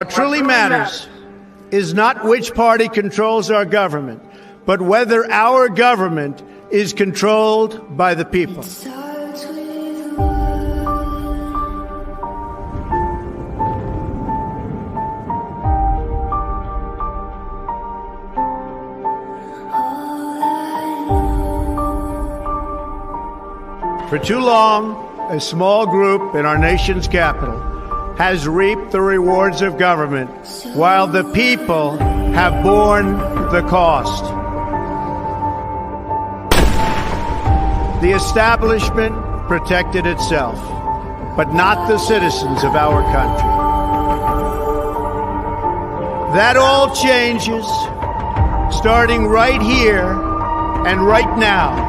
What truly matters is not which party controls our government, but whether our government is controlled by the people. For too long, a small group in our nation's capital has reaped the rewards of government, while the people have borne the cost. The establishment protected itself, but not the citizens of our country. That all changes, starting right here and right now.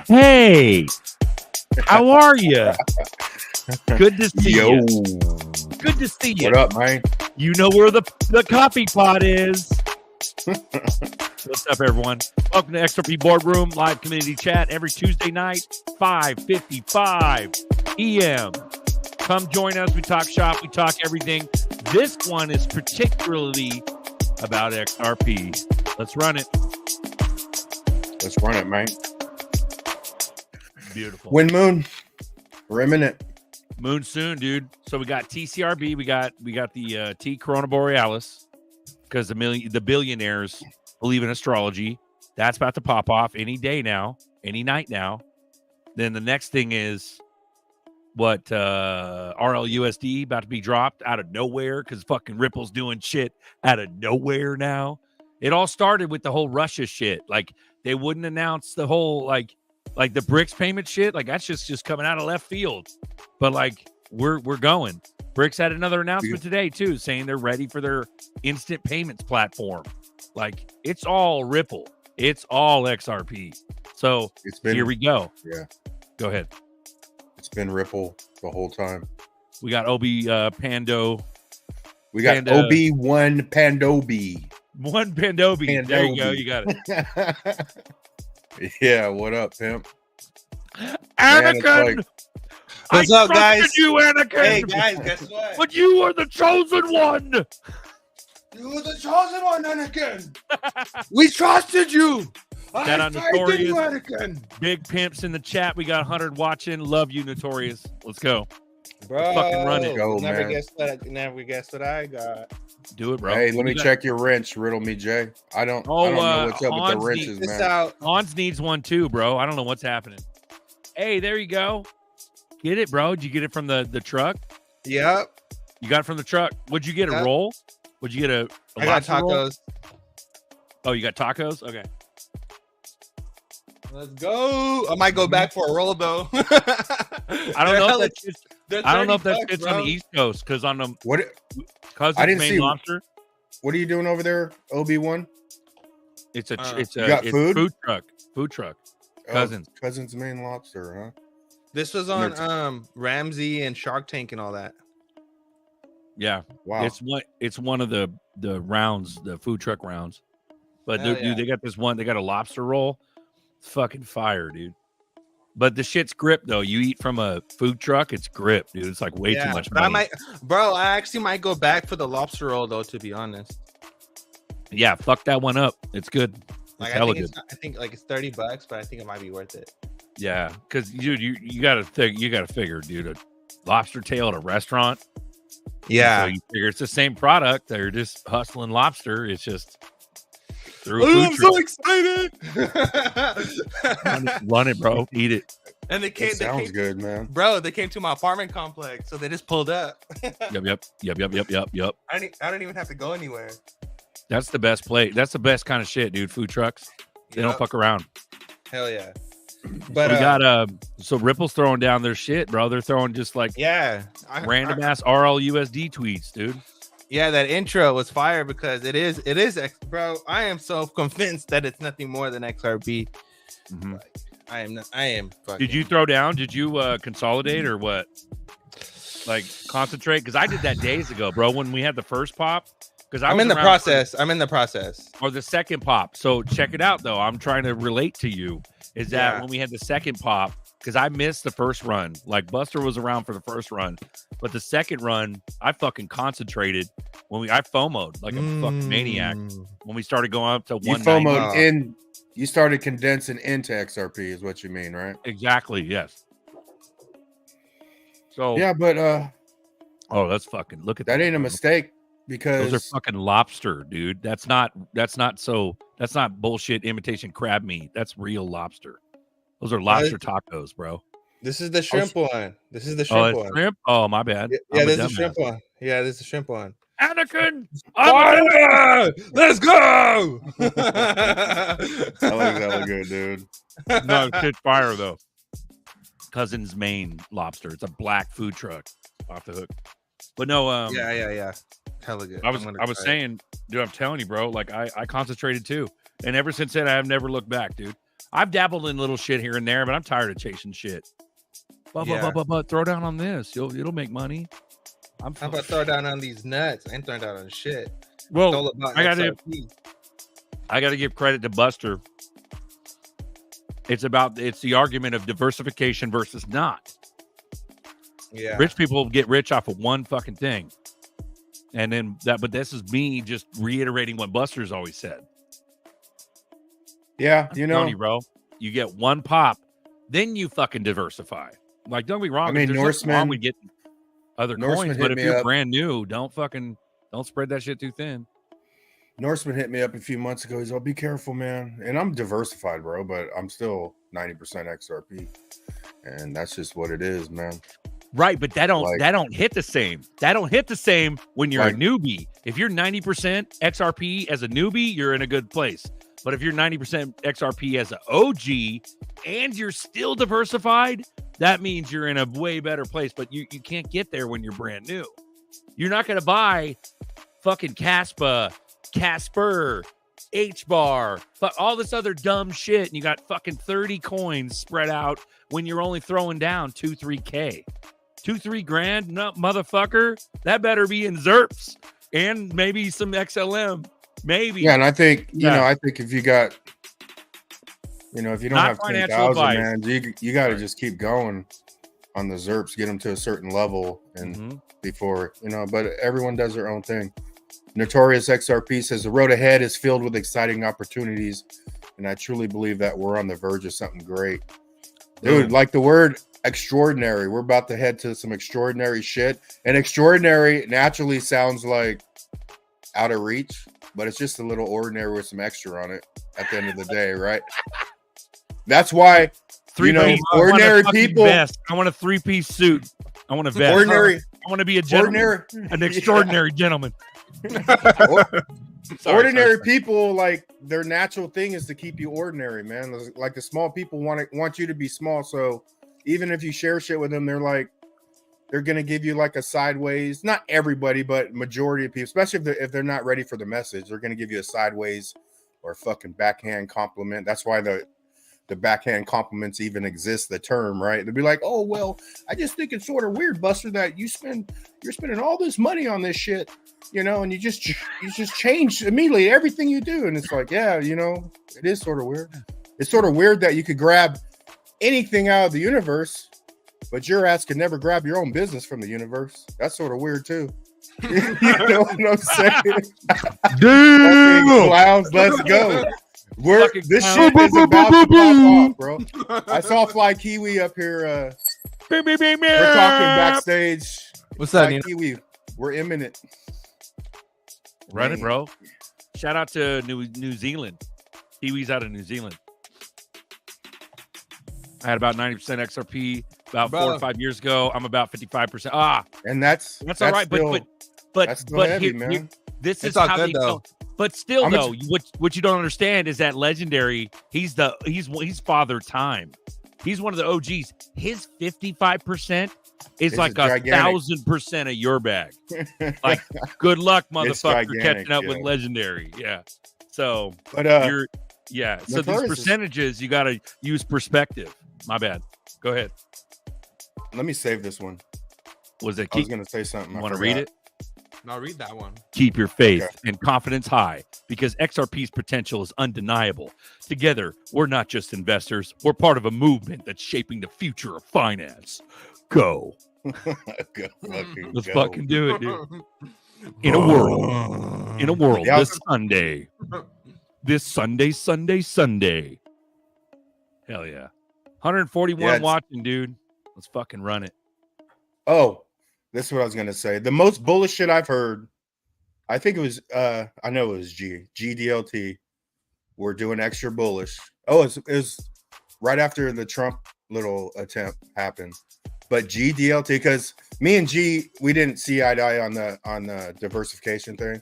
Hey, how are you? Good to see you. Good to see you. What up, man? You know where the coffee pot is. What's up, everyone? Welcome to XRP Boardroom live community chat every Tuesday night, 5:55 p.m. Come join us. We talk shop. We talk everything. This one is particularly about XRP. Let's run it. Let's run it, man. Beautiful. When moon, we're imminent. Moon soon, dude. So we got TCRB. We got the T Corona Borealis because the billionaires believe in astrology. That's about to pop off any day now, any night now. Then the next thing is what RLUSD about to be dropped out of nowhere because fucking Ripple's doing shit out of nowhere now. It all started with the whole Russia shit. Like they wouldn't announce the whole like the BRICS payment shit. Like that's just coming out of left field. But like we're going. BRICS had another announcement today too, saying they're ready for their instant payments platform. Like it's all Ripple. It's all XRP. So here we go. Yeah. Go ahead. It's been Ripple the whole time. We got Pando. We got OB1 Pandobi. One Pandobi. There you go. You got it. Yeah, what up, pimp? Anakin! What's up, guys? You, Anakin! Hey, guys, guess what? But you are the chosen one! You were the chosen one, Anakin! We trusted you! Shout out Notorious. You, Anakin. Big pimps in the chat. We got 100 watching. Love you, Notorious. Let's go. Bro, fucking run it. Go, never man. guess what I got. Do it, bro. Hey, let me check your wrench. Riddle me, Jay. I don't know what's up with the wrenches, man. Hans needs one too, bro. I don't know what's happening. Hey, there you go. Get it, bro. Did you get it from the truck? Yep. You got it from the truck. Would you get a roll? Would you get a I got tacos. Roll? Oh, you got tacos? Okay. Let's go. I might go back for a roll though. I don't know if that fits on the East Coast because on the I didn't see lobster. What are you doing over there, OB1? It's a food truck. Food truck. Cousins. Cousins Maine Lobster, huh? This was on Ramsey and Shark Tank and all that. Yeah. Wow. It's one of the rounds, the food truck rounds. But dude, they got this one. They got a lobster roll. It's fucking fire, dude. But the shit's grip though. You eat from a food truck, it's grip, dude. It's like way too much money. I actually might go back for the lobster roll though, to be honest. Yeah, fuck that one up. It's good. Like, I think like it's $30, but I think it might be worth it. Yeah, because dude, you gotta figure, dude, a lobster tail at a restaurant. Yeah, so you figure it's the same product. They're just hustling lobster. It's just through a food so excited. Run it, bro. Eat it. And they came. Sounds good, man. Bro, they came to my apartment complex, so they just pulled up. Yep. I don't even have to go anywhere. That's the best play. That's the best kind of shit, dude. Food trucks. They don't fuck around. Hell yeah. But we got so Ripple's throwing down their shit, bro. They're throwing just like random ass RLUSD tweets, dude. Yeah, that intro was fire because it is bro. I am so convinced that it's nothing more than XRP. Mm-hmm. Like, I am fucking... Did you throw down? Did you consolidate or what? Like concentrate? Because I did that days ago, bro. When we had the first pop. Because I'm in the process. Or the second pop. So check it out, though. I'm trying to relate to you. Is that when we had the second pop? Because I missed the first run. Like Buster was around for the first run, but the second run, I fucking concentrated I FOMO'd like a fucking maniac when we started going up to 190. You FOMO'd you started condensing into XRP, is what you mean, right? Exactly. Yes. So yeah, but let's fucking look at that. Ain't a mistake. Because those are fucking lobster, dude. That's not bullshit imitation crab meat. That's real lobster. Those are lobster tacos, bro. This is the shrimp one. This is the shrimp one. Shrimp? Oh, my bad. Yeah, this is the shrimp one. Yeah, this is the shrimp one. Anakin, let's go. That look good, dude. No, it's fire though. Cousin's Maine Lobster. It's a black food truck off the hook. But no, yeah. Hella good. I was saying, dude, I'm telling you, bro, like I concentrated too. And ever since then, I have never looked back, dude. I've dabbled in little shit here and there, but I'm tired of chasing shit. But throw down on this. It'll make money. I'm about to throw down on these nuts. I ain't throwing down on shit. Well, I gotta give credit to Buster. It's the argument of diversification versus not. Yeah. Rich people get rich off of one fucking thing. And then but this is me just reiterating what Buster's always said. Yeah, bro, you get one pop, then you fucking diversify. Like, don't be wrong. I mean, Norseman, we get other coins, but if you're brand new, don't spread that shit too thin. Norseman hit me up a few months ago. He's like, be careful, man. And I'm diversified, bro, but I'm still 90% XRP. And that's just what it is, man. Right, but that don't hit the same. That don't hit the same when you're a newbie. If you're 90% XRP as a newbie, you're in a good place. But if you're 90% XRP as an OG and you're still diversified, that means you're in a way better place. But you can't get there when you're brand new. You're not going to buy fucking Casper, H-bar, all this other dumb shit. And you got fucking 30 coins spread out when you're only throwing down 2-3K. 2-3 grand, no, motherfucker. That better be in ZRPs and maybe some XLM. Maybe. Yeah, and I think, I think if you got, if you don't have 10,000, man, you got to just keep going on the ZRPs, get them to a certain level and before, but everyone does their own thing. Notorious XRP says the road ahead is filled with exciting opportunities. And I truly believe that we're on the verge of something great. Dude, like the word extraordinary, we're about to head to some extraordinary shit. And extraordinary naturally sounds like out of reach, but it's just a little ordinary with some extra on it at the end of the day, right? That's why, ordinary people. Vest. I want a 3-piece suit. I want a vest. want to be a gentleman, an extraordinary gentleman. Ordinary people, like their natural thing is to keep you ordinary, man. Like the small people want you to be small. So even if you share shit with them, they're gonna give you like a sideways. Not everybody, but majority of people, especially if they're not ready for the message, they're gonna give you a sideways or fucking backhand compliment. That's why the backhand compliments even exist, the term, right? They'll be like, oh, well, I just think it's sort of weird, Buster, that you're spending all this money on this shit, and you just change immediately everything you do. And it's like, yeah, it is sort of weird. It's sort of weird that you could grab anything out of the universe, but your ass can never grab your own business from the universe. That's sort of weird too. You know what I'm saying? Damn! Clowns, let's go. This shit is about to pop off, bro. I saw Fly Kiwi up here. We're talking backstage. What's that, Fly Kiwi? We're imminent. Run it, bro. Shout out to New Zealand. Kiwi's out of New Zealand. I had about 90% XRP about 4 or 5 years ago. I'm about 55%. And that's all right. Still, but heavy, man. This is all how good, they though. But still, though, what you don't understand is that Legendary, he's Father Time. He's one of the OGs. His 55% is like 1,000% of your bag. Like, good luck, motherfucker, catching up with Legendary. Yeah. So, but so these percentages, you got to use perspective. My bad. Go ahead. Let me save this one. I was going to say something. Want to read it? No, read that one. Keep your faith and confidence high because XRP's potential is undeniable. Together, we're not just investors. We're part of a movement that's shaping the future of finance. Go. Let's fucking do it, dude. In a world, this Sunday. Hell yeah. 141 watching, dude. Let's fucking run it. Oh, this is what I was going to say. The most bullish shit I've heard, I think it was, I know it was GDLT. We're doing extra bullish. Oh, it was right after the Trump little attempt happened. But GDLT, because me and G, we didn't see eye to eye on the diversification thing.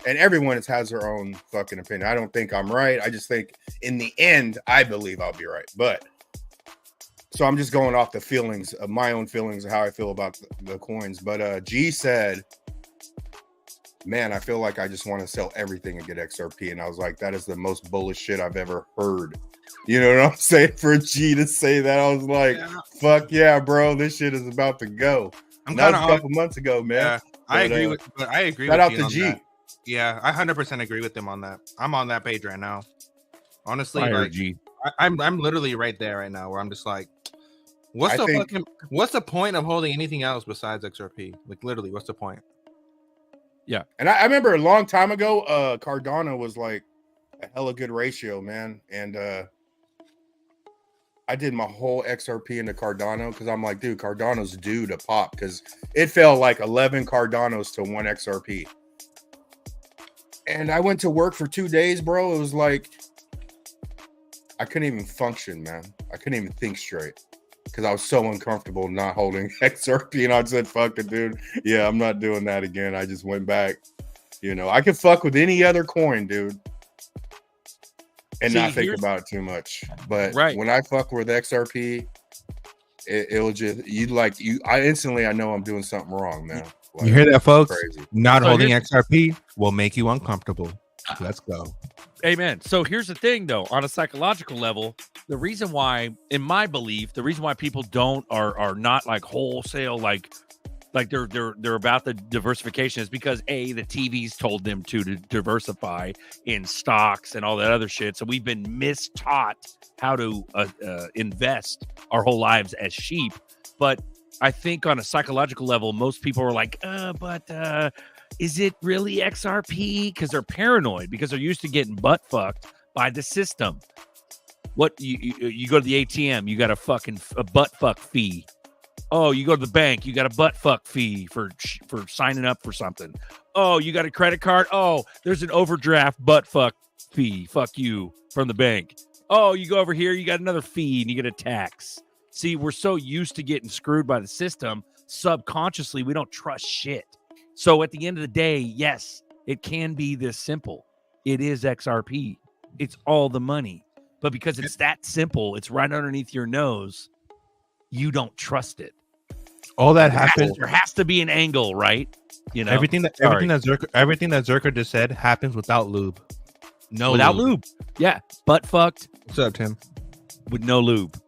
And everyone has their own fucking opinion. I don't think I'm right. I just think in the end, I believe I'll be right. But so I'm just going off the feelings of my own feelings of how I feel about the coins. But G said, man, I feel like I just want to sell everything and get XRP. And I was like, that is the most bullish shit I've ever heard. You know what I'm saying? For G to say that, I was like, fuck yeah, bro. This shit is about to go. That was a couple months ago, man. Yeah, I agree with shout out to G. That. Yeah, I 100% agree with him on that. I'm on that page right now. Honestly, G. I'm literally right there right now where I'm just like, what's the point of holding anything else besides XRP? Like literally, what's the point? Yeah. And I remember a long time ago, Cardano was like a hella good ratio, man. And I did my whole XRP into Cardano because I'm like, dude, Cardano's due to pop because it fell like 11 Cardanos to 1 XRP. And I went to work for 2 days, bro. It was like I couldn't even function, man. I couldn't even think straight because I was so uncomfortable not holding XRP. And I said, fuck it, dude. Yeah, I'm not doing that again. I just went back. You know, I could fuck with any other coin, dude, and not think about it too much. But when I fuck with XRP, it'll just I know I'm doing something wrong, man. Like, you hear that, folks? Crazy. Not holding XRP will make you uncomfortable. Let's go. Amen. So here's the thing, though, on a psychological level, the reason why, in my belief, the reason why people are not like wholesale, like they're about the diversification is because the TV's told them to diversify in stocks and all that other shit. So we've been mistaught how to invest our whole lives as sheep. But I think on a psychological level, most people are like, is it really XRP? Because they're paranoid, because they're used to getting butt fucked by the system. What you go to the ATM, you got a butt fuck fee. Oh, you go to the bank, you got a butt fuck fee for signing up for something. Oh, you got a credit card. Oh, there's an overdraft butt fuck fee. Fuck you from the bank. Oh, you go over here, you got another fee and you get a tax. See, we're so used to getting screwed by the system. subconsciously we don't trust shit. So at the end of the day, yes, it can be this simple. It is XRP. It's all the money. But because it's that simple, it's right underneath your nose, you don't trust it. All that happens. There has to be an angle, right? You know, everything that ZRK just said happens without lube. No, without lube. Yeah, butt fucked. What's up, Tim? With no lube.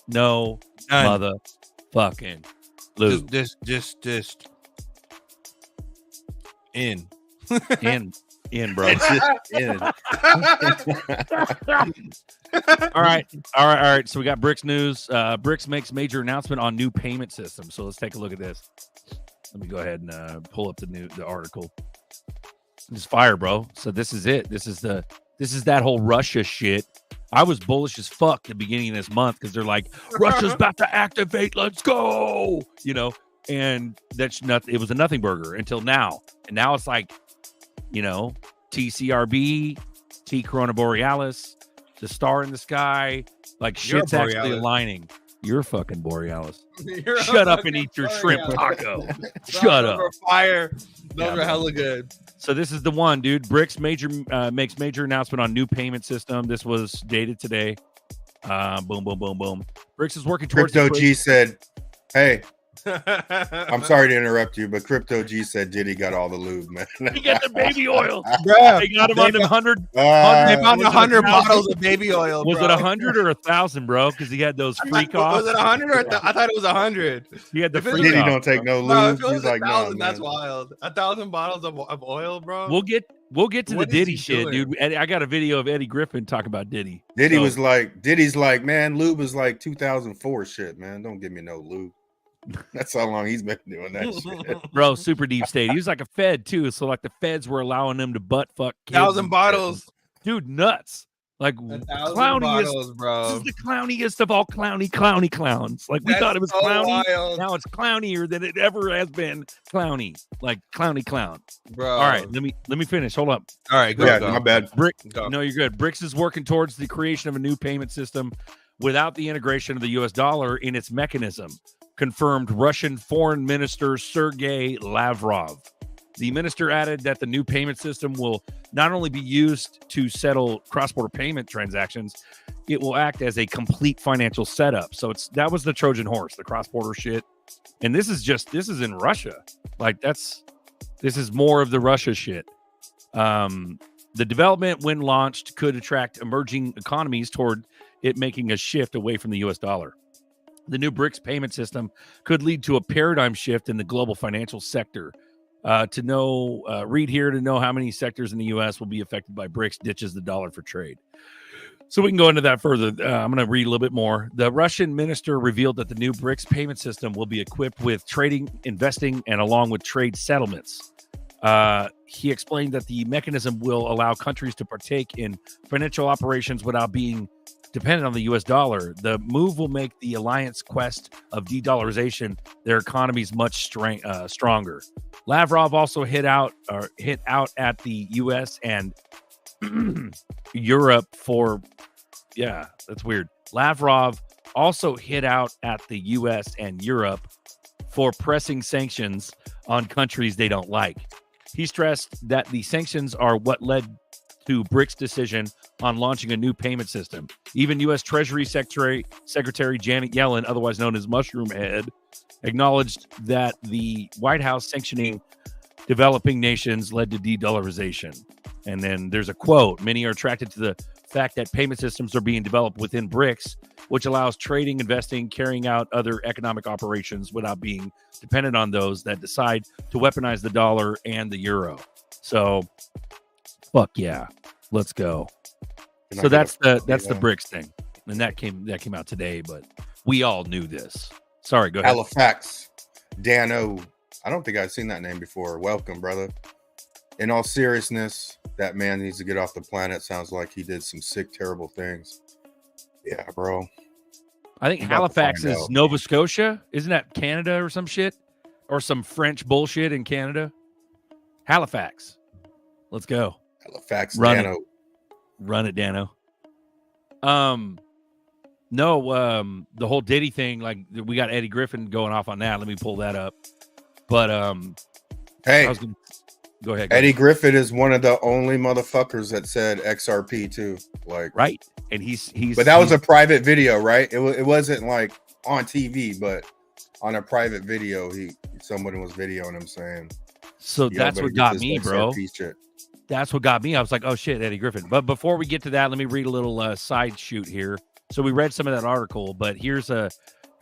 No motherfucking lube. Just in, bro. In. All right. So we got BRICS news. BRICS makes major announcement on new payment system. So let's take a look at this. Let me go ahead and pull up the article. It's fire, bro. So this is it. This is that whole Russia shit. I was bullish as fuck at the beginning of this month because they're like, Russia's about to activate. Let's go. You know, and that's not. It was a nothing burger until now, and now it's like, you know, TCRB, T Corona Borealis, the star in the sky, like shit's actually aligning. You're fucking Borealis. Shut up and eat your shrimp taco. Shut up. Fire. Those are hella good. So this is the one, dude. BRICS makes major announcement on new payment system. This was dated today. Boom. BRICS is working towards. Crypto G said, "Hey, I'm sorry to interrupt you, but Crypto G said Diddy got all the lube, man. He got the baby oil. Bruh, they got him on 100. They found 100 bottles of baby oil. Was it 100 or 1,000, bro? Because he had those freak offs. Was it 100 or I thought it was 100. He had the freak Diddy off. don't take no lube. No, if it was He's like, 1,000, no, that's man. wild. 1,000 bottles of oil, bro. We'll get to What the is Diddy he shit, doing? dude. I got a video of Eddie Griffin talking about Diddy. Diddy's like, man, lube is like 2004 shit, man. Don't give me no lube. That's how long he's been doing that shit. Bro, super deep state. He was like a Fed too. So like the Feds were allowing him to butt fuck kids. 1,000 bottles. Dude, nuts. Like 1,000 clowniest, bottles, bro. This is the clowniest of all clowny clowns. Like we thought it was so clowny. wild. Now it's clownier than it ever has been clowny. Like clown. Bro. All right, let me finish. Hold up. All right, go. Yeah, my bad. No, you're good. BRICS is working towards the creation of a new payment system without the integration of the US dollar in its mechanism, confirmed Russian Foreign Minister Sergei Lavrov. The minister added that the new payment system will not only be used to settle cross-border payment transactions, it will act as a complete financial setup. So that was the Trojan horse, the cross-border shit. And this is in Russia. Like this is more of the Russia shit. The development, when launched, could attract emerging economies toward it making a shift away from the US dollar. The new BRICS payment system could lead to a paradigm shift in the global financial sector. Read here to know how many sectors in the U.S. will be affected by BRICS ditches the dollar for trade. So we can go into that further. I'm going to read a little bit more. The Russian minister revealed that the new BRICS payment system will be equipped with trading, investing, and along with trade settlements. He explained that the mechanism will allow countries to partake in financial operations without being dependent on the U.S. dollar. The move will make the alliance quest of de-dollarization their economies much stronger. Lavrov also hit out at the U.S. and Europe for, that's weird. Lavrov also hit out at the U.S. and Europe for pressing sanctions on countries they don't like. He stressed that the sanctions are what led to BRICS' decision on launching a new payment system. Even U.S. Treasury Secretary Janet Yellen, otherwise known as Mushroom Head, acknowledged that the White House sanctioning developing nations led to de-dollarization. And then there's a quote, many are attracted to the fact that payment systems are being developed within BRICS, which allows trading, investing, carrying out other economic operations without being dependent on those that decide to weaponize the dollar and the euro. So, fuck yeah, let's go. So that's the BRICS thing, and that came out today, but we all knew this. Sorry, go ahead. Halifax, Dano. I don't think I've seen that name before. Welcome, brother. In all seriousness, that man needs to get off the planet. Sounds like he did some sick, terrible things. Yeah, bro. I think Halifax is Nova Scotia. Isn't that Canada or some shit? Or some French bullshit in Canada? Halifax. Let's go. Halifax, Run Dano. Run it, Dano. No, the whole Diddy thing, like we got Eddie Griffin going off on that. Let me pull that up. But hey, go ahead. Eddie Griffin is one of the only motherfuckers that said XRP too. Like, right, and he's. But that was a private video, right? It wasn't like on TV, but on a private video, someone was videoing him saying. So that's what got me, bro. Shit. That's what got me. I was like, oh shit, Eddie Griffin. But before we get to that, let me read a little side shoot here. So we read some of that article, but here's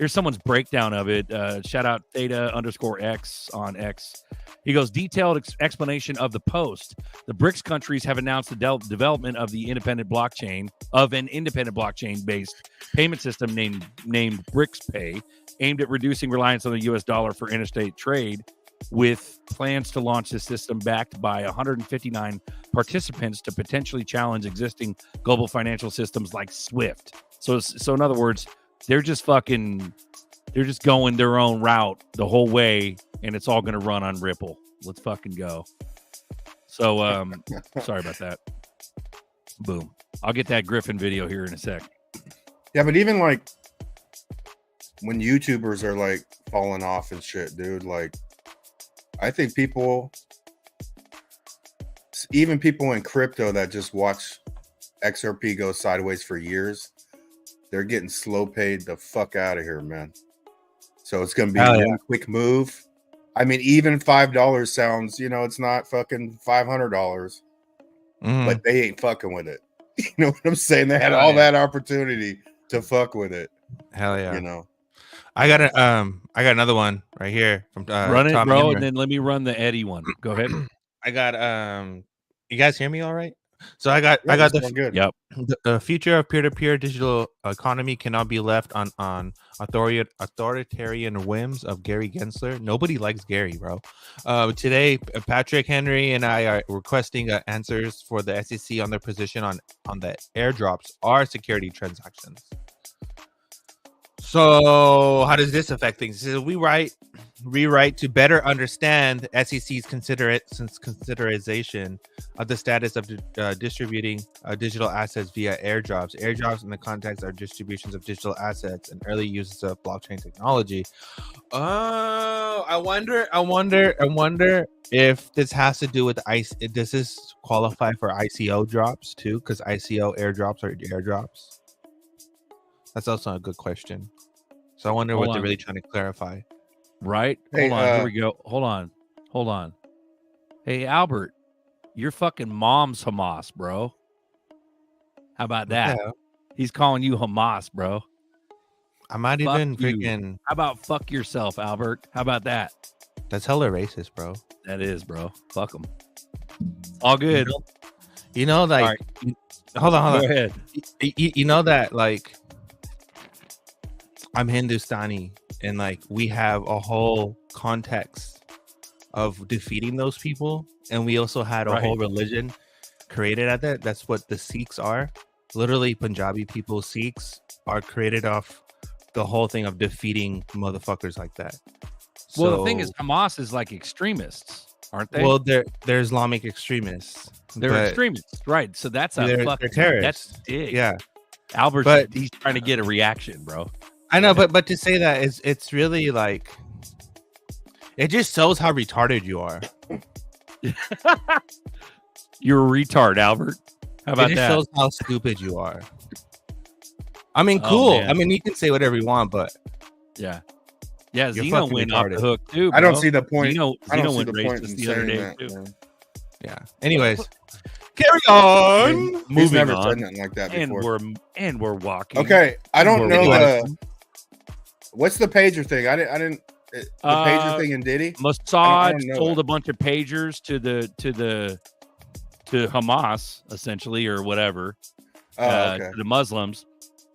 someone's breakdown of it. Shout out Theta_X on X. He goes, detailed explanation of the post. The BRICS countries have announced the development of an independent blockchain-based payment system named BRICS Pay, aimed at reducing reliance on the U.S. dollar for interstate trade, with plans to launch this system backed by 159 participants to potentially challenge existing global financial systems like SWIFT. So in other words, they're just going their own route the whole way, and it's all going to run on Ripple. Let's fucking go. So, sorry about that. Boom. I'll get that Griffin video here in a sec. Yeah, but even like when YouTubers are like falling off and shit, dude, like I think even people in crypto that just watch XRP go sideways for years, they're getting slow paid the fuck out of here, man. So it's going to be one quick move. I mean, even $5 sounds, it's not fucking $500, but they ain't fucking with it. You know what I'm saying? They had all that opportunity to fuck with it. Hell yeah. I got another one right here from run it, Tom bro, Henry. and then let me run the Eddie one. Go ahead. I got you guys hear me all right? So I got the future of peer-to-peer digital economy cannot be left on authoritarian whims of Gary Gensler. Nobody likes Gary, bro. Today, Patrick Henry and I are requesting answers for the SEC on their position on the airdrops are security transactions. So how does this affect things? So we rewrite to better understand SEC's consideration of the status of distributing digital assets via airdrops. Airdrops in the context are distributions of digital assets and early uses of blockchain technology. Oh, I wonder if this has to do with does this qualify for ICO drops too? Because ICO airdrops are airdrops. That's also a good question. So I wonder what they're really trying to clarify. Right? Hold on. Here we go. Hold on. Hey, Albert, your fucking mom's Hamas, bro. How about that? Yeah. He's calling you Hamas, bro. I'm not even freaking. How about fuck yourself, Albert? How about that? That's hella racist, bro. That is, bro. Fuck them. All good. Like, right. Hold on. Go ahead. You know that, like, I'm Hindustani, and like we have a whole context of defeating those people, and we also had a whole religion created at that. That's what the Sikhs are. Literally, Punjabi people, Sikhs, are created off the whole thing of defeating motherfuckers like that. Well, the thing is, Hamas is like extremists, aren't they? Well, they're Islamic extremists. They're extremists, right? So that's they're terrorists. That's big. Yeah, Albert, he's trying to get a reaction, bro. I know, but to say that it's really like it just shows how retarded you are. You're a retard, Albert. How about that? It just shows how stupid you are. I mean, cool. I mean, you can say whatever you want, but yeah, Zeno went off the hook too. Bro. I don't see the point. Zeno went racist the other day that, too. Man. Yeah. Anyways, carry on. He's never said nothing like that before. And we're walking. Okay, I don't know. What's the pager thing? I didn't. The pager thing in Diddy. Mossad sold a bunch of pagers to Hamas, essentially, or whatever, to the Muslims,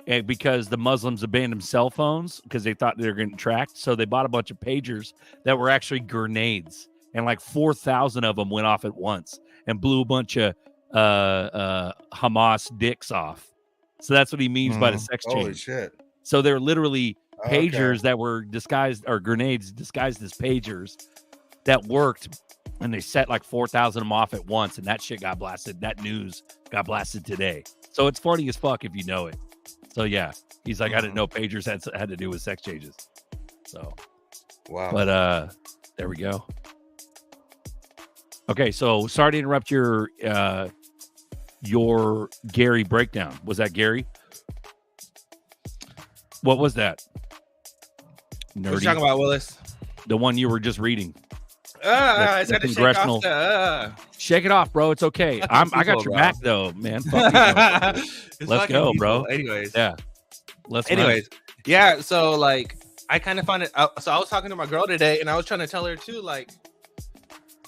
and because the Muslims abandoned cell phones because they thought they were getting tracked, so they bought a bunch of pagers that were actually grenades, and like 4,000 of them went off at once and blew a bunch of Hamas dicks off. So that's what he means by the sex change. Holy shit! So they're literally pagers that were disguised, or grenades disguised as pagers that worked, and they set like 4,000 of them off at once, and that shit got blasted. That news got blasted today. So it's funny as fuck if you know it. So yeah, he's like, I didn't know pagers had to do with sex changes. So wow. But there we go. Okay, so sorry to interrupt your Gary breakdown. Was that Gary? What was that? Nerdy. What you talking about, Willis? The one you were just reading. It's got to congressional. Shake it off, bro. It's okay. I got your back though, man. Fuck you, let's go, bro. Anyways, yeah. Yeah. So like, I kind of find it. So I was talking to my girl today, and I was trying to tell her too, like,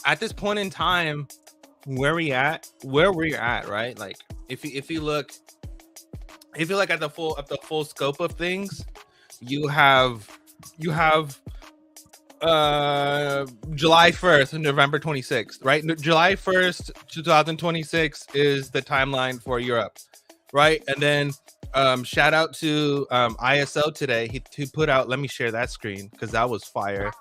at this point in time, where we're at, right? Like, if you look at the full scope of things, you have July 1st and November 26th, right? July 1st, 2026 is the timeline for Europe, right? And then shout out to ISO today. He put out, let me share that screen because that was fire.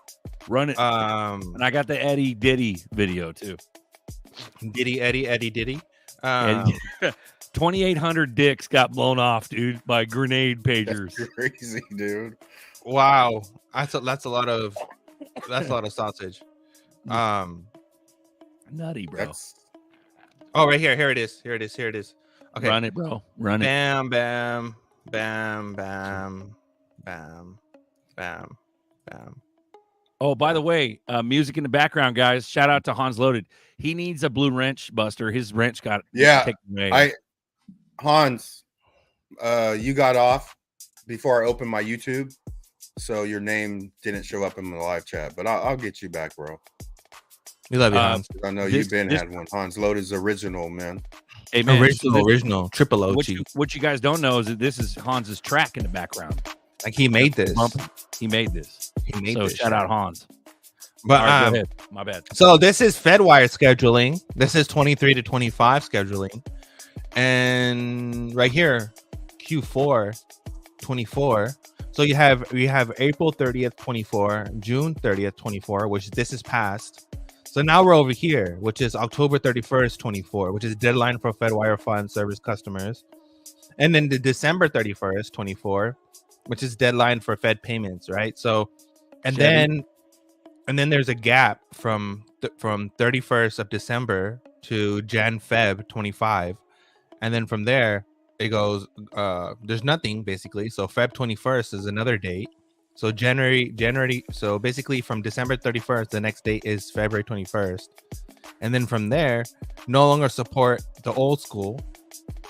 Run it. And I got the Eddie Diddy video too. Eddie Diddy. 2,800 dicks got blown off, dude, by grenade pagers. That's crazy, dude. Wow. That's a lot of sausage. Nutty, bro. Oh, right here. Here it is. Okay. Run it, bro. Run it. Bam, bam, bam, bam, bam, bam, bam. Oh, by the way, music in the background, guys. Shout out to Hans Loaded. He needs a blue wrench, Buster. His wrench got taken away. Hans, you got off before I opened my YouTube, so your name didn't show up in the live chat. But I'll get you back, bro. We love you, Hans. I know you've had one. Hans Loaded's original, man. Hey, man, original, triple OG. What you guys don't know is that this is Hans's track in the background. Like he made this. He made this. So shout out Hans. But right, go ahead. My bad. So this is FedWire scheduling. This is 23 to 25 scheduling. And right here, Q4 24. So we have April 30th, 24, June 30th, 24, which this is past. So now we're over here, which is October 31st, 24, which is deadline for FedWire Fund Service customers. And then the December 31st, 24, which is deadline for Fed payments, right? So, and then there's a gap from 31st of December to Feb 25. And then from there, it goes, there's nothing basically. So Feb 21st is another date. So January. So basically from December 31st, the next date is February 21st. And then from there, no longer support the old school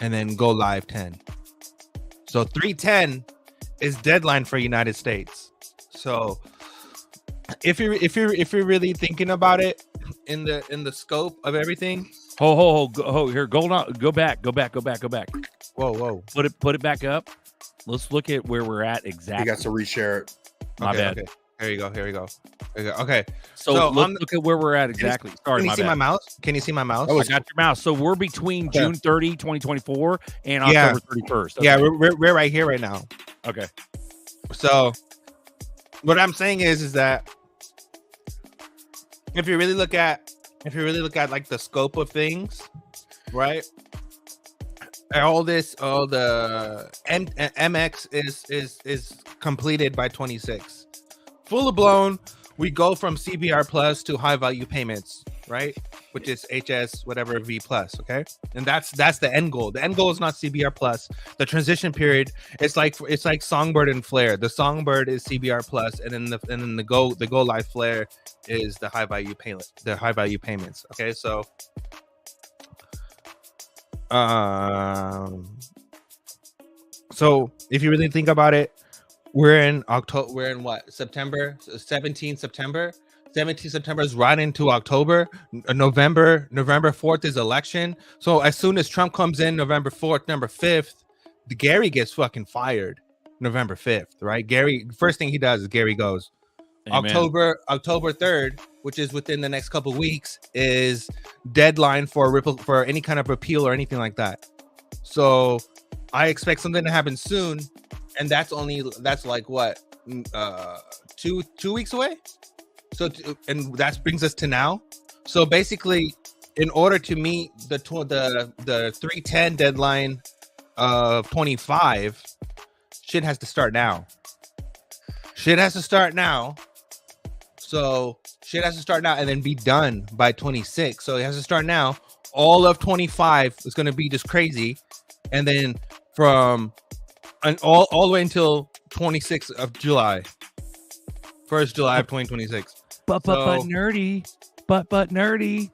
and then go live 10. So 310 is deadline for United States. So if you're really thinking about it in the scope of everything. Here, go back. Whoa. Put it back up. Let's look at where we're at exactly. You got to reshare it. My bad. Okay. Here we go. Okay. So look at where we're at exactly. Sorry, can you see my mouse? Can you see my mouse? I got your mouse. So we're between June 30, 2024 and October 31st. Okay. Yeah, we're right here right now. Okay. So what I'm saying is that if you really look at like the scope of things, right? All the MX is completed by 26. Full blown, we go from CBR plus to high value payments, right? Which is HS whatever V plus, okay? And that's the end goal. The end goal is not CBR plus. The transition period, it's like Songbird and Flare. The Songbird is CBR plus, and then the go live Flare is the high value payments. Okay, so so if you really think about it, we're in October. We're in what? September 17th. September 17th. September is right into October. November 4th is election. So as soon as Trump comes in, November 4th, November 5th, Gary gets fucking fired. November 5th, right? Gary, first thing he does is Gary goes. Amen. October 3rd, which is within the next couple of weeks, is deadline for any kind of repeal or anything like that. So I expect something to happen soon, and that's like what 2 weeks away. So and that brings us to now. So basically, in order to meet the 310 deadline of 25, shit has to start now. Shit has to start now. So shit has to start now and then be done by 26. So it has to start now. All of 25 is going to be just crazy. And then from all the way until 26th of July. 1st July of 2026. But nerdy. But nerdy.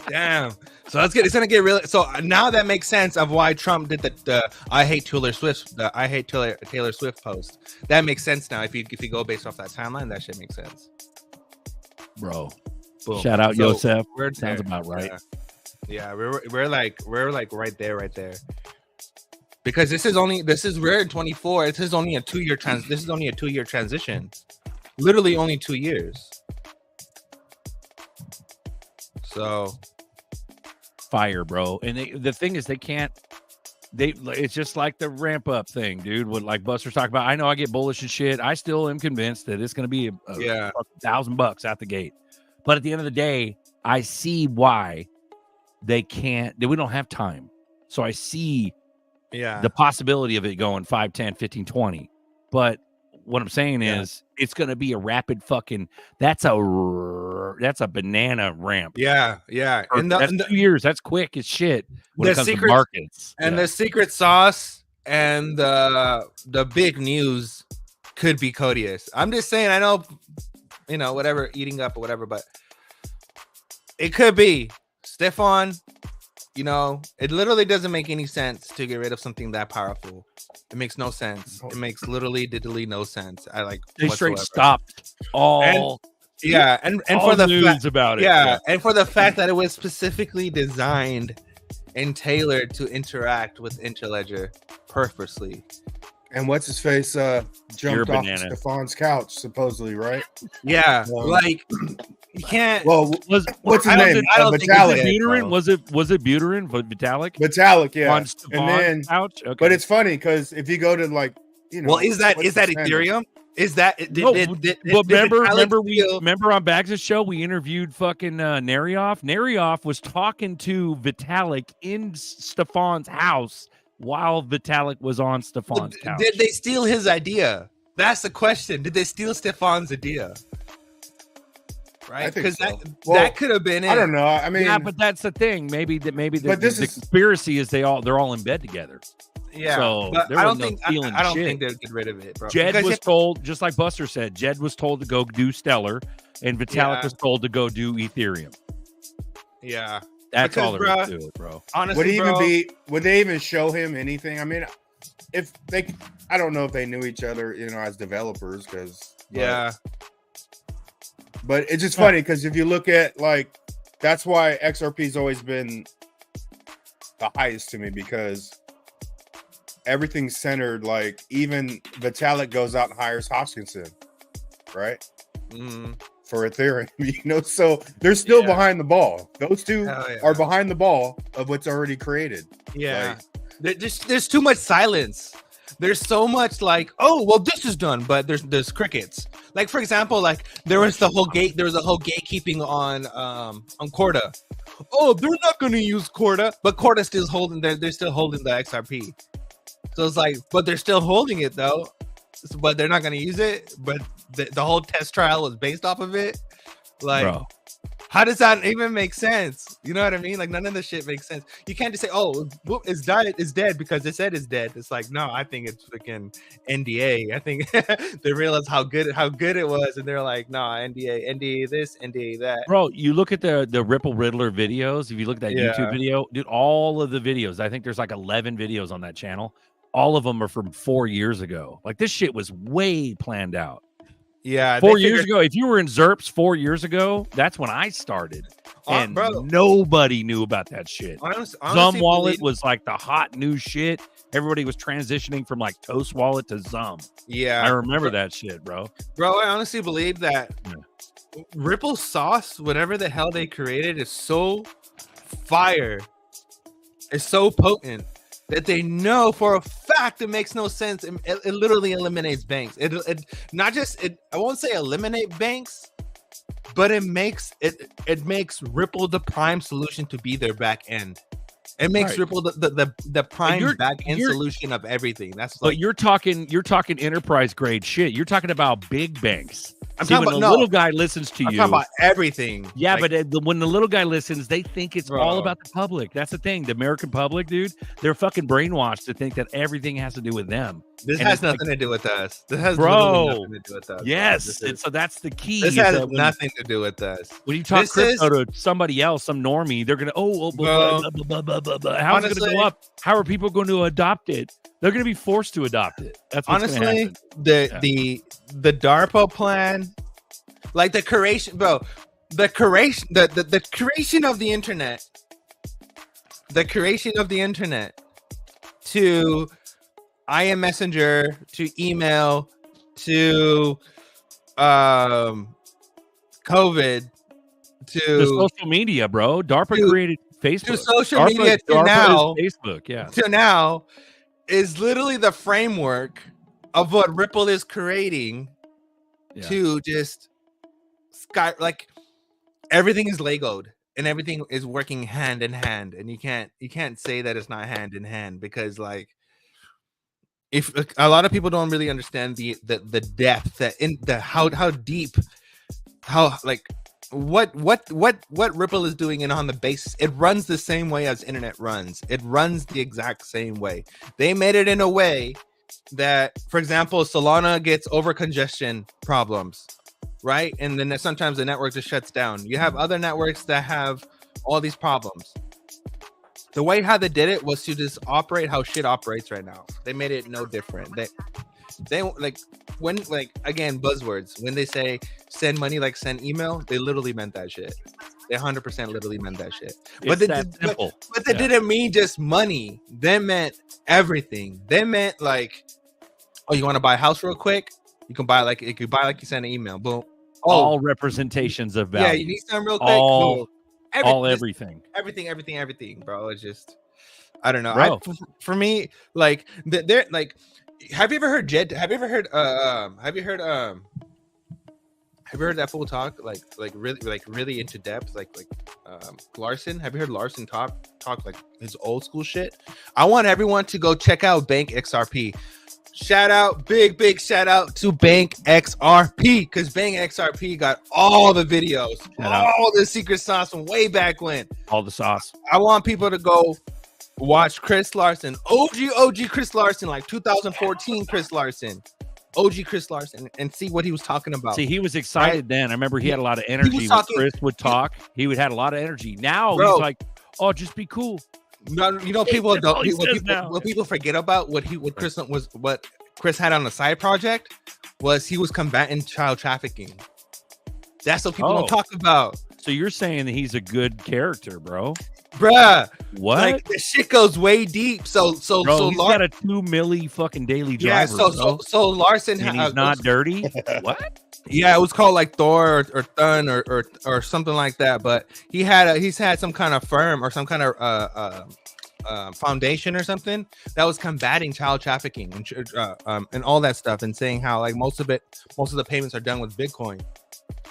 Damn. So it's gonna get really. So now that makes sense of why Trump did the I hate Taylor Swift Taylor Swift post. That makes sense now. If you go based off that timeline, that shit makes sense, bro. Boom. Shout out so Yosef. Sounds there. About right. Yeah, we're like right there. Because we're in 24. This is only a 2-year transition. Literally only 2 years. So fire, bro. And the thing is, it's just like the ramp up thing, dude. What like Buster's talking about. I know I get bullish and shit. I still am convinced that it's going to be a $1,000 out the gate. But at the end of the day, I see why we don't have time. So I see the possibility of it going 5, 10, 15, 20. But what I'm saying is it's going to be a rapid fucking, that's a banana ramp. Yeah. And that's 2 years. That's quick as shit when it comes to markets. And the secret sauce and the big news could be Codius. I'm just saying, I know, whatever, eating up or whatever, but it could be Stefan. It literally doesn't make any sense to get rid of something that powerful. It makes no sense. It makes literally no sense. They straight stopped all. And for the news about it. And for the fact that it was specifically designed and tailored to interact with Interledger purposely. And what's his face jumped off Stefan's couch, supposedly, right? Yeah, you can't. Well, what's his name? Buterin? Was it Buterin? Vitalik? Vitalik, yeah. On Stefan's couch? Okay. But it's funny because if you go to well, is that Ethereum? Is that remember on Bags' show we interviewed fucking Narioff? Narioff was talking to Vitalik in Stefan's house while Vitalik was on Stefan's couch. Did they steal his idea? That's the question. Did they steal Stefan's idea? Right? Because that could have been it. I don't know. I mean, but that's the thing. Maybe the conspiracy is they're all in bed together. Yeah, so but I don't think they'll get rid of it, bro. Jed was told, just like Buster said, Jed was told to go do Stellar, and Vitalik was told to go do Ethereum. Yeah, that's all there is to it, bro. Honestly, would they even show him anything? I mean, I don't know if they knew each other, as developers, but it's just funny because if you look at that's why XRP's always been the highest to me, because everything's centered. Even Vitalik goes out and hires Hoskinson, right? For Ethereum, so they're still behind the ball. Those two are behind the ball of what's already created. Yeah, there's too much silence. There's so much this is done, but there's crickets. For example, there was a whole gatekeeping on Corda. Oh, they're not going to use Corda, but Corda's still holding. They're still holding the XRP. So it's but they're still holding it though. But they're not going to use it. But the whole test trial was based off of it. Bro. How does that even make sense? You know what I mean? None of this shit makes sense. You can't just say, "Oh, it's dead because they said it's dead." It's no, I think it's freaking NDA. I think they realized how good it was, and they're like, "Nah, NDA this, NDA that." Bro, you look at the Ripple Riddler videos. If you look at that YouTube video, dude, all of the videos. I think there's 11 videos on that channel. All of them are from 4 years ago. This shit was way planned out. Yeah, 4 years ago. If you were in ZRPs 4 years ago, that's when I started, and nobody knew about that shit. Zum Wallet was the hot new shit. Everybody was transitioning from Toast Wallet to Zum. Yeah, I remember that shit, bro. I honestly believe that Ripple sauce, whatever the hell they created, is so fire. It's so potent that they know for a fact it makes no sense. It literally eliminates banks. It I won't say eliminate banks, but it makes Ripple the prime solution to be their back end. It makes Ripple the prime back end solution of everything. That's like, but you're talking enterprise grade shit. You're talking about big banks. When the little guy listens to you, talking about everything. Yeah, like, but when the little guy listens, they think it's all about the public. That's the thing. The American public, dude, they're fucking brainwashed to think that everything has to do with them. This has nothing to do with us. This has nothing to do with us. Yes, and so that's the key. This has nothing to do with us. When you talk crypto to somebody else, some normie, they're gonna how's it gonna go up? How are people going to adopt it? They're going to be forced to adopt it. That's what's honestly the DARPA plan, like the creation, bro. The creation of the internet, to IM Messenger, to email, to COVID, to social media, bro. DARPA created Facebook. To social media to now, Facebook, yeah. To now is literally the framework of what Ripple is creating to just like everything is Legoed and everything is working hand in hand, and you can't say that it's not hand in hand, because like if a lot of people don't really understand the depth that in the how deep, how like what Ripple is doing, and on the basis it runs the same way as internet runs. It runs the exact same way. They made it in a way that, for example, Solana gets over congestion problems, right? And then sometimes the network just shuts down. You have other networks that have all these problems. The way how they did it was to just operate how shit operates right now. They made it no different. They like when, like, again, buzzwords, when they say send money like send email, they literally meant that shit. They 100% literally meant that shit. But they didn't mean just money. They meant everything. They meant like, oh, you want to buy a house real quick? You can buy like you send an email. Boom. All representations of value. Yeah, you need something real quick. Everything, bro. It's just, I don't know. For me, like they're like, have you ever heard that fool talk like really into depth, like Larson? Have you heard Larson talk like his old school shit? I want everyone to go check out Bank XRP. Shout out, big shout out to Bank XRP, because Bank XRP got all the videos, all the secret sauce from way back when. All the sauce. I want people to go watch Chris Larson, OG Chris Larson, like 2014 Chris Larson, OG Chris Larson, and see what he was talking about. See, he was excited then. I remember he had a lot of energy. When Chris would talk, he would have a lot of energy. Now he's like, oh, just be cool. No, you know, people don't. What people forget about what Chris had on the side project was he was combating child trafficking. That's what people don't talk about. So you're saying that he's a good character, bro? Bruh, what? Like, the shit goes way deep. So he's got a 2 milli fucking daily driver. Yeah, so Larson, and he's not dirty. What? Yeah, it was called like Thor or Thun or something like that. But he's had some kind of firm or some kind of foundation or something that was combating child trafficking and all that stuff, and saying how like most of the payments are done with Bitcoin.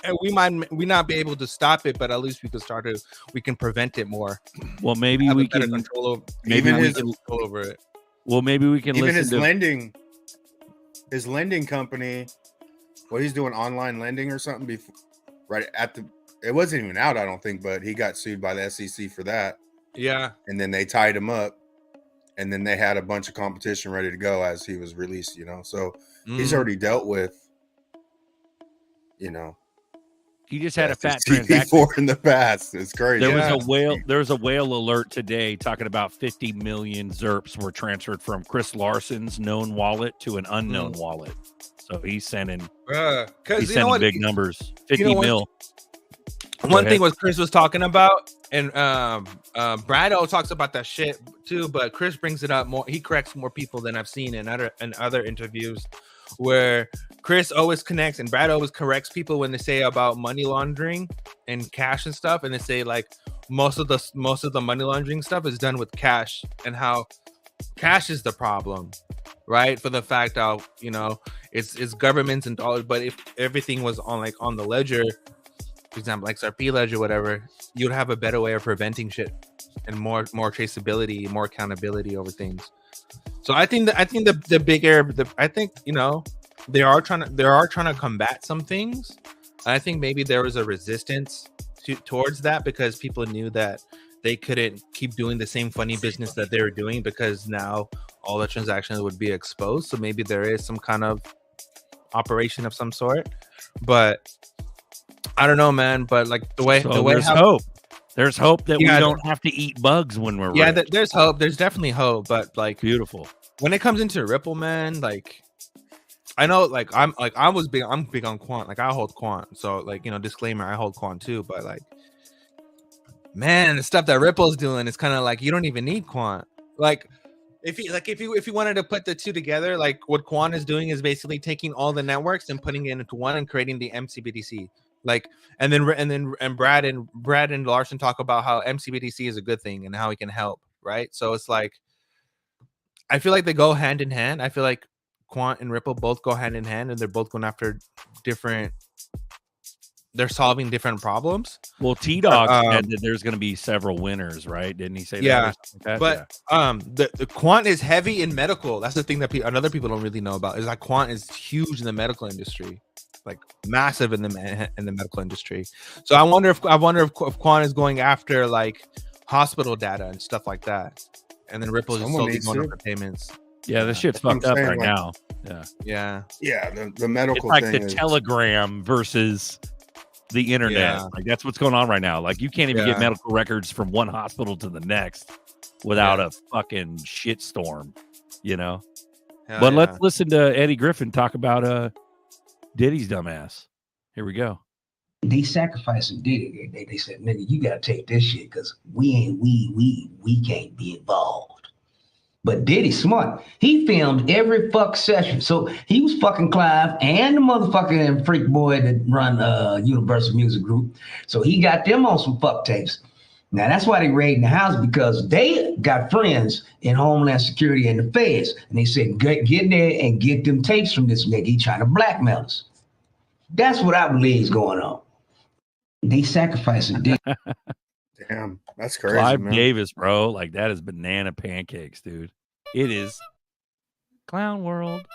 And we not be able to stop it, but at least we can prevent it more. Well, maybe we can control over it. Well, maybe we can even listen his lending company. Well, he's doing online lending or something before, right at it wasn't even out, I don't think, but he got sued by the SEC for that. Yeah. And then they tied him up, and then they had a bunch of competition ready to go as he was released, so he's already dealt with, he just had a fat transaction before in the past. It's crazy. There was a whale alert today talking about 50 million ZRPs were transferred from Chris Larson's known wallet to an unknown wallet. So he's sending big numbers. 50 mil. One thing was Chris was talking about, and Brado talks about that shit too, but Chris brings it up more. He corrects more people than I've seen in other interviews, where Chris always connects and Brad always corrects people when they say about money laundering and cash and stuff, and they say like most of the money laundering stuff is done with cash, and how cash is the problem, right? For the fact of it's governments and dollars, but if everything was on the ledger, for example, XRP ledger, whatever, you'd have a better way of preventing shit more traceability, more accountability over things. So I think the bigger I think, you know, they are trying to combat some things. I think maybe there was a resistance towards that because people knew that they couldn't keep doing the same funny business that they were doing because now all the transactions would be exposed. So maybe there is some kind of operation of some sort, but I don't know, man. But like the way there's hope. There's hope that we don't have to eat bugs when we're rich. There's hope. There's definitely hope. But like, beautiful. When it comes into Ripple, man, like I know, like I'm big on quant. Like I hold quant. So like, you know, disclaimer, I hold quant too. But like, man, the stuff that Ripple's doing is kind of like you don't even need quant. Like if you wanted to put the two together, like what quant is doing is basically taking all the networks and putting it into one and creating the MCBDC. Like and Brad and Larson talk about how MCBDC is a good thing and how it can help, right? So it's like I feel like they go hand in hand. I feel like quant and Ripple both go hand in hand, and they're both going after different. They're solving different problems. Well, T-Dog said that there's going to be several winners, right? Didn't he say that? Yeah, but the quant is heavy in medical. That's the thing that other people don't really know about. Is like quant is huge in the medical industry, like massive in the medical industry. So I wonder if quant is going after like hospital data and stuff like that, and then Ripple is slowly going after payments. Yeah, this shit's fucked up right now. Yeah. The medical it's like thing the telegram versus the internet. Yeah. Like that's what's going on right now. Like you can't even get medical records from one hospital to the next without a fucking shitstorm, you know. But let's listen to Eddie Griffin talk about Diddy's dumbass. Here we go. They sacrificing Diddy. They said, nigga, you gotta take this shit because we can't be involved. But Diddy smart. He filmed every fuck session. So he was fucking Clive and the motherfucking freak boy that run Universal Music Group. So he got them on some fuck tapes. Now that's why they raiding the house, because they got friends in Homeland Security and the feds. And they said, get in there and get them tapes from this nigga. He trying to blackmail us. That's what I believe is going on. They sacrificing Diddy. Damn, that's crazy, Clive man. Davis, bro. Like that is banana pancakes, dude. It is Clown World.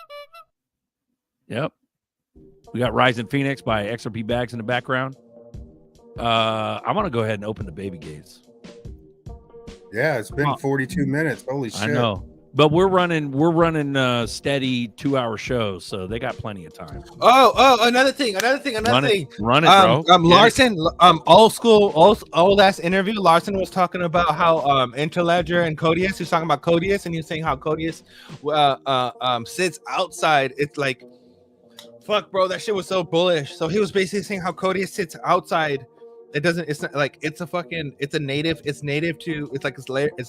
Yep. We got Rising Phoenix by XRP Bags in the background. I want to go ahead and open the baby gates. Yeah, it's been 42 minutes. Holy shit. I know. But we're running steady 2-hour shows, so they got plenty of time. Oh, another thing. Run it, bro. Larson, old ass interview. Larson was talking about how Interledger and Codius. He's talking about Codius, and he's saying how Codius sits outside. It's like, fuck, bro, that shit was so bullish. So he was basically saying how Codius sits outside. It's not like it's native to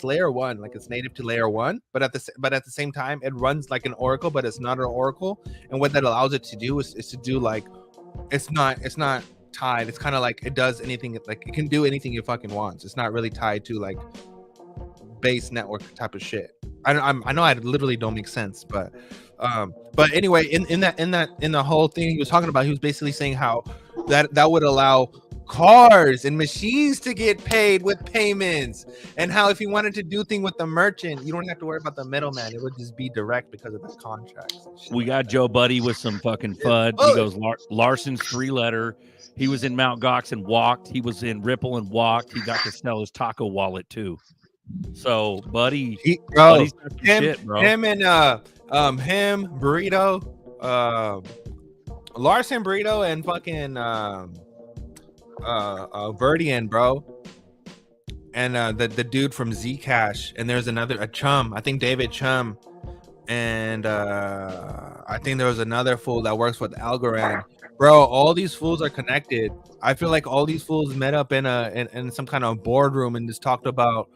layer one, like it's native to layer one, but at the same time it runs like an oracle, but it's not an oracle. And what that allows it to do is to do like it's not tied. It's kind of like it does anything, like it can do anything it fucking wants. It's not really tied to like base network type of shit. I know I literally don't make sense, but anyway, in the whole thing he was talking about, he was basically saying how that would allow cars and machines to get paid with payments, and how if you wanted to do thing with the merchant, you don't have to worry about the middleman. It would just be direct because of the contracts. We got Joe Buddy with some fucking FUD. He goes Larson's 3-letter. He was in Mt. Gox and walked. He was in Ripple and walked. He got to sell his taco wallet too. So Buddy, Buddy's shit, bro. Him and him, Burrito, Larson, Burrito, and fucking Verdian, bro, and the dude from Zcash, and there's a Chum, I think David Chum, and I think there was another fool that works with Algorand, bro. All these fools are connected. I feel like all these fools met up in some kind of boardroom and just talked about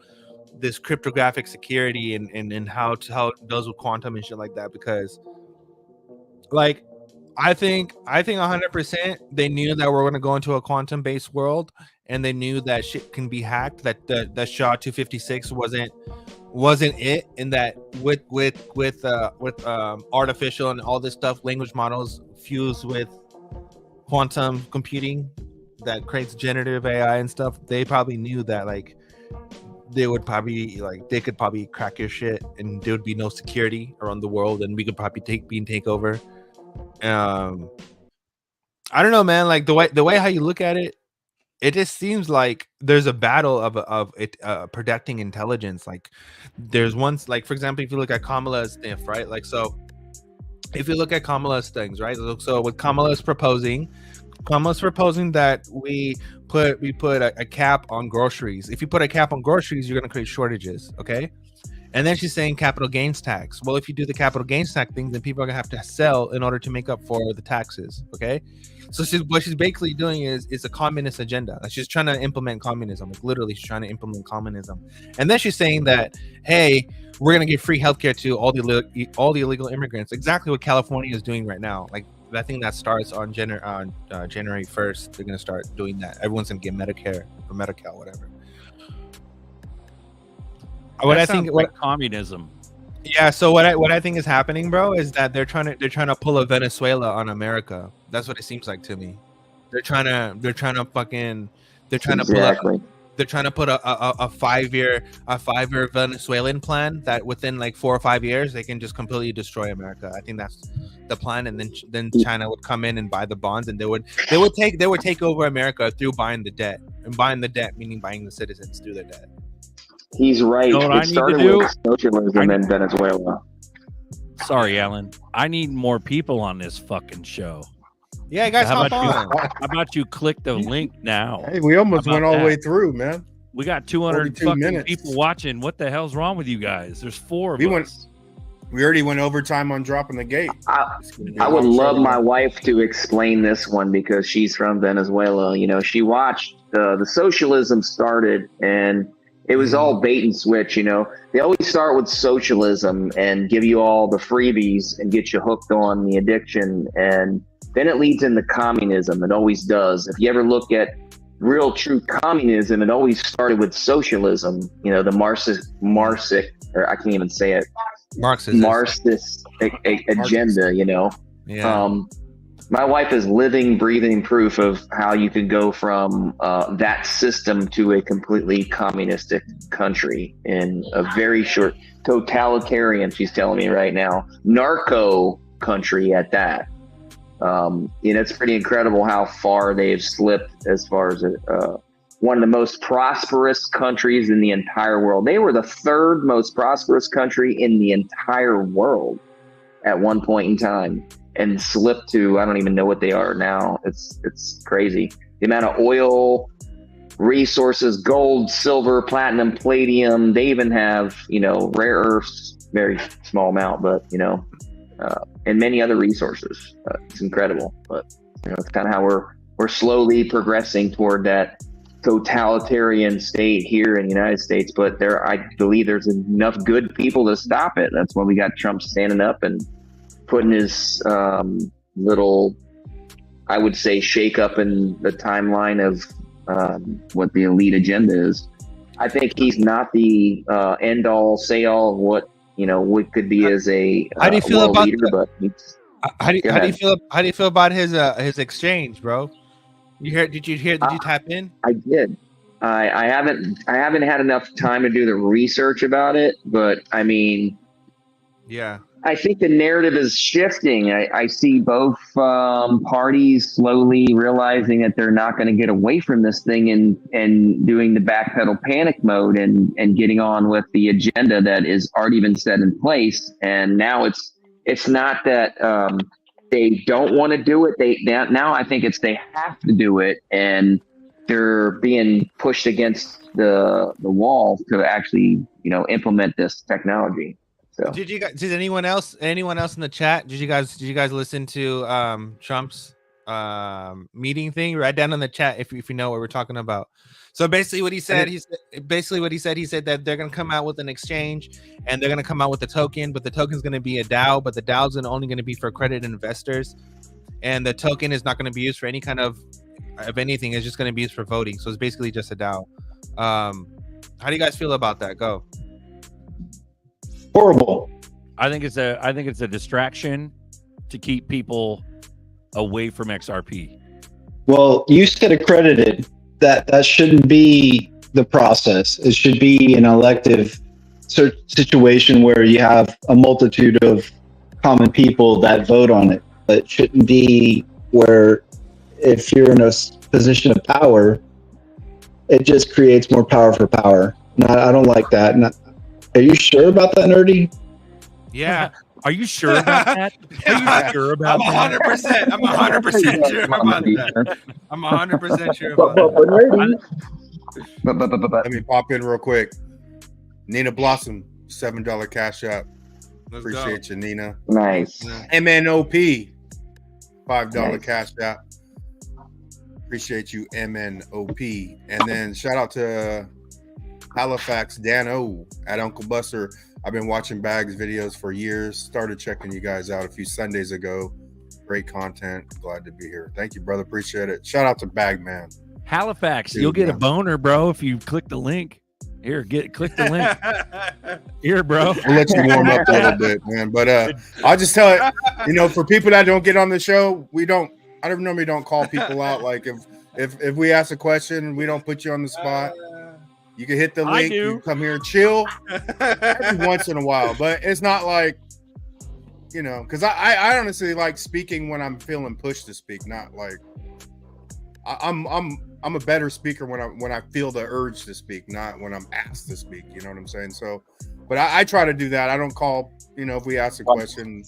this cryptographic security and how it does with quantum and shit like that, because like I think 100% they knew that we're going to go into a quantum-based world, and they knew that shit can be hacked. That the SHA-256 wasn't it, and that with artificial and all this stuff, language models fused with quantum computing that creates generative AI and stuff, they probably knew that like they would probably they could probably crack your shit, and there would be no security around the world, and we could probably take over. I don't know, man. Like the way how you look at it, it just seems like there's a battle of it protecting intelligence. Like there's ones, like for example, if you look at Kamala's thing, right? Like so, if you look at Kamala's things, right? So what Kamala's proposing that we put a cap on groceries. If you put a cap on groceries, you're going to create shortages, okay? And then she's saying capital gains tax. Well, if you do the capital gains tax thing, then people are going to have to sell in order to make up for the taxes, okay? So what she's basically doing is a communist agenda. Like she's trying to implement communism. Like literally, she's trying to implement communism. And then she's saying that, hey, we're going to give free healthcare to all the illegal immigrants. Exactly what California is doing right now. Like I think that starts on January 1st. They're going to start doing that. Everyone's going to get Medicare or Medi-Cal, whatever. I think like communism. Yeah. So what I think is happening, bro, is that they're trying to pull a Venezuela on America. That's what it seems like to me. They're trying to put a 5-year Venezuelan plan that within like 4 or 5 years they can just completely destroy America. I think that's the plan, and then China would come in and buy the bonds, and they would take over America through buying the debt, and buying the debt meaning buying the citizens through the debt. He's right. You know it started with socialism in Venezuela. Sorry, Alan. I need more people on this fucking show. Yeah, guys, how about you click the link now? Hey, we almost went all the way through, man. We got 200 fucking people watching. What the hell's wrong with you guys? There's 4 of us. We already went overtime on dropping the gate. I would love my wife to explain this one because she's from Venezuela. You know, she watched the socialism started, and it was all bait and switch. You know, they always start with socialism and give you all the freebies and get you hooked on the addiction, and then it leads into communism. It always does. If you ever look at real true communism, it always started with socialism. You know, the Marxist, or I can't even say it. Marxist agenda. You know. Yeah. My wife is living, breathing proof of how you can go from that system to a completely communistic country in a very short, totalitarian, she's telling me right now, narco country at that. You know, it's pretty incredible how far they've slipped as far as one of the most prosperous countries in the entire world. They were the 3rd most prosperous country in the entire world at one point in time, and slipped to, I don't even know what they are now. It's crazy. The amount of oil resources, gold, silver, platinum, palladium. They even have, you know, rare earths, very small amount, but, you know, and many other resources. It's incredible, but you know, it's kind of how we're slowly progressing toward that totalitarian state here in the United States. But I believe there's enough good people to stop it. That's why we got Trump standing up and putting his little, I would say, shake up in the timeline of what the elite agenda is. I think he's not the end all, say all of what, you know, what could be as a how do you feel about leader, how do you feel about his exchange, bro? Did you tap in? I did. I haven't had enough time to do the research about it, but I mean, yeah, I think the narrative is shifting. I see both parties slowly realizing that they're not going to get away from this thing and doing the backpedal panic mode and getting on with the agenda that has already been set in place. And now it's not that they don't want to do it. Now I think they have to do it, and they're being pushed against the wall to actually, you know, implement this technology. So. Did anyone else in the chat? Did you guys listen to Trump's meeting thing? Write down in the chat if you know what we're talking about. So basically what he said, he said that they're gonna come out with an exchange and they're gonna come out with a token, but the token's gonna be a DAO, but the DAO's only gonna be for accredited investors, and the token is not gonna be used for any kind of anything. It's just gonna be used for voting. So it's basically just a DAO. How do you guys feel about that? Go. Horrible. I think it's a distraction to keep people away from XRP. Well, you said accredited. That shouldn't be the process. It should be an elective situation where you have a multitude of common people that vote on it. But it shouldn't be where if you're in a position of power, it just creates more power for power. I don't like that. Are you sure about that, Nerdy? Yeah. Are you sure about that? Are you sure about I'm 100%. I'm 100% sure about that. I'm 100% sure about that. Let me pop in real quick. Nina Blossom, $7 cash app. Appreciate you, Nina. Nice. MNOP, $5 cash app. Appreciate you, MNOP. And then shout out to Halifax Dan O at Uncle Buster. I've been watching Bags videos for years. Started checking you guys out a few Sundays ago. Great content. Glad to be here. Thank you, brother. Appreciate it. Shout out to Bagman. Halifax, dude, you'll get a boner, bro, if you click the link. Here, click the link. Here, bro. We'll let you warm up a little bit, man. But I'll just tell it, for people that don't get on the show, I normally don't call people out. Like if we ask a question, we don't put you on the spot. You can hit the link. You can come here and chill every once in a while. But it's not like, because I honestly like speaking when I'm feeling pushed to speak, not like I'm a better speaker when I feel the urge to speak, not when I'm asked to speak. You know what I'm saying? So, but I try to do that. I don't call, if we ask a question,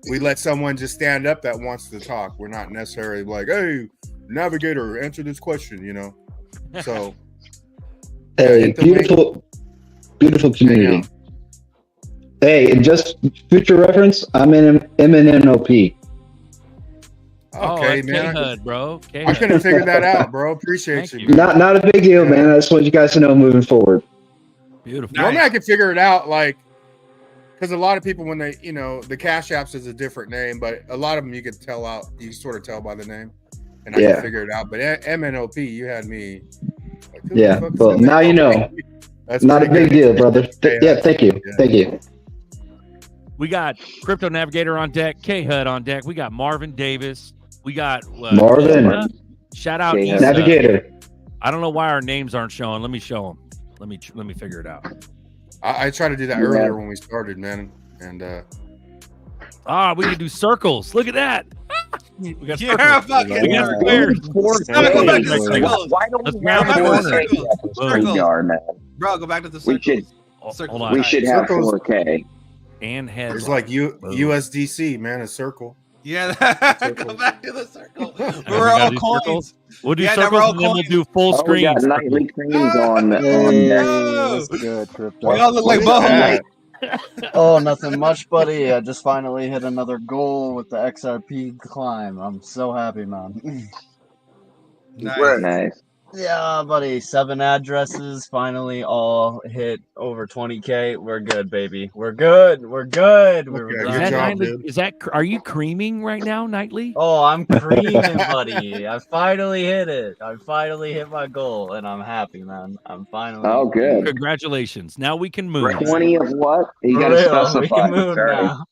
we let someone just stand up that wants to talk. We're not necessarily like, hey, navigator, answer this question, So, hey, beautiful community. Hey, and just future reference, I'm in MNNOP. Okay, man. K-HUD, bro. I couldn't figure that out, bro. Appreciate you. Not a big deal, man. I just want you guys to know moving forward. Beautiful. Normally I can figure it out, like, because a lot of people when they, the Cash Apps is a different name, but a lot of them you can sort of tell by the name, and I can figure it out. But MNOP, you had me. Like, well, now you know. That's not a big deal, brother. Thank you. Yeah. Thank you. We got Crypto Navigator on deck, K-HUD on deck. We got Marvin Davis. We got Marvin. Shout out Navigator. I don't know why our names aren't showing. Let me show them. Let me figure it out. I tried to do that earlier when we started, man. And we can do circles. Look at that. We got We got squares. Go back to the circles. Why don't Let's we have round a the corner? Bro, go back to the circles. Hold on. We should have 4K. And heads. It's like USDC, man, a circle. Yeah, go back to the circle. We're all coins. We'll do circles and then we'll do full screen. We got nightly creams on deck. That's good, Crypto. We all look like boho. Oh, nothing much, buddy. I just finally hit another goal with the XRP climb. I'm so happy, man. Nice. Yeah, buddy. 7 addresses finally all hit over 20K. We're good, baby. We're good. We're good. Are you creaming right now, Nightly? Oh, I'm creaming, buddy. I finally hit it. I finally hit my goal, and I'm happy, man. I'm finally. Oh, good. Congratulations. Now we can move. 20 of what? You got to specify. We can move now.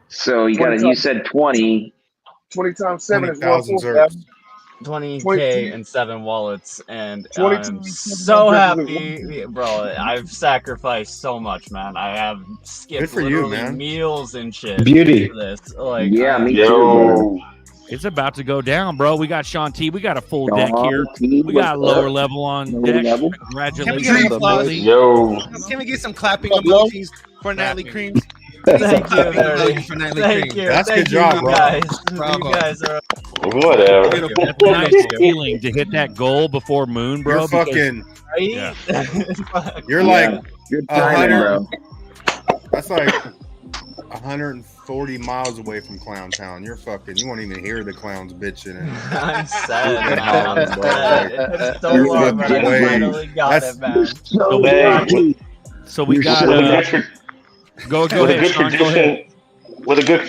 So you said 20. 20 times 7 is 1,000 20K and 7 wallets, and I'm so happy, bro. I've sacrificed so much, man. I have skipped meals and shit. Beauty. For this. Like, me too. It's about to go down, bro. We got Sean T. We got a full deck here. We got lower level on deck. Congratulations. Can we get some clapping emojis for Nightly Creams? Thank you. That's a good job, bro. You guys are whatever. Nice feeling to hit that goal before Moon, bro. You're fucking. Yeah. You're like good timing, bro. That's like 140 miles away from Clown Town. You're fucking. You won't even hear the clowns bitching. I'm sad. It's so long, but I finally got it, man. So we got. Go ahead, Sean, go ahead. With a good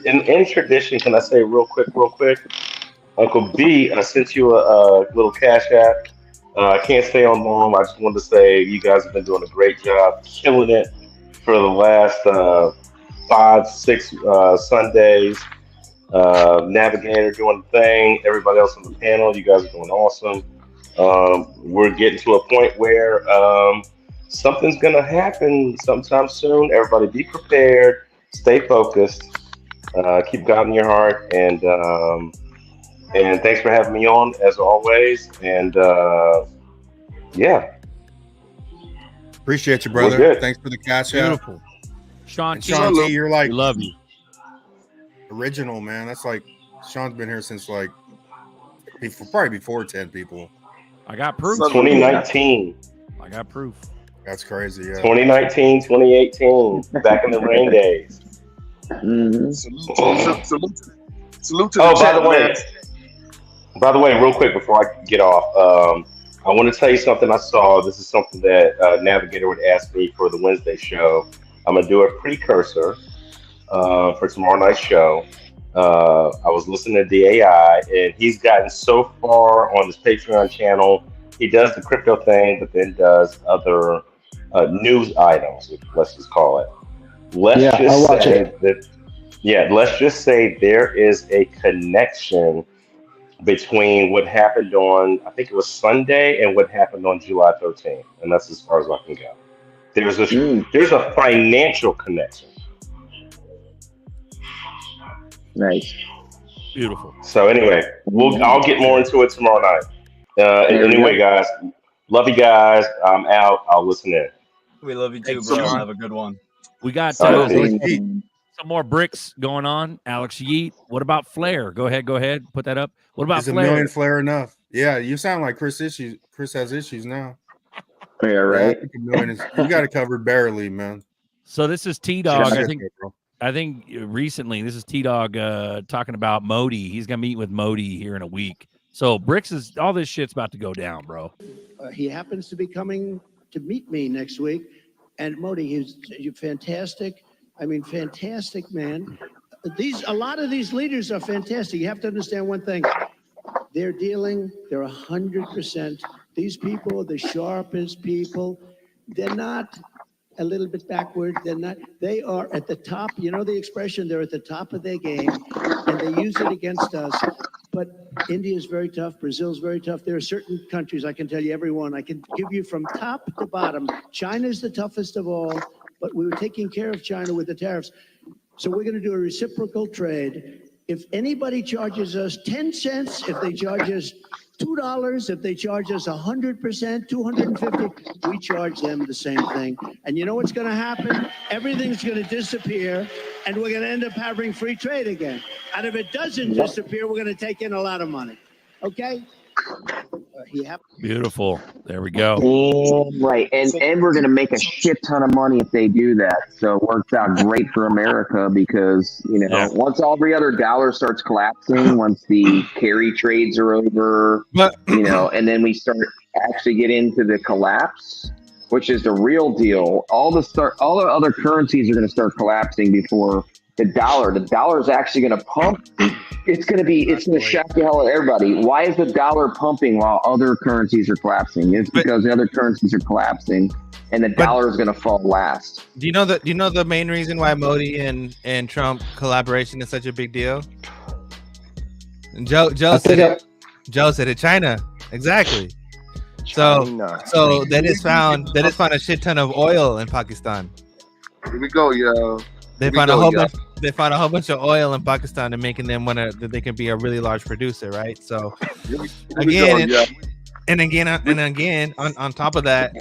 in tradition, can I say real quick? Uncle B, I sent you a little cash app. I can't stay on long. I just wanted to say you guys have been doing a great job, killing it for the last 5-6 Sundays. Navigator doing the thing. Everybody else on the panel, you guys are doing awesome. We're getting to a point where something's gonna happen sometime soon. Everybody, be prepared. Stay focused. Keep God in your heart, and thanks for having me on as always. And yeah, appreciate you, brother. Thanks for the cash out. Beautiful. Sean T, you're like, we love you. Original, man. That's like Sean's been here since like probably before 10 people. I got proof. 2019. I got proof. That's crazy. Yeah. 2019, 2018, back in the rain days. Mm-hmm. Salute to the chat, by the way, real quick before I get off, I want to tell you something I saw. This is something that Navigator would ask me for the Wednesday show. I'm going to do a precursor for tomorrow night's show. I was listening to DAI, and he's gotten so far on his Patreon channel. He does the crypto thing, but then does other news items, let's just call it. Let's just say there is a connection between what happened on, I think it was Sunday, and what happened on July 13th. And that's as far as I can go. There's a financial connection. Nice. Beautiful. So anyway, I'll get more into it tomorrow night. Anyway, guys, love you guys. I'm out. I'll listen in. We love you too, bro. Have a good one. We got some more BRICS going on. Alex Yeet. What about Flare? Go ahead. Put that up. What about Is Flare? $1 million Flare enough? Yeah, you sound like Chris has issues now. Yeah, right. You got it covered barely, man. So this is T-Dog. I think recently this is T-Dog talking about Modi. He's gonna meet with Modi here in a week. So BRICS is all this shit's about to go down, bro. He happens to be coming to meet me next week, and Modi, he's fantastic. I mean, fantastic man. A lot of these leaders are fantastic. You have to understand one thing. They're 100%. These people are the sharpest people. They're not a little bit backward. They are at the top. You know the expression, they're at the top of their game, and they use it against us. But India is very tough. Brazil is very tough. There are certain countries, I can tell you everyone, I can give you from top to bottom. China is the toughest of all, but we were taking care of China with the tariffs. So we're going to do a reciprocal trade. If anybody charges us 10 cents, if they charge us $2, if they charge us 100%, 250, we charge them the same thing. And you know what's going to happen? Everything's going to disappear, and we're going to end up having free trade again. And if it doesn't disappear, we're going to take in a lot of money. Okay? Beautiful. There we go. Right. And we're going to make a shit ton of money if they do that. So it works out great for America because, once every other dollar starts collapsing, once the carry trades are over, and then we start actually get into the collapse, which is the real deal. All the other currencies are going to start collapsing before the dollar. The dollar is actually going to pump. It's going to shock the hell out of everybody. Why is the dollar pumping while other currencies are collapsing? It's because the other currencies are collapsing, and the dollar is going to fall last. Do you know the main reason why Modi and Trump collaboration is such a big deal? And Joe said it. China, exactly. China. So they just found a shit ton of oil in Pakistan. Here we go, yo. They found a whole bunch of oil in Pakistan and making them that they can be a really large producer, right? So again, on top of that,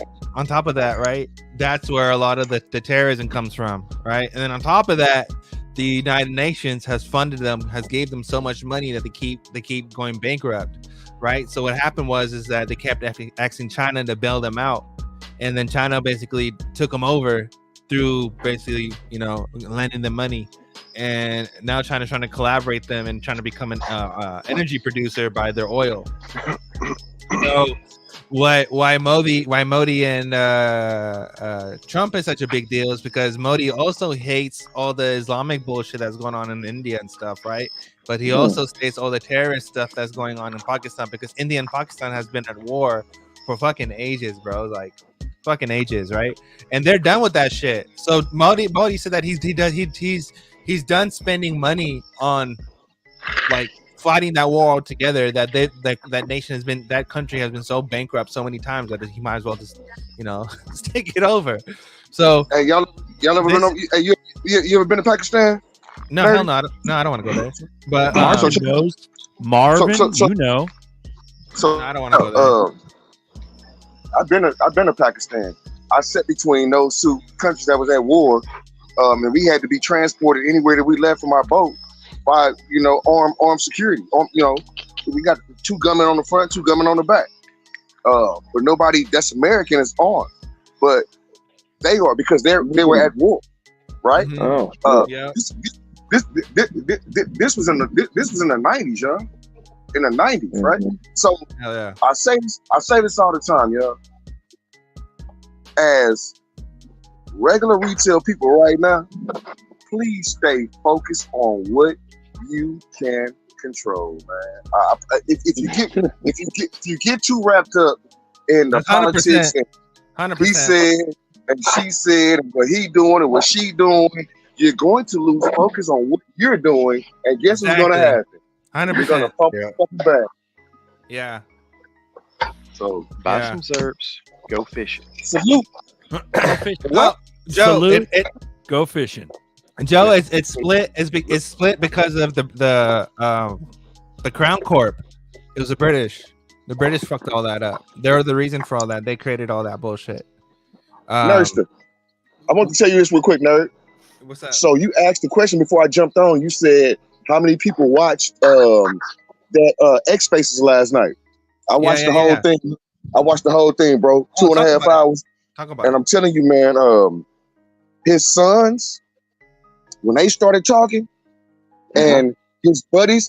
right? That's where a lot of the terrorism comes from, right? And then on top of that, the United Nations has funded them, has gave them so much money that they keep going bankrupt, right? So what happened is that they kept asking China to bail them out, and then China basically took them over through basically, lending them money, and now China's trying to collaborate them and trying to become an energy producer by their oil. Why Modi and Trump is such a big deal is because Modi also hates all the Islamic bullshit that's going on in India and stuff, right? But he also states all the terrorist stuff that's going on in Pakistan because India and Pakistan has been at war for fucking ages, bro. Like fucking ages, right? And they're done with that shit. So Modi said that he's done spending money on like fighting that war together that that country has been so bankrupt so many times that he might as well just just take it over. So hey, y'all ever been over, hey, you ever been to Pakistan? No, hell no, I don't want to go there. But Marvin, So no, I don't want to go there. I've been to Pakistan. I sat between those two countries that was at war, and we had to be transported anywhere that we left from our boat by armed security. We got 2 gunmen on the front, 2 gunmen on the back. But nobody that's American is armed, but they are because they were at war, right? Mm-hmm. Yeah. This was in the 90s, y'all. In the 90s, right? So yeah. I say this all the time, y'all. As regular retail people right now, please stay focused on what you can control, man. If you get too wrapped up in the 100%, politics, and he said and she said, and what he doing and what she doing, you're going to lose focus on what you're doing, and guess what's going to happen? 100%. You're going to pump back. Yeah. So buy some ZRPs, go fishing. Salute. Go fishing. Well, Joe, go fishing. Joe, it's split. It's split because of the Crown Corp. It was the British. The British fucked all that up. They're the reason for all that. They created all that bullshit. Nerdster, I want to tell you this real quick, nerd. What's that? So you asked the question before I jumped on. You said how many people watched that X Spaces last night? I watched the whole thing. I watched the whole thing, bro. 2.5 hours. Talk about and I'm telling you, man, his sons, when they started talking, and his buddies'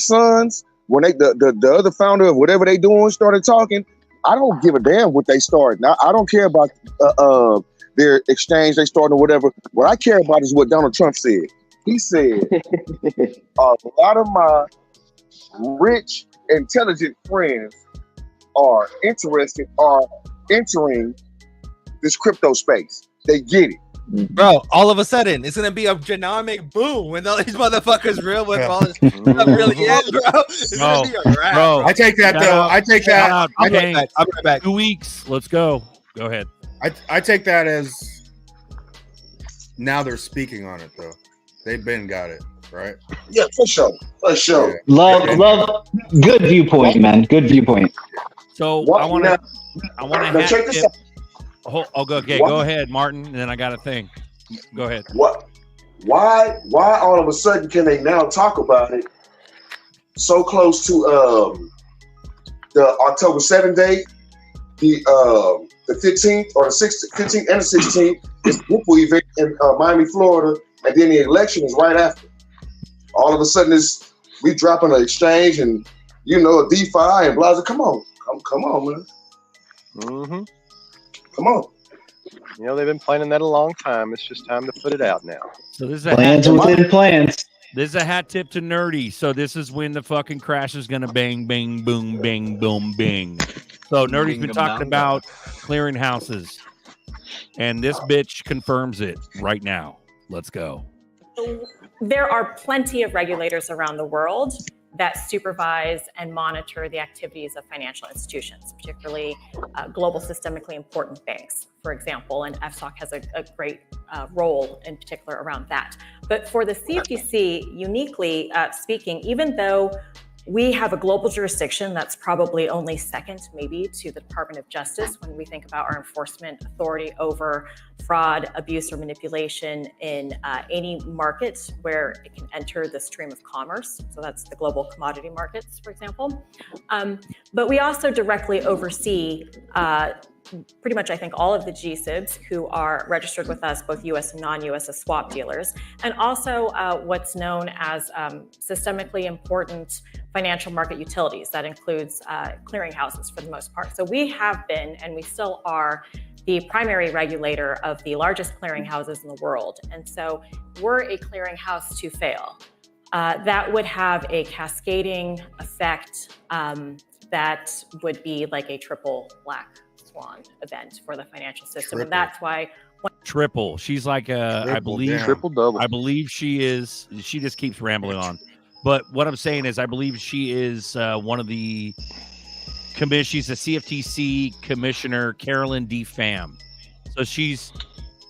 sons, when the other founder of whatever they doing started talking, I don't give a damn what they started. Now I don't care about their exchange they started or whatever. What I care about is what Donald Trump said. He said, a lot of my rich, intelligent friends are entering this crypto space. They get it. Bro, all of a sudden, it's gonna be a genomic boom when all these motherfuckers real with all this stuff really is, bro. It's gonna be a wrap. Bro, I take that though. I take that. I'll be right back. 2 weeks. Let's go. Go ahead. I take that as now they're speaking on it though. They've been got it, right? Yeah, for sure. For sure. Yeah. Love. Good viewpoint, man. Good viewpoint. So What? I want to check this out. Go ahead, Martin, and then I got a thing. Go ahead. What? Why all of a sudden can they now talk about it so close to the October 7th date, the 15th or the 15th and the 16th is the Whipple event in Miami, Florida, and then the election is right after. All of a sudden, we dropping an exchange and a DeFi and blah blah. Come on, man. Mm-hmm. Come on. They've been planning that a long time. It's just time to put it out now. So this is plans within plans. This is a hat tip to Nerdy. So this is when the fucking crash is gonna bang, bang, boom, bang, boom, bing. So Nerdy's been talking about clearing houses, and this bitch confirms it right now. Let's go. There are plenty of regulators around the world that supervise and monitor the activities of financial institutions, particularly global systemically important banks, for example, and FSOC has a great role in particular around that. But for the CFTC, uniquely speaking, even though we have a global jurisdiction that's probably only second maybe to the Department of Justice when we think about our enforcement authority over fraud, abuse, or manipulation in any market where it can enter the stream of commerce. So that's the global commodity markets, for example. But we also directly oversee pretty much, I think, all of the GSIBs who are registered with us, both US and non-US as swap dealers, and also what's known as systemically important financial market utilities. That includes clearinghouses for the most part. So we have been, and we still are, the primary regulator of the largest clearinghouses in the world. And so we're a clearinghouse to fail. That would have a cascading effect that would be like a triple black swan event for the financial system. And that's why triple. She's like I believe triple double. I believe she is. She just keeps rambling on. But what I'm saying is, I believe she is one of the commission. She's a CFTC commissioner, Carolyn D. Pham. So she's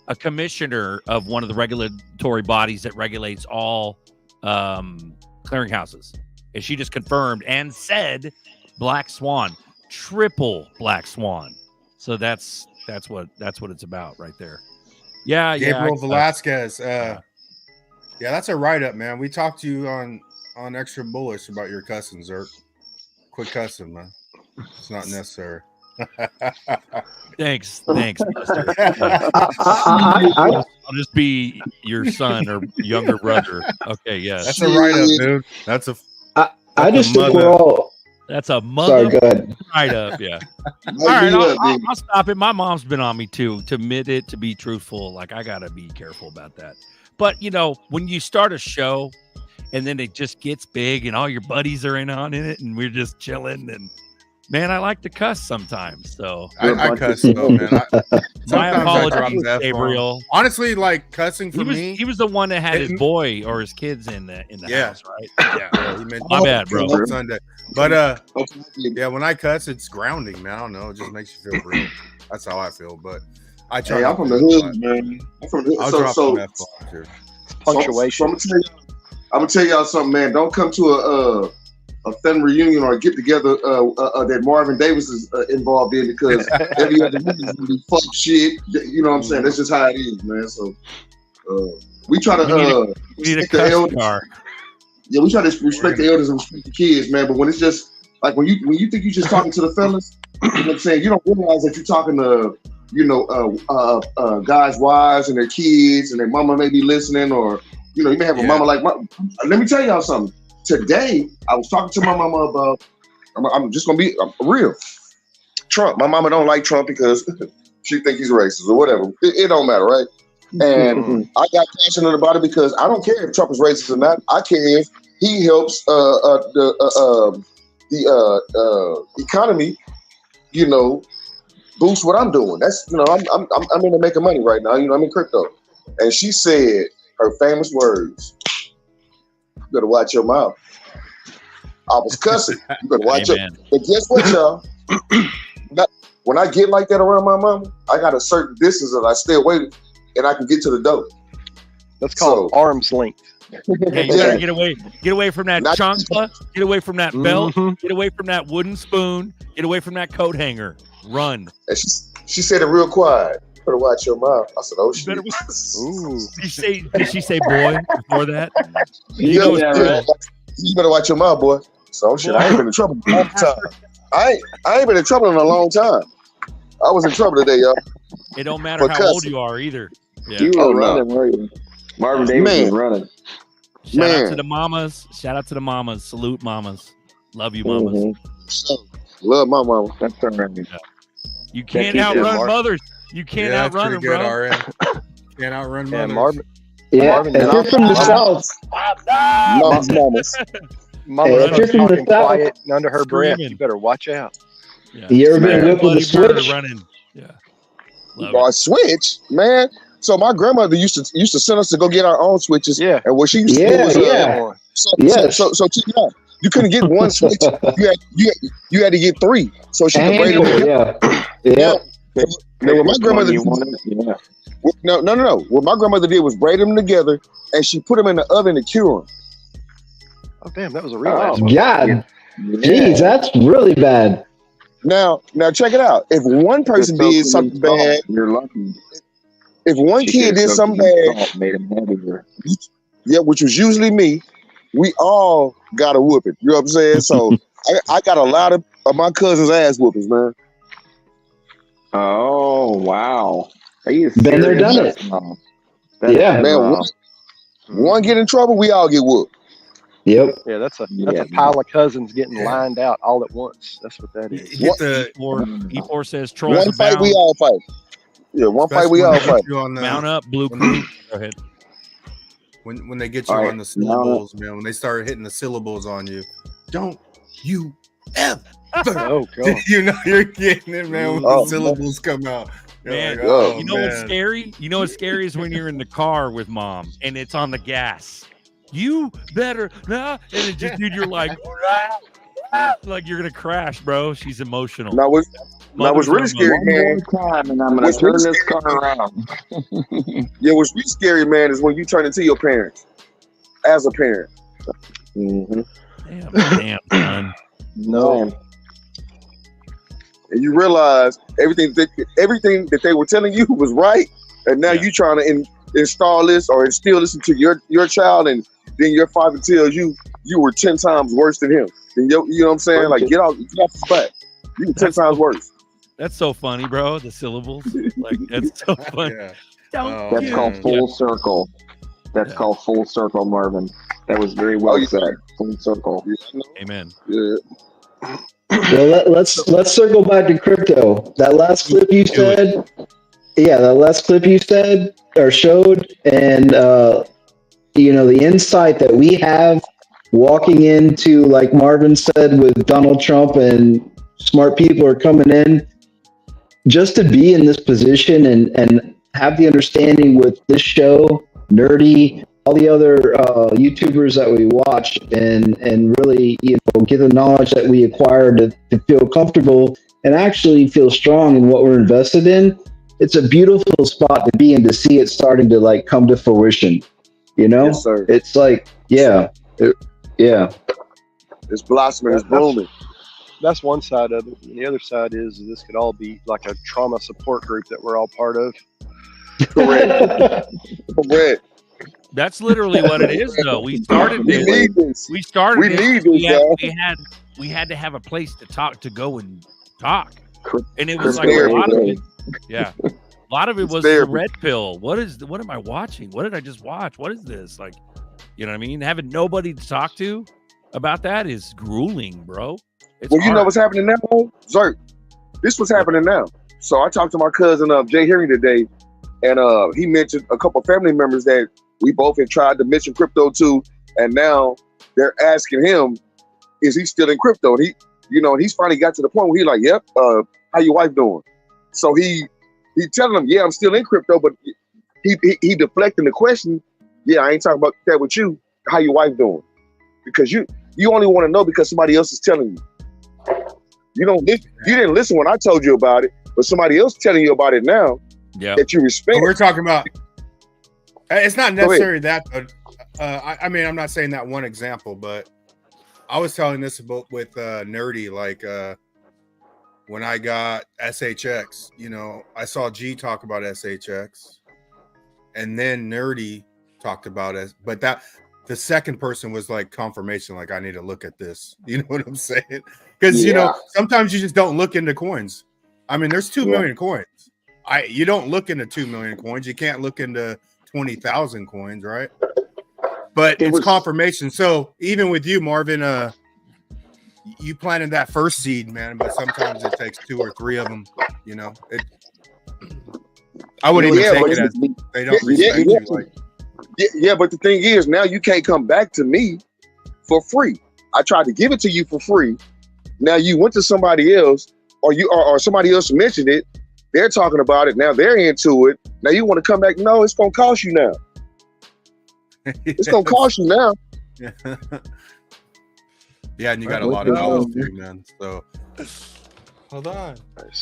a commissioner of one of the regulatory bodies that regulates all clearinghouses. And she just confirmed and said black swan, triple black swan. So that's what it's about right there. Yeah, Gabriel Velasquez. Yeah, that's a write-up, man. We talked to you on Extra Bullish about your cussing, Zerk. Quit cussing, man. It's not necessary. Thanks, Buster. I'll just be your son or younger brother. Okay, yes. That's a write-up, dude. That's a mother write-up, yeah. All right, I'll stop it. My mom's been on me, too, to admit it, to be truthful. Like, I got to be careful about that. But, you know, when you start a show and then it just gets big and all your buddies are in it and we're just chilling and, man, I like to cuss sometimes. So I cuss though, man. My apologies, Gabriel. Honestly, like cussing for me, he was the one that had his boy or his kids in the house, right? Yeah. My bad, bro. Sunday. But yeah, when I cuss, it's grounding, man. I don't know, it just makes you feel real. That's how I feel. But I try. Hey, I'm from the hood, man. I'm from the hood. I'll drop some F-bombs here. Punctuation. I'm gonna tell y'all something, man. Don't come to a family reunion or a get together that Marvin Davis is involved in, because every other movie is gonna be fuck shit. You know what I'm saying? That's just how it is, man. So we try to respect the elders. Yeah, we try to respect the elders and respect the kids, man. But when it's just like when you think you're just talking to the fellas, you know what I'm saying? You don't realize that you're talking to guys' wives and their kids, and their mama may be listening, or you may have a mama like. Let me tell y'all something. Today, I was talking to my mama about. I'm just gonna be real. Trump. My mama don't like Trump because she think he's racist or whatever. It don't matter, right? And I got passionate about it because I don't care if Trump is racist or not. I care if he helps the economy, boost what I'm doing. That's I'm into making money right now. I'm in crypto. And she said her famous words: "You better watch your mouth." I was cussing. You better watch your. But guess what, y'all? When I get like that around my mama, I got a certain distance that I stay away, and I can get to the door. That's called arm's length. Hey, you gotta get away from that chancla, get away from that belt, get away from that wooden spoon, get away from that coat hanger. Run. And she said it real quiet. You better watch your mouth. I said, "Oh shit." Did she say boy before that? Right. You better watch your mouth, boy. So shit, I ain't been in trouble in a long time. I ain't been in trouble in a long time. I was in trouble today, y'all. It don't matter how old you are either. Yeah. You were running, were you? Marvin Davis was running. Shout out to the mamas. Shout out to the mamas. Salute mamas. Love you, mamas. Love my mama. That's right. You can't outrun mothers. You can't outrun them, bro. Can't outrun mothers. Marvin. Yeah, Marvin, if you're from the South. Mama, if you're from the South, quiet and under her breath, you better watch out. Yeah. You ever been whipped with a switch? Running. Yeah. A switch, man. So my grandmother used to send us to go get our own switches. Yeah. And what she used to do was So check it out. You couldn't get one switch. You had to get three. So she could braid them together. Yeah. Now what my grandmother No. What my grandmother did was braid them together, and she put them in the oven to cure them. Oh damn, that was a real nice one. God. Jeez, that's really bad. Now check it out. If one person did something bad, you're lucky. If one kid did something bad, made him heavier. Yeah, which was usually me, we all got a whooping. You know what I'm saying? So I got a lot of my cousins' ass whoopings, man. Oh wow! Been there, done it. Yeah, man. One get in trouble, we all get whooped. Yep. Yeah, that's a pile of cousins getting lined out all at once. That's what that is. E4 says trolls. One fight, we all fight. Yeah, one fight, we all fight. Mount up, blue crew. Go ahead. When they get you on the syllables, man, when they start hitting the syllables on you, don't you ever. Oh, God. You're getting it, man, when the syllables come out. Man, like, what's scary? You know what's scary is when you're in the car with mom and it's on the gas. You better nah. And it just, dude, you're like you're gonna crash, bro. She's emotional. Now what's really scary, man. One more time, and I'm gonna turn this car around. Yeah, what's really scary, man, is when you turn into your parents as a parent. Mm-hmm. Damn, son. No. And you realize everything that they were telling you was right, and now you trying to install this or instill this into your child, and then your father tells you were 10 times worse than him. And you know what I'm saying? Like, get off the spot. You were 10 times worse. That's so funny, bro. The syllables, like that's so funny. That's called full circle. That's called full circle, Marvin. That was very well said. Full circle. Amen. Yeah. Well, let's circle back to crypto. That last clip you said, that last clip you said or showed, and the insight that we have walking into, like Marvin said, with Donald Trump and smart people are coming in, just to be in this position and have the understanding with this show, Nerdy, all the other YouTubers that we watch, and really get the knowledge that we acquired to feel comfortable and actually feel strong in what we're invested in. It's a beautiful spot to be in, to see it starting to like come to fruition. Yes, sir. It's like it's blossoming, it's blooming. That's one side of it. And the other side is this could all be like a trauma support group that we're all part of. Correct. That's literally what it is, though. We started this. We had to have a place to go and talk, and it was like a lot of it. Yeah, a lot of it was the red pill. What am I watching? What did I just watch? What is this? Like, you know what I mean? Having nobody to talk to about that is grueling, bro. It's you know what's happening now, Zerk? This was happening now. So I talked to my cousin Jay Herring today, and he mentioned a couple family members that we both had tried to mention crypto to, and now they're asking him, is he still in crypto? And he's finally got to the point where he's like, yep, how your wife doing? So he telling them, yeah, I'm still in crypto, but he deflecting the question, yeah, I ain't talking about that with you. How your wife doing? Because you only want to know because somebody else is telling you. You didn't listen when I told you about it, but somebody else telling you about it now that you respect. We're talking about, it's not necessarily that, but I mean, I'm not saying that one example, but I was telling this about with Nerdy, like when I got SHX, I saw G talk about SHX, and then Nerdy talked about it, but the second person was like confirmation, like I need to look at this. You know what I'm saying? Because sometimes you just don't look into coins. I mean, there's 2 million coins. You don't look into 2 million coins. You can't look into 20,000 coins, right? But it's confirmation. So even with you, Marvin, you planted that first seed, man. But sometimes it takes 2 or 3 of them. I wouldn't even take it as they don't respect you. Like, yeah, but the thing is, now you can't come back to me for free. I tried to give it to you for free. Now you went to somebody else, or somebody else mentioned it. They're talking about it. Now they're into it. Now you want to come back? No, it's gonna cost you now. It's gonna cost you now. Yeah, and you got a lot of knowledge too, man. So hold on,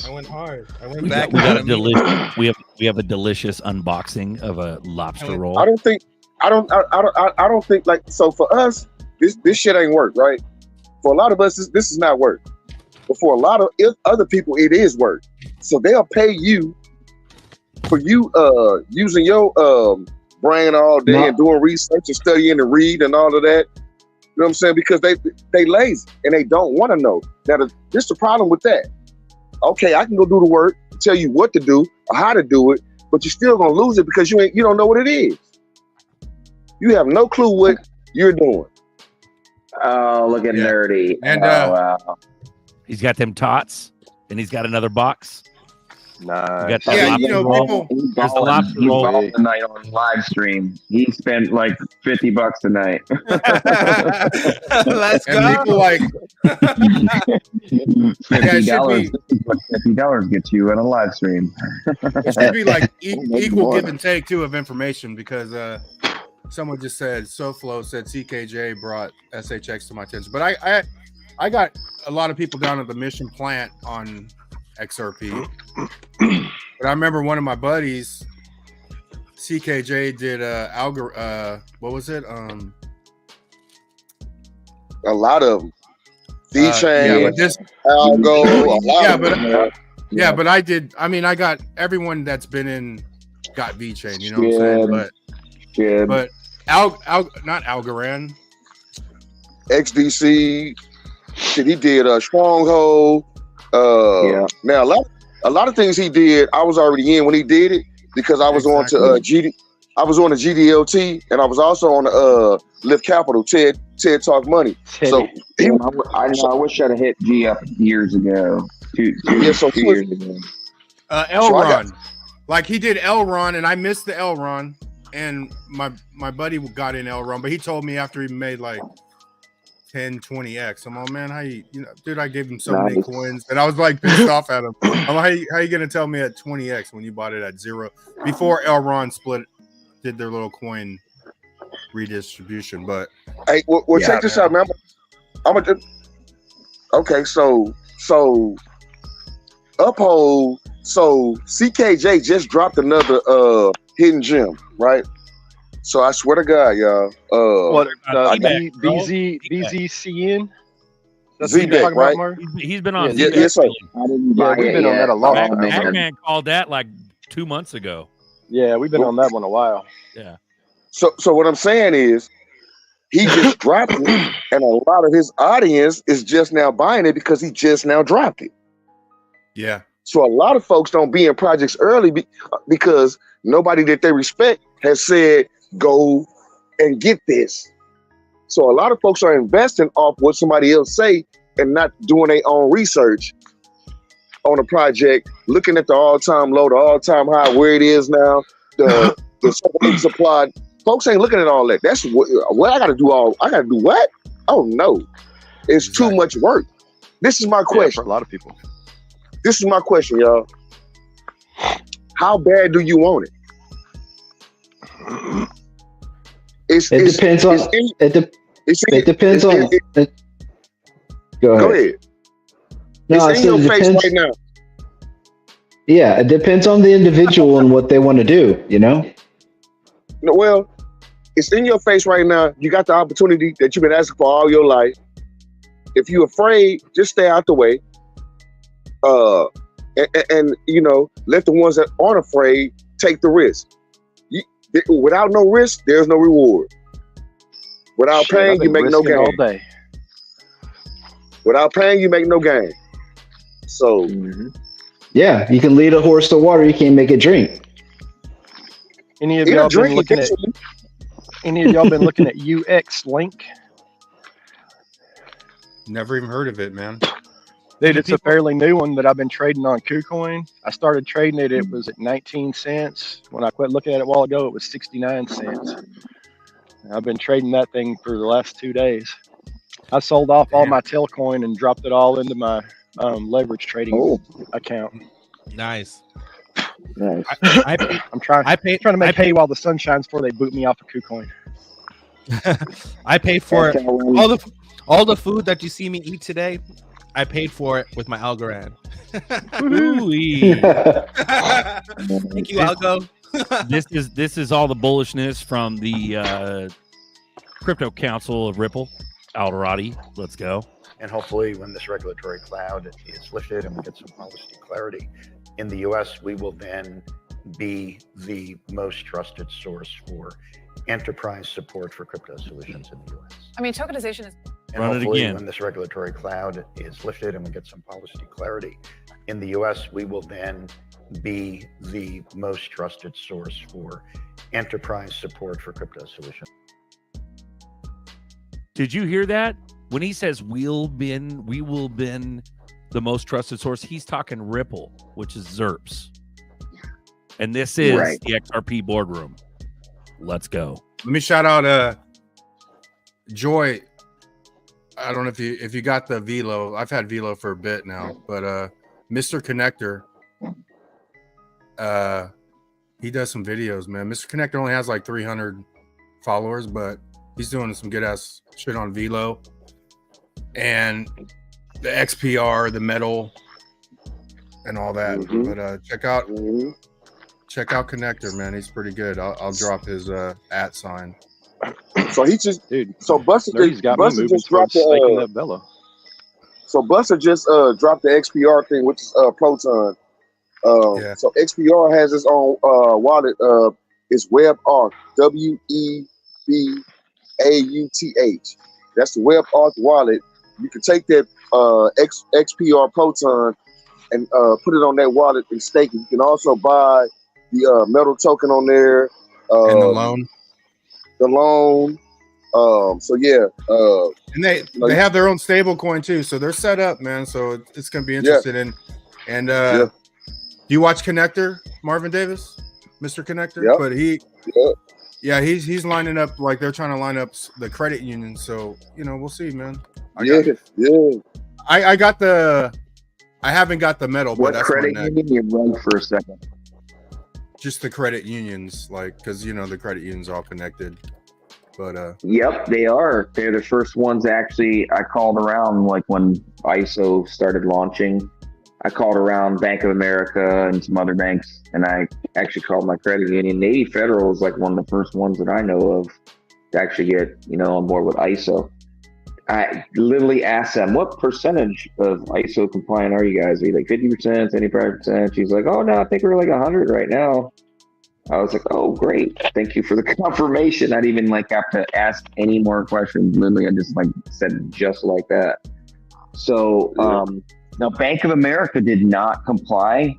I went hard. I went we back. Got a delicious. We have a delicious unboxing of a lobster roll. I don't think like, so for us, this shit ain't work, right? For a lot of us, this is not work. But for a lot of other people, it is work. So they'll pay you for you using your brain all day and doing research and studying and read and all of that. You know what I'm saying? Because they lazy and they don't want to know. Now, this is the problem with that. Okay, I can go do the work, tell you what to do or how to do it, but you're still gonna lose it because you don't know what it is. You have no clue what you're doing. Oh, look at Nerdy. And wow. He's got them tots, and he's got another box. Nice. People. There's the lobster roll tonight on live stream. He spent like $50 tonight. Let's go. And people like $50 gets you in a live stream. It should be like equal give and take too of information, because someone just said SoFlo said CKJ brought SHX to my attention, but I got a lot of people down at the Mission Plant on XRP. But I remember one of my buddies, CKJ, did what was it? A lot of them. V-Chain, yeah, but this Algo, but I did. I mean, I got everyone that's been in got V-Chain. You know what I'm saying? But not Algorand. XDC. Shit, he did a Stronghold. Now a lot of things he did, I was already in when he did it because I was on to I was on the GDLT and I was also on the Lift Capital, TED Talk Money. So I wish I'd have hit G up years ago. Two years ago. Elron, like he did Elron, and I missed the Elron, and my buddy got in Elron, but he told me after he made like 10, 20x. I'm like, man, how you know, dude, I gave him so many coins, and I was like pissed off at him. I'm like, how you gonna tell me at 20x when you bought it at 0 before Elron did their little coin redistribution? But hey, well check this out, man. Okay, so Uphold, so CKJ just dropped another hidden gem, right? So I swear to God, y'all. BZCN? That's what you're Z-Deck, talking right? about, Mark? He's been on. Yes, sir. We've been on that a lot. Pac-Man called that like 2 months ago. Yeah, we've been on that one a while. Yeah. So what I'm saying is, he just dropped it, and a lot of his audience is just now buying it because he just now dropped it. yeah, So a lot of folks don't be in projects early because nobody that they respect has said, go and get this. So a lot of folks are investing off what somebody else say and not doing their own research on a project, looking at the all-time low, the all-time high, where it is now, the supply. Folks ain't looking at all that. That's what I got to do. I got to do what? Oh no, it's too much work. This is my question. For a lot of people. This is my question, y'all. How bad do you want it? It depends on. It depends on. Go ahead. No, it's in your face right now. Yeah, it depends on the individual and what they want to do. You know. No, well, it's in your face right now. You got the opportunity that you've been asking for all your life. If you're afraid, just stay out the way. And you know, let the ones that aren't afraid take the risk. Without no risk, there's no reward. Without pain, you make no gain. All day. Without pain, you make no gain. So, yeah, you can lead a horse to water. You can't make it drink. Any of y'all been looking at? Any of y'all been looking at UX Link? never even heard of it, man. Dude, it's a fairly new one that I've been trading on KuCoin. I started trading it. It was at 19 cents. When I quit looking at it a while ago, it was 69 cents. I've been trading that thing for the last 2 days. I sold off all my Tailcoin and dropped it all into my leverage trading account. Nice. I'm trying to make hay while the sun shines before they boot me off of KuCoin. I paid for all the food that you see me eat today. I paid for it with my Algorand. Thank you, Algo. This is all the bullishness from the crypto council of Ripple. Alderati, let's go. And hopefully when this regulatory cloud is lifted and we get some policy clarity in the US, we will then be the most trusted source for enterprise support for crypto solutions in the US. I mean, tokenization is... And hopefully when this regulatory cloud is lifted and we get some policy clarity in the US, we will then be the most trusted source for enterprise support for crypto solutions. Did you hear that? When he says we will been the most trusted source, he's talking Ripple, which is ZRPs. And this is the XRP boardroom. Let's go. Let me shout out Joy. I don't know if you got the Velo. I've had Velo for a bit now, but Mr. Connector, he does some videos, man. Mr. Connector only has like 300 followers, but he's doing some good ass shit on Velo and the XPR, the metal, and all that. But check out Connector, man. He's pretty good. I'll drop his @ sign. So he just so Buster just dropped the Velo. So Buster just dropped the XPR thing, which is Proton. So XPR has its own wallet. It's WebAuth, WEBAUTH. That's the WebAuth wallet. You can take that XPR Proton and put it on that wallet and stake it. You can also buy the metal token on there. And the loan. So yeah. And they have their own stable coin too. So they're set up, man. So it's gonna be interested in. And do you watch Connector, Marvin Davis? Mr. Connector? Yep. But he's lining up, like they're trying to line up the credit union. So we'll see, man. I haven't got the metal, but that's credit union you run for a second. Just the credit unions, like, because the credit unions are all connected. But yep, they are. They're the first ones. Actually, I called around like when ISO started launching. I called around Bank of America and some other banks, and I actually called my credit union. Navy Federal is like one of the first ones that I know of to actually get on board with ISO. I literally asked them, what percentage of ISO compliant are you guys? Are you like 50%, 75%? She's like, oh, no, I think we're like 100 right now. I was like, oh, great. Thank you for the confirmation. I didn't even have to ask any more questions. Literally, I just said just like that. So now Bank of America did not comply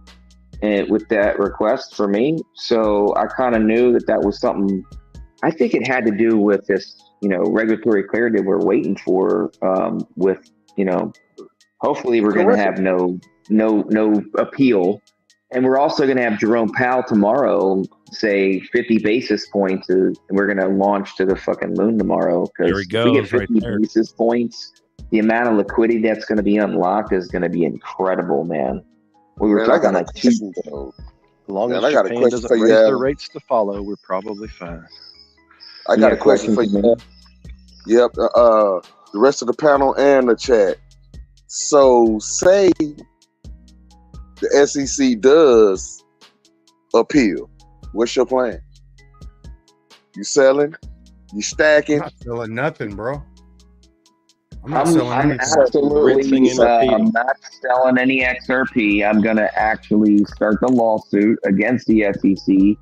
with that request for me. So I kind of knew that was something. I think it had to do with this regulatory clarity we're waiting for with, hopefully we're going to have no appeal. And we're also going to have Jerome Powell tomorrow say 50 basis points and we're going to launch to the fucking moon tomorrow. Because if we get 50 basis points, the amount of liquidity that's going to be unlocked is going to be incredible, man. We were talking like as long as Japan doesn't raise their rates to follow, we're probably fine. I got a question for you. Yep. The rest of the panel and the chat. So say the SEC does appeal. What's your plan? You selling? You stacking? I'm not selling nothing, bro. I'm absolutely not selling any XRP. I'm going to actually start the lawsuit against the SEC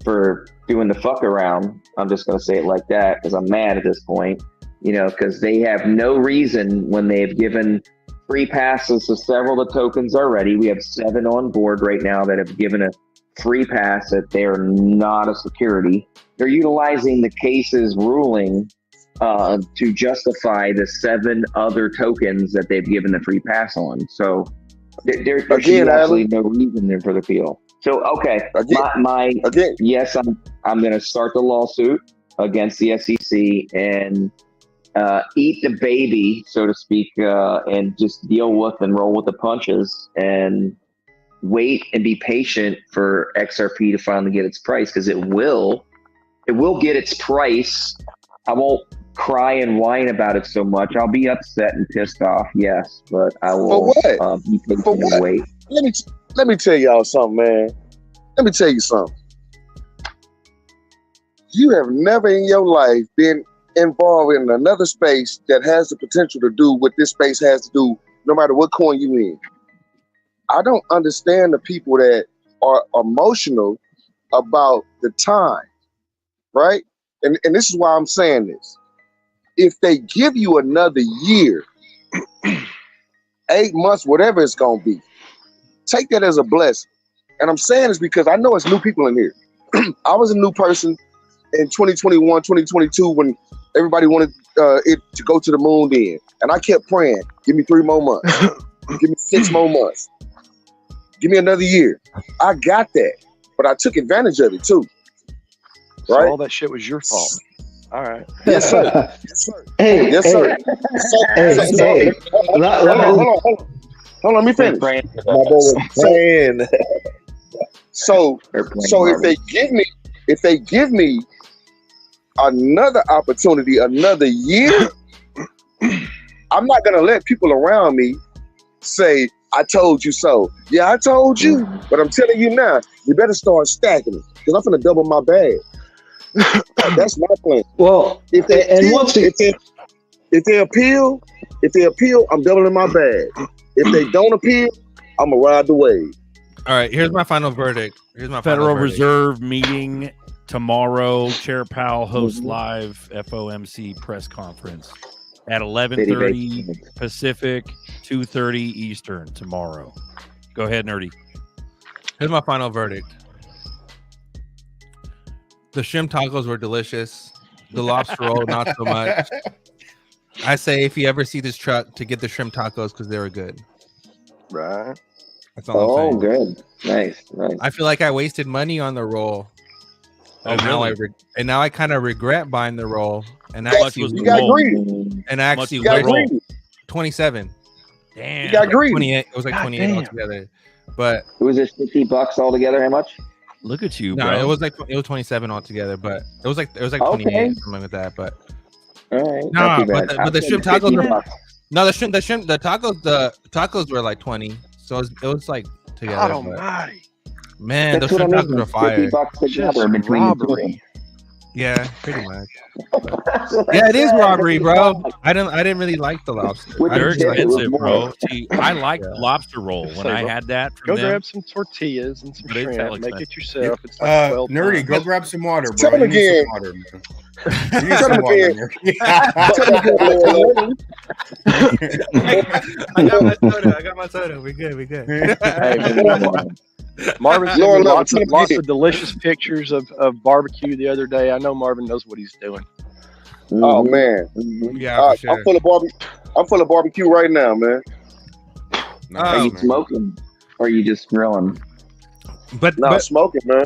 for doing the fuck around. I'm just going to say it like that because I'm mad at this point, because they have no reason when they've given free passes to several of the tokens already. We have 7 on board right now that have given a free pass that they're not a security. They're utilizing the case's ruling to justify the 7 other tokens that they've given the free pass on. So there should be absolutely no reason there for the appeal. So, okay, yes, I'm going to start the lawsuit against the SEC and eat the baby, so to speak, and just deal with and roll with the punches and wait and be patient for XRP to finally get its price, because it will get its price. I won't cry and whine about it so much. I'll be upset and pissed off, yes, but I will be patient and wait. Let me tell y'all something, man. Let me tell you something. You have never in your life been involved in another space that has the potential to do what this space has to do, no matter what coin you in. I don't understand the people that are emotional about the time, right? And this is why I'm saying this. If they give you another year, 8 months, whatever it's going to be, take that as a blessing. And I'm saying this because I know it's new people in here. I was a new person in 2021, 2022 when everybody wanted it to go to the moon then. And I kept praying, give me 3 more months. Give me 6 more months. Give me another year. I got that, but I took advantage of it too. So right? all that shit was your fault. All right. Yes, sir. Yes, sir. Hey, yes, sir. Hey. Hold on, let me finish. My boy was praying. So if they give me another opportunity, another year, I'm not gonna let people around me say, I told you so. Yeah, I told you, but I'm telling you now, you better start stacking it because I'm gonna double my bag. That's my plan. Well, if they appeal, I'm doubling my bag. If they don't appeal, I'm gonna ride the wave. All right, here's my final verdict. Federal Reserve meeting tomorrow. Chair Powell hosts live FOMC press conference at 11:30 Pacific, 2:30 Eastern tomorrow. Go ahead, Nerdy. Here's my final verdict. The shrimp tacos were delicious. The lobster roll, not so much. I say if you ever see this truck, to get the shrimp tacos because they were good. Right. That's all I'm saying. Good. Nice. I feel like I wasted money on the roll. And now I kind of regret buying the roll. And actually, you got greedy. And actually, you got greedy. 27. Damn. You got greedy. 28. It was like 28 altogether. But it was just $50 altogether. How much? Look at you, no, bro. it was 27 altogether. But it was like 28, something like that. But all right, no, but the shrimp tacos were the tacos were like 20. So it was like together. God almighty. Man, those shrimp tacos are fire. $50 between yeah, pretty much. Yeah, it is robbery, bro. I didn't really like the lobster. They're expensive, bro. See, I like the lobster roll. When I had that from go grab some tortillas and some shrimp. Make it yourself. It's like Nerdy, go grab some water, bro. Tell him again. I got my soda. We good. Marvin sent me lots of delicious pictures of barbecue the other day. I know Marvin knows what he's doing. Oh man, yeah, sure. I'm full of barbecue right now, man. Are you smoking or are you just grilling? But smoking, man.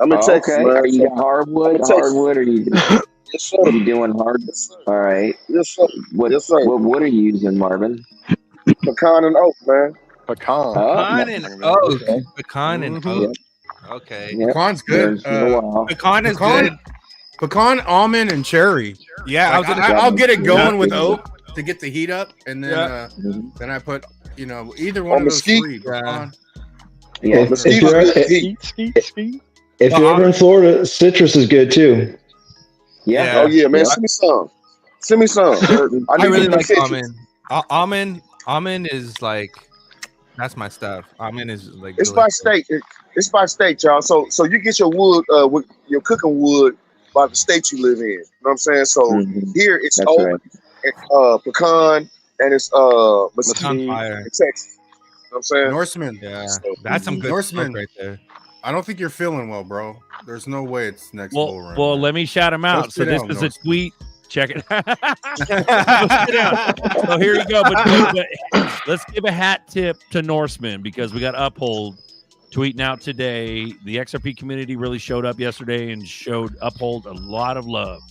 I'm in Texas, man. Are you hardwood? Or are you? Yes, sir. Are you doing hard? All right. Yes, sir. What wood are you using, Marvin? Pecan and oak, man. Pecan and oak. Pecan and oak. Okay. Yep. Pecan's good. Pecan is good. Pecan, almond, and cherry. Yeah, like, I'll get it going with oak to get the heat up, and then then I put either one of those three. If you're ever in Florida, citrus is good too. Yeah. Oh yeah, man. Send me some. I really like almond. Almond is like that's my stuff. Almond is like it's by state. It's by state, y'all. So you get your wood, with your cooking wood by the state you live in. You know what I'm saying? So here it's oak, and, pecan, and it's mesquite in Texas. You know what I'm saying? Norseman. Yeah, that's some good Norseman right there. I don't think you're feeling well, bro. There's no way it's next bull run. Well, let me shout him out. So this is a tweet. Check it. So here you go. But let's give a hat tip to Norseman because we got Uphold tweeting out today. The XRP community really showed up yesterday and showed Uphold a lot of love.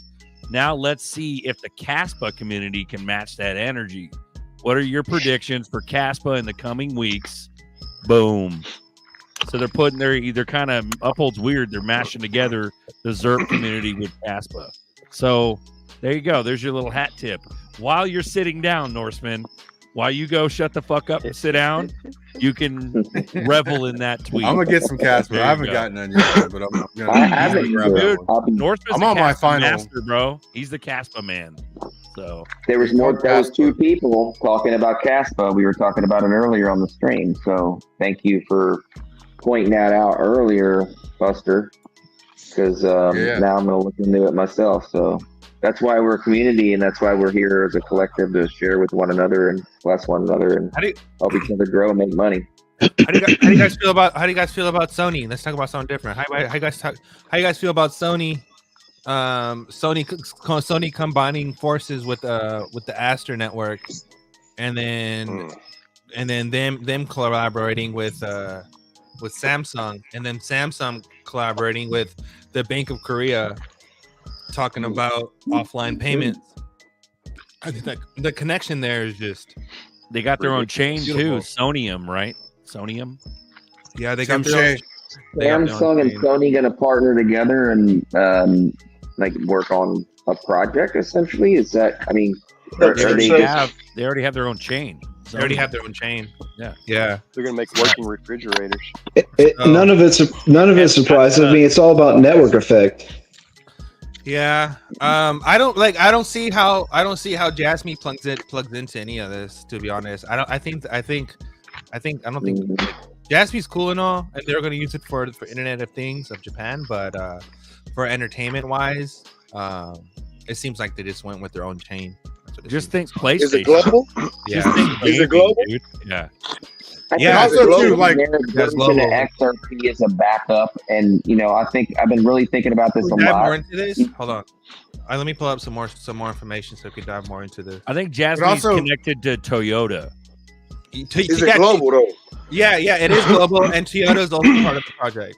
Now let's see if the Caspa community can match that energy. What are your predictions for Caspa in the coming weeks? Boom. So they're putting they're kind of Uphold's weird. They're mashing together the ZRK community with Caspa. So there you go. There's your little hat tip. While you're sitting down, Norseman, while you go shut the fuck up and sit down, you can revel in that tweet. I'm gonna get some Casper. I haven't gotten none yet, but I'm gonna grab that one. Norseman's I'm on my final master, bro. He's the Caspa man. So there was more those two people talking about Caspa. We were talking about it earlier on the stream. So thank you for pointing that out earlier, Buster. Because now I'm gonna look into it myself. So that's why we're a community, and that's why we're here as a collective to share with one another and bless one another and help each other grow and make money. How do you guys feel about Sony? Let's talk about something different. How you guys feel about Sony? Sony combining forces with the Aster network, and then them collaborating with Samsung, and then Samsung collaborating with the Bank of Korea, talking about offline payments. I think the connection there is just they got their own chain too. Sonium, right? Sonium. Yeah, they got their own. Samsung and Sony going to partner together and like work on a project essentially? Is that, I mean, they already have their own chain. They already have their own chain. Yeah. They're gonna make working refrigerators. None of it surprises me. It's all about network effect. Yeah. I don't see how Jasmine plugs into any of this, to be honest. I think Jasmine's cool and all, and they're gonna use it for Internet of Things of Japan, but for entertainment wise, it seems like they just went with their own chain. Just think PlayStation. Is it global? Yeah. Is it global? Dude. Yeah. Yeah, also too, like XRP is a backup, and I think I've been really thinking about this a lot. More into this? Hold on. Let me pull up some more information so we can dive more into this. I think Jasmine's connected to Toyota. Is it global though? Yeah, it is global, and Toyota is also part of the project.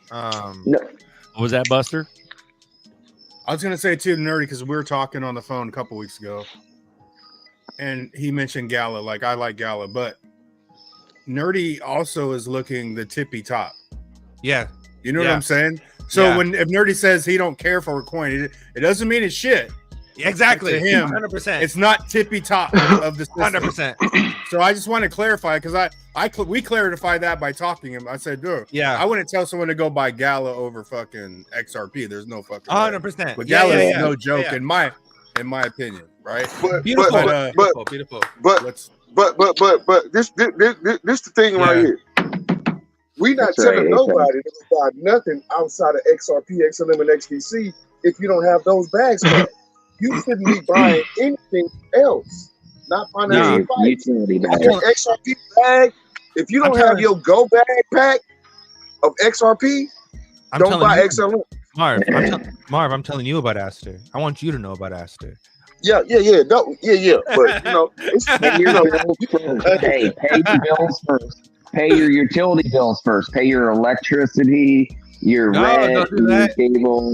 What was that, Buster? I was gonna say too, Nerdy, because we were talking on the phone a couple weeks ago, and he mentioned Gala. Like, I like Gala, but Nerdy also is looking the tippy top. Yeah, you know what I'm saying. So if Nerdy says he don't care for a coin, it doesn't mean it's shit. Exactly. To him, 100%. It's not tippy top of the system. 100%. So I just want to clarify, because we clarified that by talking to him. I said, dude, I wouldn't tell someone to go buy Gala over fucking XRP. There's no fucking 100%. But Gala is no joke in my opinion, right? Beautiful. But this the thing right here. We not telling nobody to buy nothing outside of XRP, XLM, and XDC if you don't have those bags back. You shouldn't be buying anything else. Not financial advice. XRP bag. If you don't have your Go bag pack of XRP, don't buy XLM. Marv, I'm telling you about Aster. I want you to know about Aster. Yeah. No, yeah. But it's, pay your bills first. Pay your utility bills first. Pay your electricity, your rent, your cable,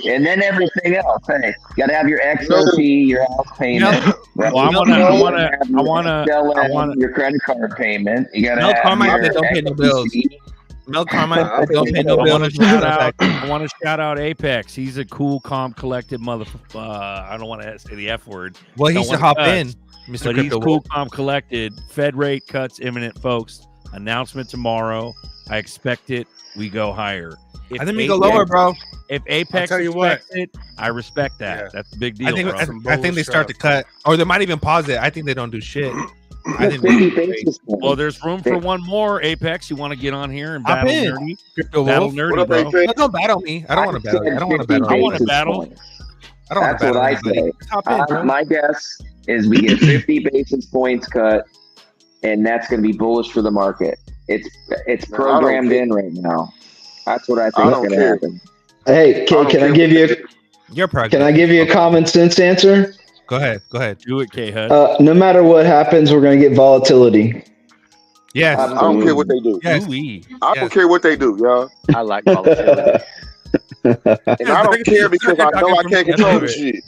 and then everything else. Hey, you got to have your XRP, your house payment. Well, I want to your credit card payment. You got to have don't pay no bills. Mel Carmine, don't pay no bills. I want to shout out Apex. He's a cool, calm, collected motherfucker. I don't want to say the F word. Well, he should hop in, Mr. But he's cool, calm, collected. Fed rate cuts imminent, folks. Announcement tomorrow. I expect it. We go higher. I think we go lower, bro. If Apex expects it, I respect that. Yeah. That's a big deal. I think they start to cut, or they might even pause it. I think they don't do shit. I think well, there's room for one more. Apex, you want to get on here and battle Nerdy? Battle Nerdy, bro. Don't battle me. I don't want to battle. I don't want to battle. I want to battle. I don't want to battle. That's what I say. My guess is we get 50 basis points cut, and that's going to be bullish for the market. It's programmed in right now. That's what I think is going to happen. Hey, can I give you? Can I give you a common sense answer? Go ahead. Do it, K-Hud. No matter what happens, we're going to get volatility. Yes. I don't care what they do. Yes. I don't care what they do, y'all. I like volatility. And I don't care because I know I can't control the shit.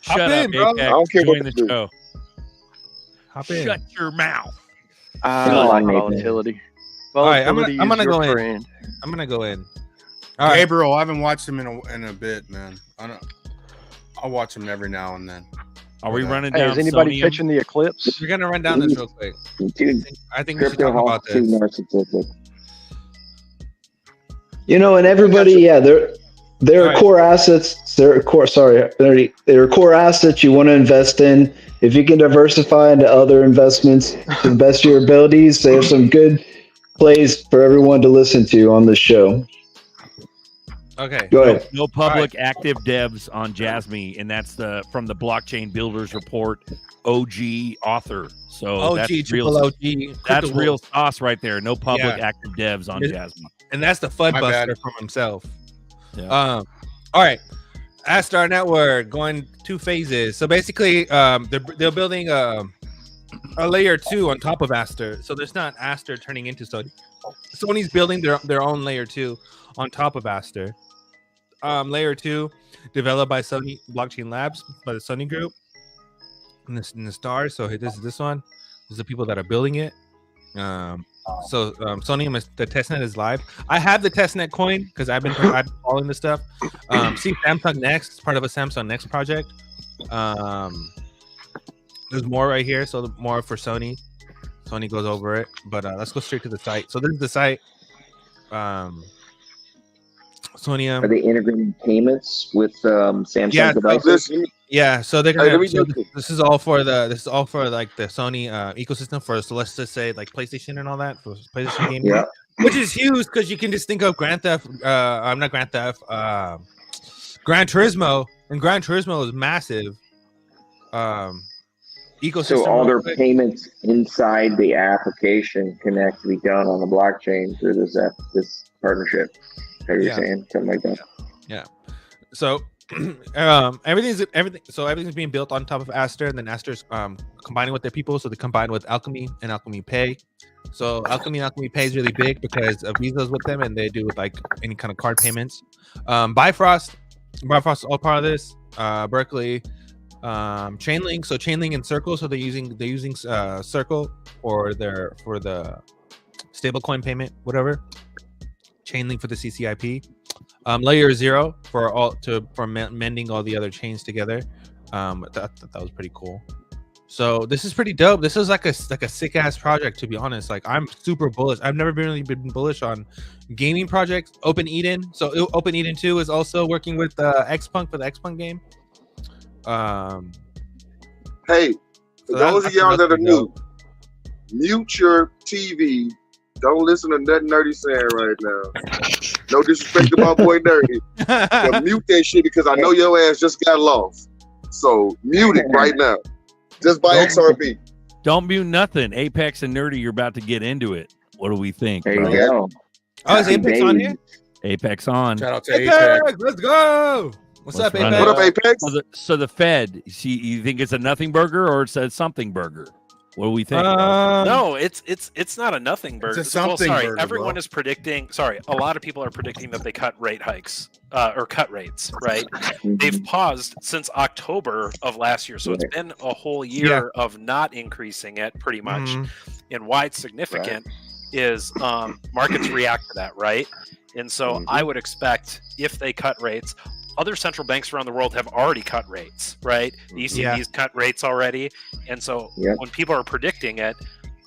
Shut up, in, bro. Apex. I don't care Join what the they show. Hop in. Shut your mouth. I like volatility. All right, I'm gonna go in. Friend. I'm gonna go in. All right, Gabriel, I haven't watched him in a bit, man. I'll watch him every now and then. Are we running down? Is anybody pitching the eclipse? We're gonna run down this real quick. Dude, I think we should talk about this. And everybody, there are core assets. There are core assets you want to invest in. If you can diversify into other investments to the best of your abilities, there's some good plays for everyone to listen to on this show. Okay. Go ahead. No public active devs on Jasmine, and that's from the Blockchain Builders Report OG author. So that's real sauce right there. No public active devs on Jasmine. And that's the FUD buster from himself. Yeah. All right. Astar Network going 2 phases. So basically, they're building a layer 2 on top of Aster. So there's not Aster turning into Sony. Sony's building their own layer 2 on top of Aster. Layer 2 developed by Sony Blockchain Labs by the Sony Group in the stars. So this is this one. This is the people that are building it. So Sony, the testnet is live. I have the testnet coin because I've been following this stuff. See Samsung Next, it's part of a Samsung Next project. There's more right here, so more for Sony. Sony goes over it, but let's go straight to the site. So this is the site. Sony. Are they integrating payments with Samsung devices? Yeah, so they're gonna. This is all for like the Sony ecosystem for. So let's just say like PlayStation and all that for PlayStation gaming. Yeah. Which is huge because you can just think of Grand Theft. Not Grand Theft. Gran Turismo, and Gran Turismo is massive. Ecosystem. So all their payments inside the application can actually be done on the blockchain through this partnership. Are you saying something like that? Yeah. So everything's being built on top of Aster, and then Aster's combining with their people. So they combine with Alchemy and Alchemy Pay. So Alchemy and Alchemy Pay is really big because Visa's with them, and they do like any kind of card payments. Bifrost is all part of this. Berkeley. Chainlink, so Chainlink and Circle, so they're using Circle for the stablecoin payment, whatever. Chainlink for the CCIP. Layer 0 for mending all the other chains together. That was pretty cool. So this is pretty dope. This is like a sick ass project, to be honest. Like I'm super bullish. I've never really been bullish on gaming projects. Open Eden. So Open Eden 2 is also working with Xpunk for the Xpunk game. Hey, for those of y'all that are new, mute your TV. Don't listen to nothing Nerdy saying right now. No disrespect to my boy Nerdy. But mute that shit because I know your ass just got lost. So mute it right now. Just by XRP. Don't mute nothing. Apex and Nerdy, you're about to get into it. What do we think? There you go. Oh, is Apex on here? Apex on. Shout out to Apex. Let's go. What's up, Apex? What up, Apex? So the Fed, you think it's a nothing burger or it says something burger? What do we think? No, it's not a nothing burger. It's a something burger, everyone bro. is predicting. Sorry, a lot of people are predicting that they cut rate hikes or cut rates. Right? They've paused since October of last year, so it's been a whole year of not increasing it, pretty much. And why it's significant is markets react to that, right? And so I would expect if they cut rates. Other central banks around the world have already cut rates, right? The ECB's cut rates already, and so when people are predicting it,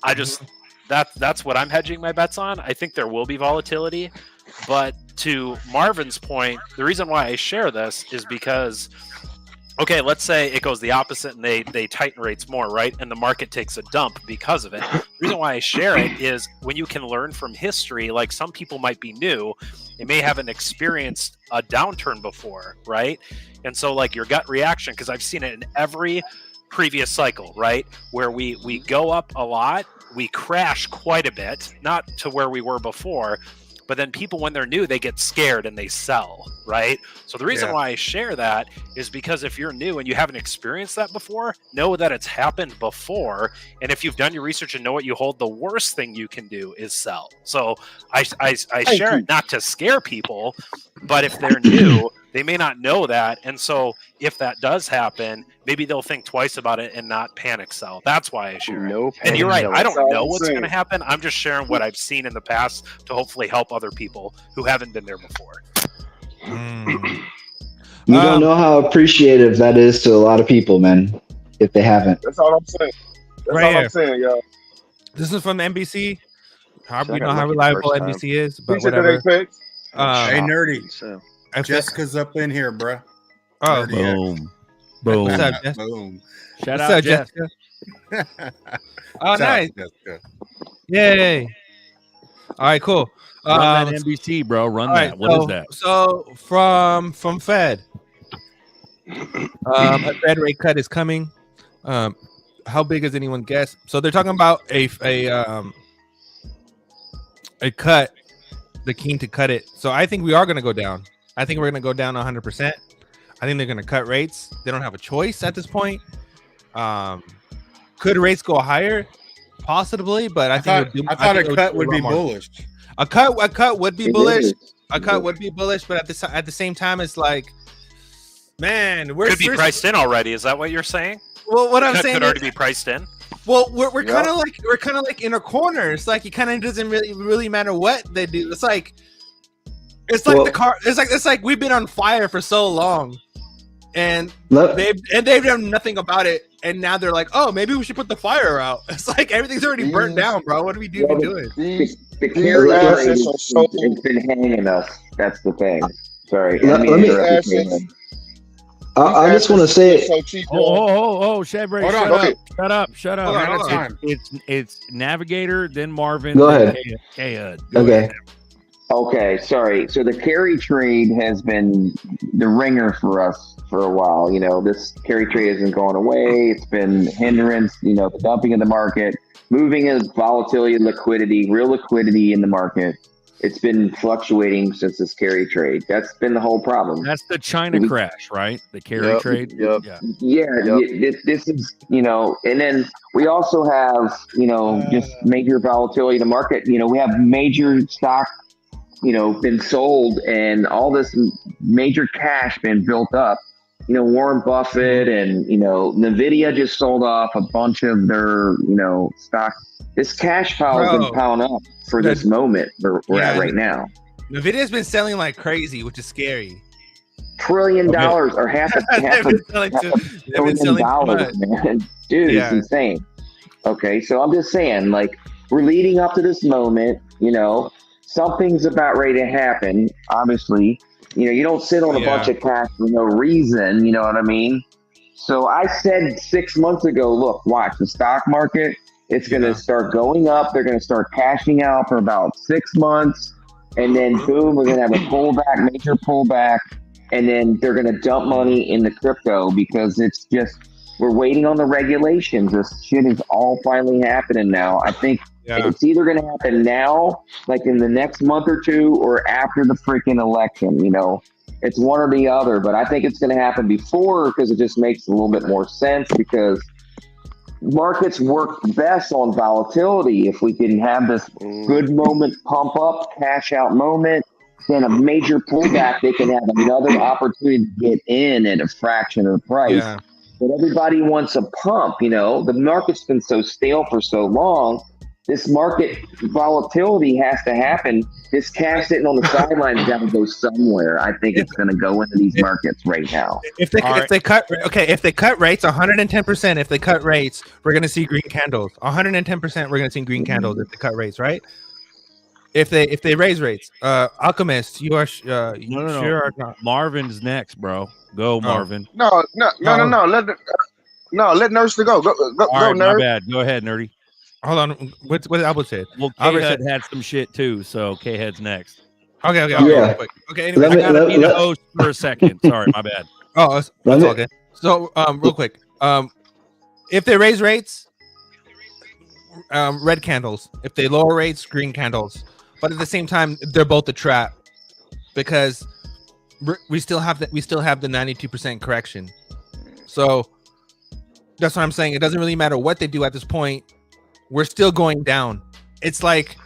I just that's what I'm hedging my bets on. I think there will be volatility, but to Marvin's point, the reason why I share this is because, okay, let's say it goes the opposite and they tighten rates more, right? And the market takes a dump because of it. The reason why I share it is when you can learn from history, like some people might be new, they may haven't experienced a downturn before, right? And so like your gut reaction, because I've seen it in every previous cycle, right? Where we go up a lot, we crash quite a bit, not to where we were before, but then people, when they're new, they get scared and they sell, right? So the reason why I share that is because if you're new and you haven't experienced that before, know that it's happened before. And if you've done your research and know what you hold, the worst thing you can do is sell. So I share it not to scare people, but if they're new, they may not know that. And so if that does happen, maybe they'll think twice about it and not panic sell. That's why I share it. And you're right. I don't know what's going to happen. I'm just sharing what I've seen in the past to hopefully help other people who haven't been there before. You don't know how appreciative that is to a lot of people, man, if they haven't. That's all I'm saying. I'm saying, y'all. This is from NBC. We know how reliable NBC is, but whatever. Hey, Nerdy. So. Jessica's up in here, bro. Oh, boom. Boom. What's up, Jessica? Boom. Shout out, Jessica. Oh, nice. Jessica. Yay. All right, cool. Run that NBC, bro. Run that. What is that? So from Fed, a Fed rate cut is coming. How big has anyone guessed? So they're talking about a cut. They're keen to cut it. So I think we are going to go down. I think we're going to go down 100%. I think they're going to cut rates. They don't have a choice at this point. Could rates go higher? Possibly, but I thought a cut would be bullish. A cut would be bullish. A cut would be bullish, but at the same time, it's like, man, could be priced in already. Is that what you're saying? Well, what I'm That saying could is, already be priced in. well, we're kind of like in a corner. It's like it kind of doesn't really matter what they do. It's like the car. It's like we've been on fire for so long, and they've done nothing about it. And now they're like, oh, maybe we should put the fire out. It's like everything's already burnt down, bro. What are we doing? The carry trade has been hanging us. That's the thing. Sorry. I just want to say, Shad Ray, Hold on. shut up. Hold on. It's Navigator, then Marvin. Go then ahead. K-Hud. Okay, sorry. So the carry trade has been the ringer for us for a while. You know, this carry trade hasn't gone away. It's been hindrance, you know, the dumping of the market, moving of volatility, liquidity, real liquidity in the market. It's been fluctuating since this carry trade. That's been the whole problem. That's the China crash, right? The carry trade. This is, you know, and then we also have, you know, just major volatility in the market. You know, we have major stock, you know, been sold and all this major cash been built up. You know, Warren Buffett and, you know, NVIDIA just sold off a bunch of their, you know, stock. This cash pile has been piling up for this moment we're at right now. NVIDIA's been selling like crazy, which is scary. $1 trillion or half a billion dollars, man. Dude, it's insane. Okay, so I'm just saying, like, we're leading up to this moment, you know, something's about ready to happen, obviously. You know, you don't sit on a bunch of cash for no reason, you know what I mean? So I said 6 months ago, look, watch the stock market. It's going to start going up. They're going to start cashing out for about 6 months. And then boom, we're going to have a pullback, major pullback. And then they're going to dump money into crypto because it's just, we're waiting on the regulations. This shit is all finally happening now. I think it's either going to happen now, like in the next month or two, or after the freaking election. You know, it's one or the other. But I think it's going to happen before because it just makes a little bit more sense because markets work best on volatility. If we can have this good moment, pump up, cash out moment, then a major pullback, they can have another opportunity to get in at a fraction of the price. Yeah. But everybody wants a pump, you know. The market's been so stale for so long. This market volatility has to happen. This cash sitting on the sidelines got to go somewhere. I think it's going to go into these markets right now. If they cut rates 110%, if they cut rates, we're going to see green candles. 110%, we're going to see green candles if they cut rates, right? If they raise rates, Alchemist, you are sure or not? Marvin's next, bro. Go, Marvin. No. Let Nurse go. Go, right, Nerd. My bad. Go ahead, Nerdy. Hold on. What did Albert say? Well, K-Head had some shit too, so K-Head's next. Okay. Yeah. Okay. Anyway, I gotta be the host for a second. Sorry, my bad. Oh, that's all good. So, real quick, if they raise rates, red candles. If they lower rates, green candles. But at the same time, they're both a trap because we still have the 92% correction. So that's what I'm saying. It doesn't really matter what they do at this point. We're still going down. It's like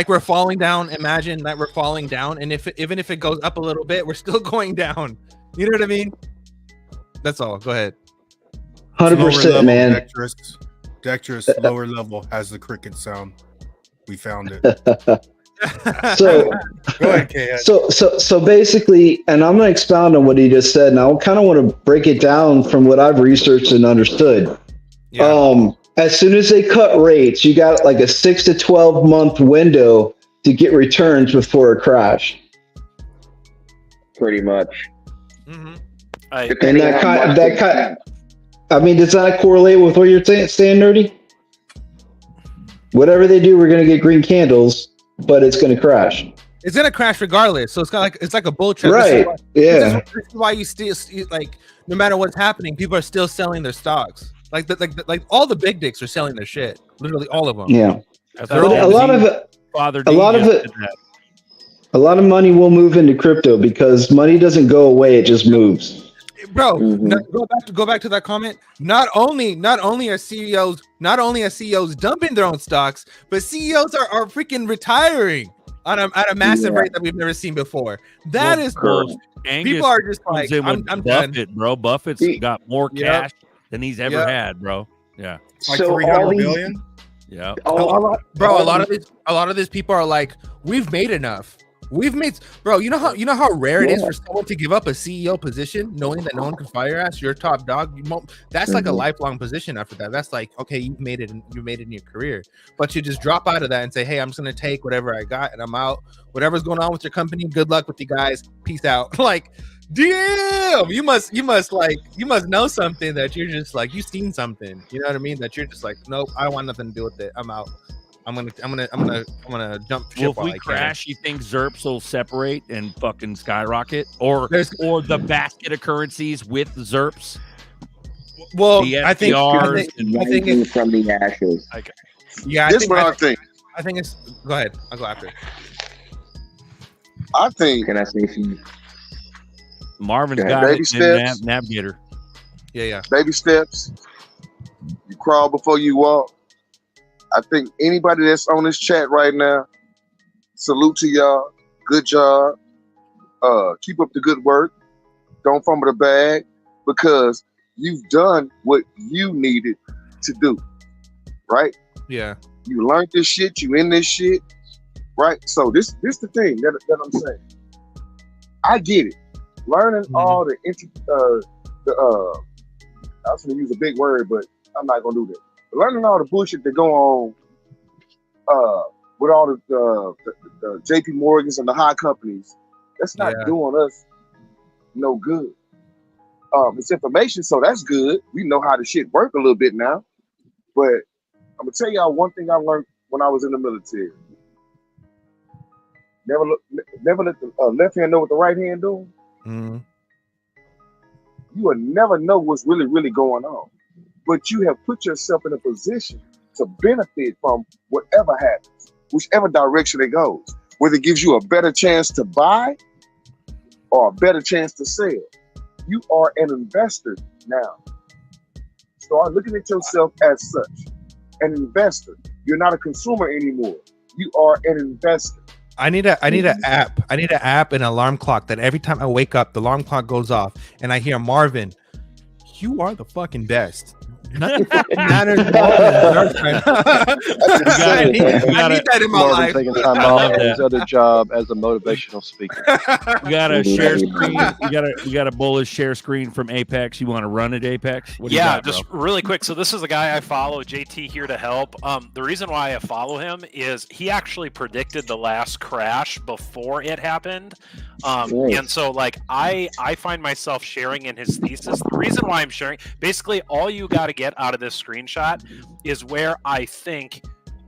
we're falling down. Imagine that we're falling down, and even if it goes up a little bit, we're still going down. You know what I mean? That's all. Go ahead. 100%, man. Dexterous lower level has the cricket sound. We found it. So, go ahead, K-Head. So basically, and I'm going to expound on what he just said, and I kind of want to break it down from what I've researched and understood. Yeah. As soon as they cut rates, you got like a 6 to 12 month window to get returns before a crash. Pretty much. Mm-hmm. And that kind. I mean, does that correlate with what you're saying, Nerdy? Whatever they do, we're going to get green candles, but it's going to crash. It's going to crash regardless. So it's like a bull trap. Right. This is why you still like, no matter what's happening, people are still selling their stocks. Like all the big dicks are selling their shit. Literally all of them. Yeah. But a lot of money will move into crypto because money doesn't go away; it just moves. Bro, go back to that comment. Not only are CEOs dumping their own stocks, but CEOs are freaking retiring at a massive rate that we've never seen before. That is cool. People are just like, I'm done. Buffett, bro. Buffett's got more cash than he's ever had, bro. Yeah. Like $300 billion. Yeah. A lot of these people are like, we've made enough. We've made, bro. You know how rare it is for someone to give up a CEO position, knowing that no one can fire your ass. You're a top dog. That's like a lifelong position. After that, that's like, okay, you've made it in your career. But you just drop out of that and say, hey, I'm just gonna take whatever I got and I'm out. Whatever's going on with your company, good luck with you guys. Peace out. Like, damn, you must know something that you're just like, you've seen something. You know what I mean? That you're just like, nope, I don't want nothing to do with it. I'm out. I'm gonna jump ship. Well, if we crash, you think ZRPs will separate and fucking skyrocket, or the basket of currencies with ZRPs? Well, I think it's from the ashes. Okay. Yeah, this is what I think. I think it's. Go ahead. I'll go after. I think. Can I say something? Marvin's got baby it. Steps. Navigator. Yeah. Baby steps. You crawl before you walk. I think anybody that's on this chat right now, salute to y'all. Good job. Keep up the good work. Don't fumble the bag, because you've done what you needed to do. Right? Yeah. You learned this shit. You in this shit. Right? So this the thing that I'm saying. I get it. Learning all the I was gonna use a big word, but I'm not gonna do that. Learning all the bullshit that go on with all the JP Morgans and the high companies, that's not doing us no good. It's information, so that's good. We know how the shit work a little bit now. But I'm gonna tell y'all one thing I learned when I was in the military. Never let the left hand know what the right hand doing. Mm-hmm. You will never know what's really going on. But you have put yourself in a position to benefit from whatever happens, whichever direction it goes. Whether it gives you a better chance to buy or a better chance to sell. You are an investor now. Start looking at yourself as such. An investor. You're not a consumer anymore. You are an investor. I need an app. I need an app and an alarm clock that every time I wake up, the alarm clock goes off and I hear Marvin, you are the fucking best. Nothing matters more than I need that in my life. Taking time off his other job as a motivational speaker. You got a share screen. You got a bullish share screen from Apex. You want to run at Apex? What do you got, just really quick. So this is a guy I follow, JT here to help. The reason why I follow him is he actually predicted the last crash before it happened. And so like I find myself sharing in his thesis. The reason why I'm sharing, basically all you got to get out of this screenshot is where I think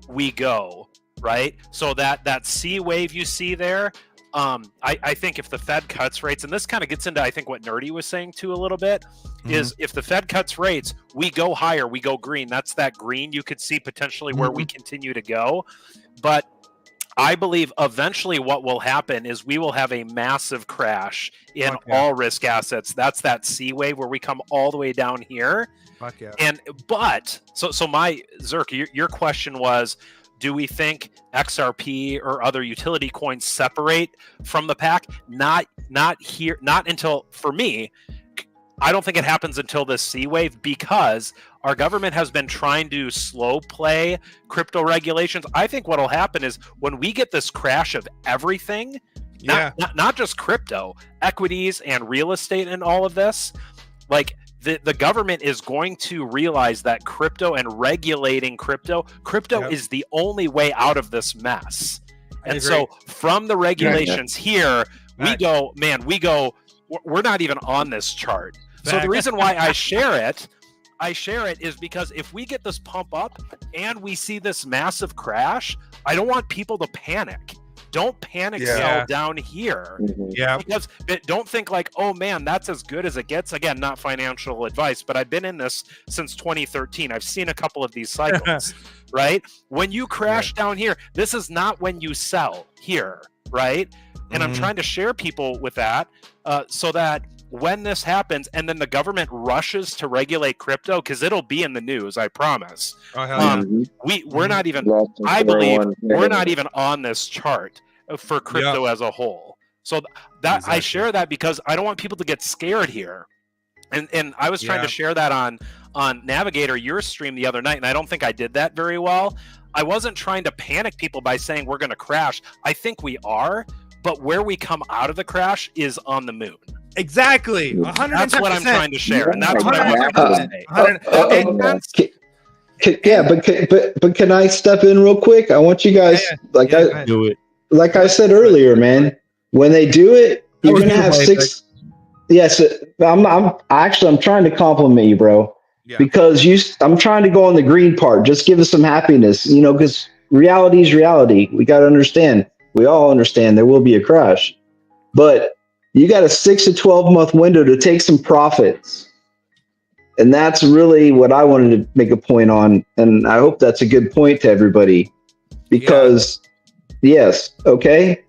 we go, right? So that C wave you see there, I think if the Fed cuts rates, and this kind of gets into I think what Nerdy was saying too a little bit, is if the Fed cuts rates, we go higher, we go green. That's that green you could see potentially where we continue to go. But I believe eventually what will happen is we will have a massive crash in all risk assets. That's that C wave where we come all the way down here. Fuck yeah. So my ZRK, your question was, do we think XRP or other utility coins separate from the pack? Not here, not until, for me, I don't think it happens until this C wave, because our government has been trying to slow play crypto regulations. I think what will happen is when we get this crash of everything, not just crypto, equities and real estate and all of this, like the government is going to realize that crypto and regulating crypto is the only way out of this mess. And so from the regulations here, we go, we're not even on this chart. So the reason why I share it is because if we get this pump up and we see this massive crash, I don't want people to panic. Don't panic sell down here. Because don't think like, oh man, that's as good as it gets. Again, not financial advice, but I've been in this since 2013. I've seen a couple of these cycles, right? When you crash down here, this is not when you sell here, right? And I'm trying to share people with that so that when this happens and then the government rushes to regulate crypto, because it'll be in the news, I promise. We're not even, I believe we're not even on this chart for crypto as a whole. So that I share that because I don't want people to get scared here. And I was trying to share that on Navigator, your stream the other night, and I don't think I did that very well. I wasn't trying to panic people by saying we're going to crash. I think we are, but where we come out of the crash is on the moon. Exactly. 110%. That's what I'm trying to share, and that's what I wanted to say. But can I step in real quick? I want you guys I do it. Like I said earlier, man. When they do it, you're gonna have six. Yes, I'm trying to compliment you, bro. Yeah. Because I'm trying to go on the green part. Just give us some happiness, because reality is reality. We got to understand. We all understand there will be a crash, but you got a 6 to 12 month window to take some profits. And that's really what I wanted to make a point on. And I hope that's a good point to everybody, because yes. Okay.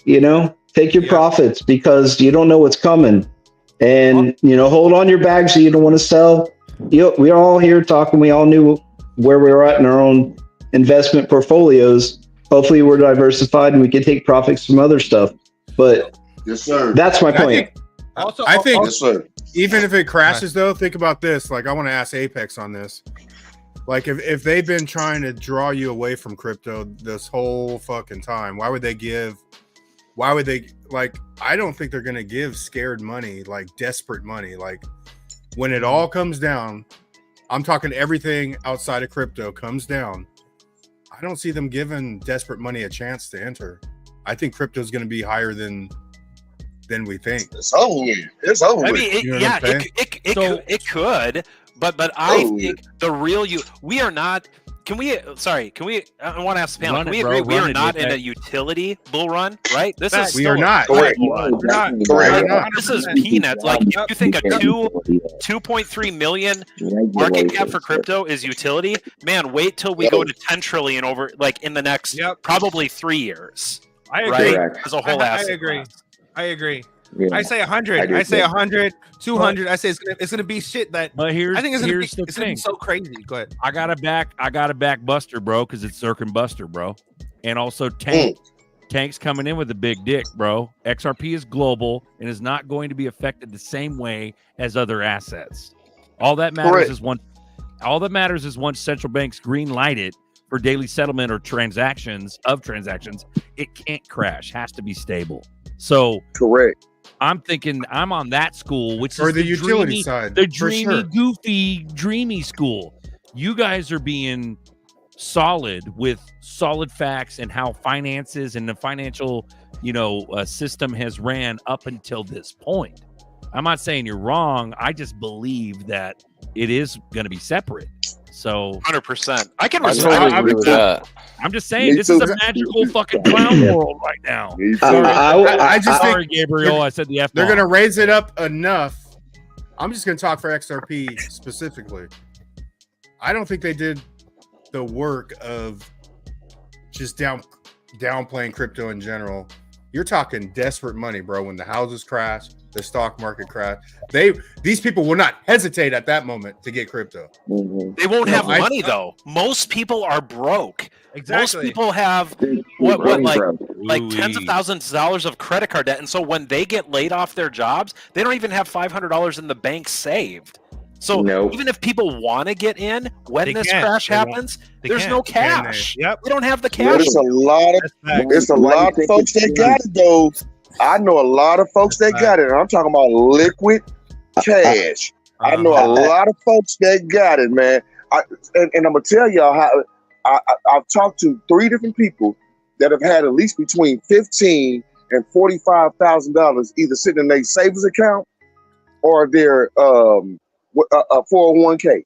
Take your profits, because you don't know what's coming, and, hold on your bags so you don't want to sell. We're all here talking. We all knew where we were at in our own investment portfolios. Hopefully we're diversified and we can take profits from other stuff. But yes, sir. That's my point. I think yes, sir. Even if it crashes, though, think about this. Like, I want to ask Apex on this. Like, if they've been trying to draw you away from crypto this whole fucking time, why would they, I don't think they're going to give scared money, like desperate money. Like, when it all comes down, I'm talking everything outside of crypto comes down, I don't see them giving desperate money a chance to enter. I think crypto is going to be higher than we think. It's over. It's over. I mean, it could, but I think the real we are not. Can we? I want to ask the panel. Can we agree we are not in a utility bull run, right? This is we are not. Correct. This is peanuts. Like, if you think a 2.3 million market cap for crypto is utility, man, wait till we go to 10 trillion over, like, in the next probably 3 years. I agree. Right? As a whole asset. I agree. Yeah. I say 100. I say 100, 200. I say it's gonna be shit that. But I think it's gonna be so crazy. Go ahead. I gotta back Buster, bro, because it's ZRK Buster, bro, and also Tank. Tank's coming in with a big dick, bro. XRP is global and is not going to be affected the same way as other assets. All that matters is once central banks green light it for daily settlement or transactions, it can't crash. Has to be stable. So correct. I'm thinking I'm on that school, which is the utility side, the dreamy, goofy, dreamy school. You guys are being solid with solid facts and how finances and the financial, system has ran up until this point. I'm not saying you're wrong. I just believe that it is going to be separate. So 100%. I can agree with that. I'm just saying this is a magical fucking clown world right now. I just sorry, Gabriel. I said the F. They're going to raise it up enough. I'm just going to talk for XRP specifically. I don't think they did the work of just downplaying crypto in general. You're talking desperate money, bro. When the houses crash, the stock market crash, these people will not hesitate at that moment to get crypto. They won't have money though. Most people are broke. Exactly. Most people have like tens of thousands of dollars of credit card debt, and so when they get laid off their jobs, they don't even have $500 in the bank saved. So even if people want to get in when this crash happens, there's no cash. They don't have the cash. There's a lot of folks that got it though. I know a lot of folks that got it. And I'm talking about liquid cash. I know a lot of folks that got it, man. And I'm gonna tell y'all how I've talked to 3 different people that have had at least between $15,000 and $45,000 either sitting in their savings account or their 401k.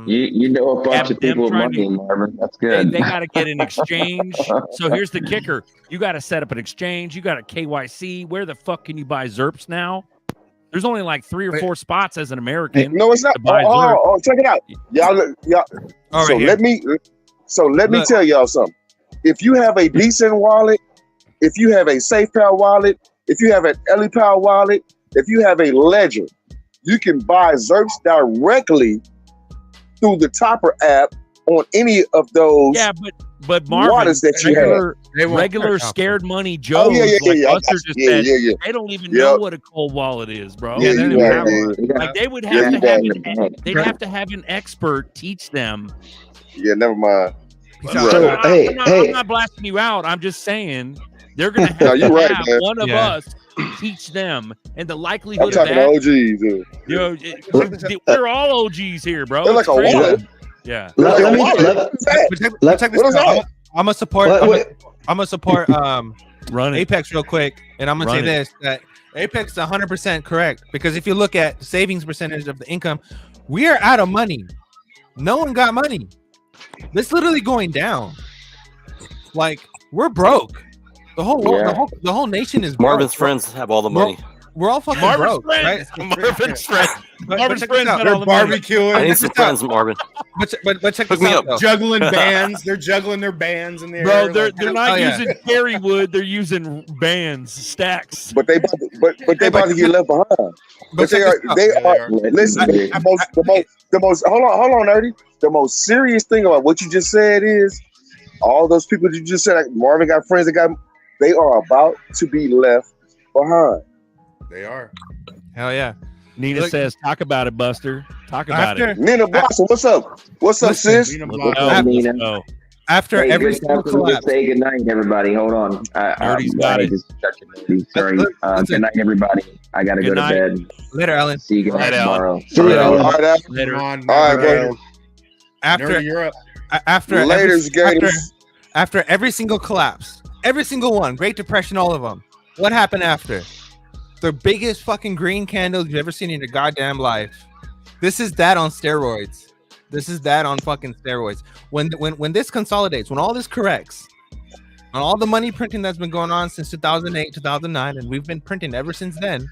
You know a bunch of people with money, Marvin. That's good. They got to get an exchange. So here's the kicker: you got to set up an exchange. You got a KYC. Where the fuck can you buy ZRPs now? There's only like 3 or 4 spots as an American. No, it's not. Check it out, y'all. Let me tell y'all something. If you have a decent wallet, if you have a SafePal wallet, if you have an EliPal wallet, if you have a Ledger, you can buy ZRPs directly through the Topper app on any of those but Marvin, waters that you have. regular scared money Joes like Buster just said, they don't even know what a cold wallet is, bro. Yeah, they you have right, one. Like they would have to have they'd have to have an expert teach them. Yeah, never mind. So, I'm not blasting you out. I'm just saying they're gonna have to have one of us teach them, and the likelihood of that. I'm talking to OGs. You know, we're all OGs here, bro. They're like a wallet. Yeah. Check this out. I'm gonna support. I'm gonna support Apex real quick, and I'm gonna say this: that Apex is 100% correct, because if you look at savings percentage of the income, we are out of money. No one got money. It's literally going down. Like we're broke. The whole world, the whole nation is broke. Marvin's friends have all the money. We're all fucking broke, right? Marvin's friends. Marvin's friends got They're all the money. barbecuing. I need some friends, Marvin. But check Hook this me out, up. Juggling bands. They're juggling their bands in the Bro, air. they're not using carry wood. They're using bands, stacks. But they about to get left behind. But they are. Listen, the most. Hold on, Nerdy. The most serious thing about what you just said is all those people you just said. Like Marvin got friends that got. They are about to be left behind. They are. Hell yeah. Nina says, "Talk about it, Buster. Talk about it." Nina Blossom, what's up? What's up, sis? Nina. After every single collapse. Say good night, everybody. Hold on. Nerdy's got it. Sorry. Good night, everybody. I gotta go to bed. Later, Ellen. See you guys tomorrow. See you, Ellen. All right, Later. all right, bro. After every single collapse, every single one, Great Depression, all of them. What happened after? The biggest fucking green candle you've ever seen in your goddamn life. This is that on steroids. This is that on fucking steroids. When this consolidates, when all this corrects, on all the money printing that's been going on since 2008, 2009, and we've been printing ever since then,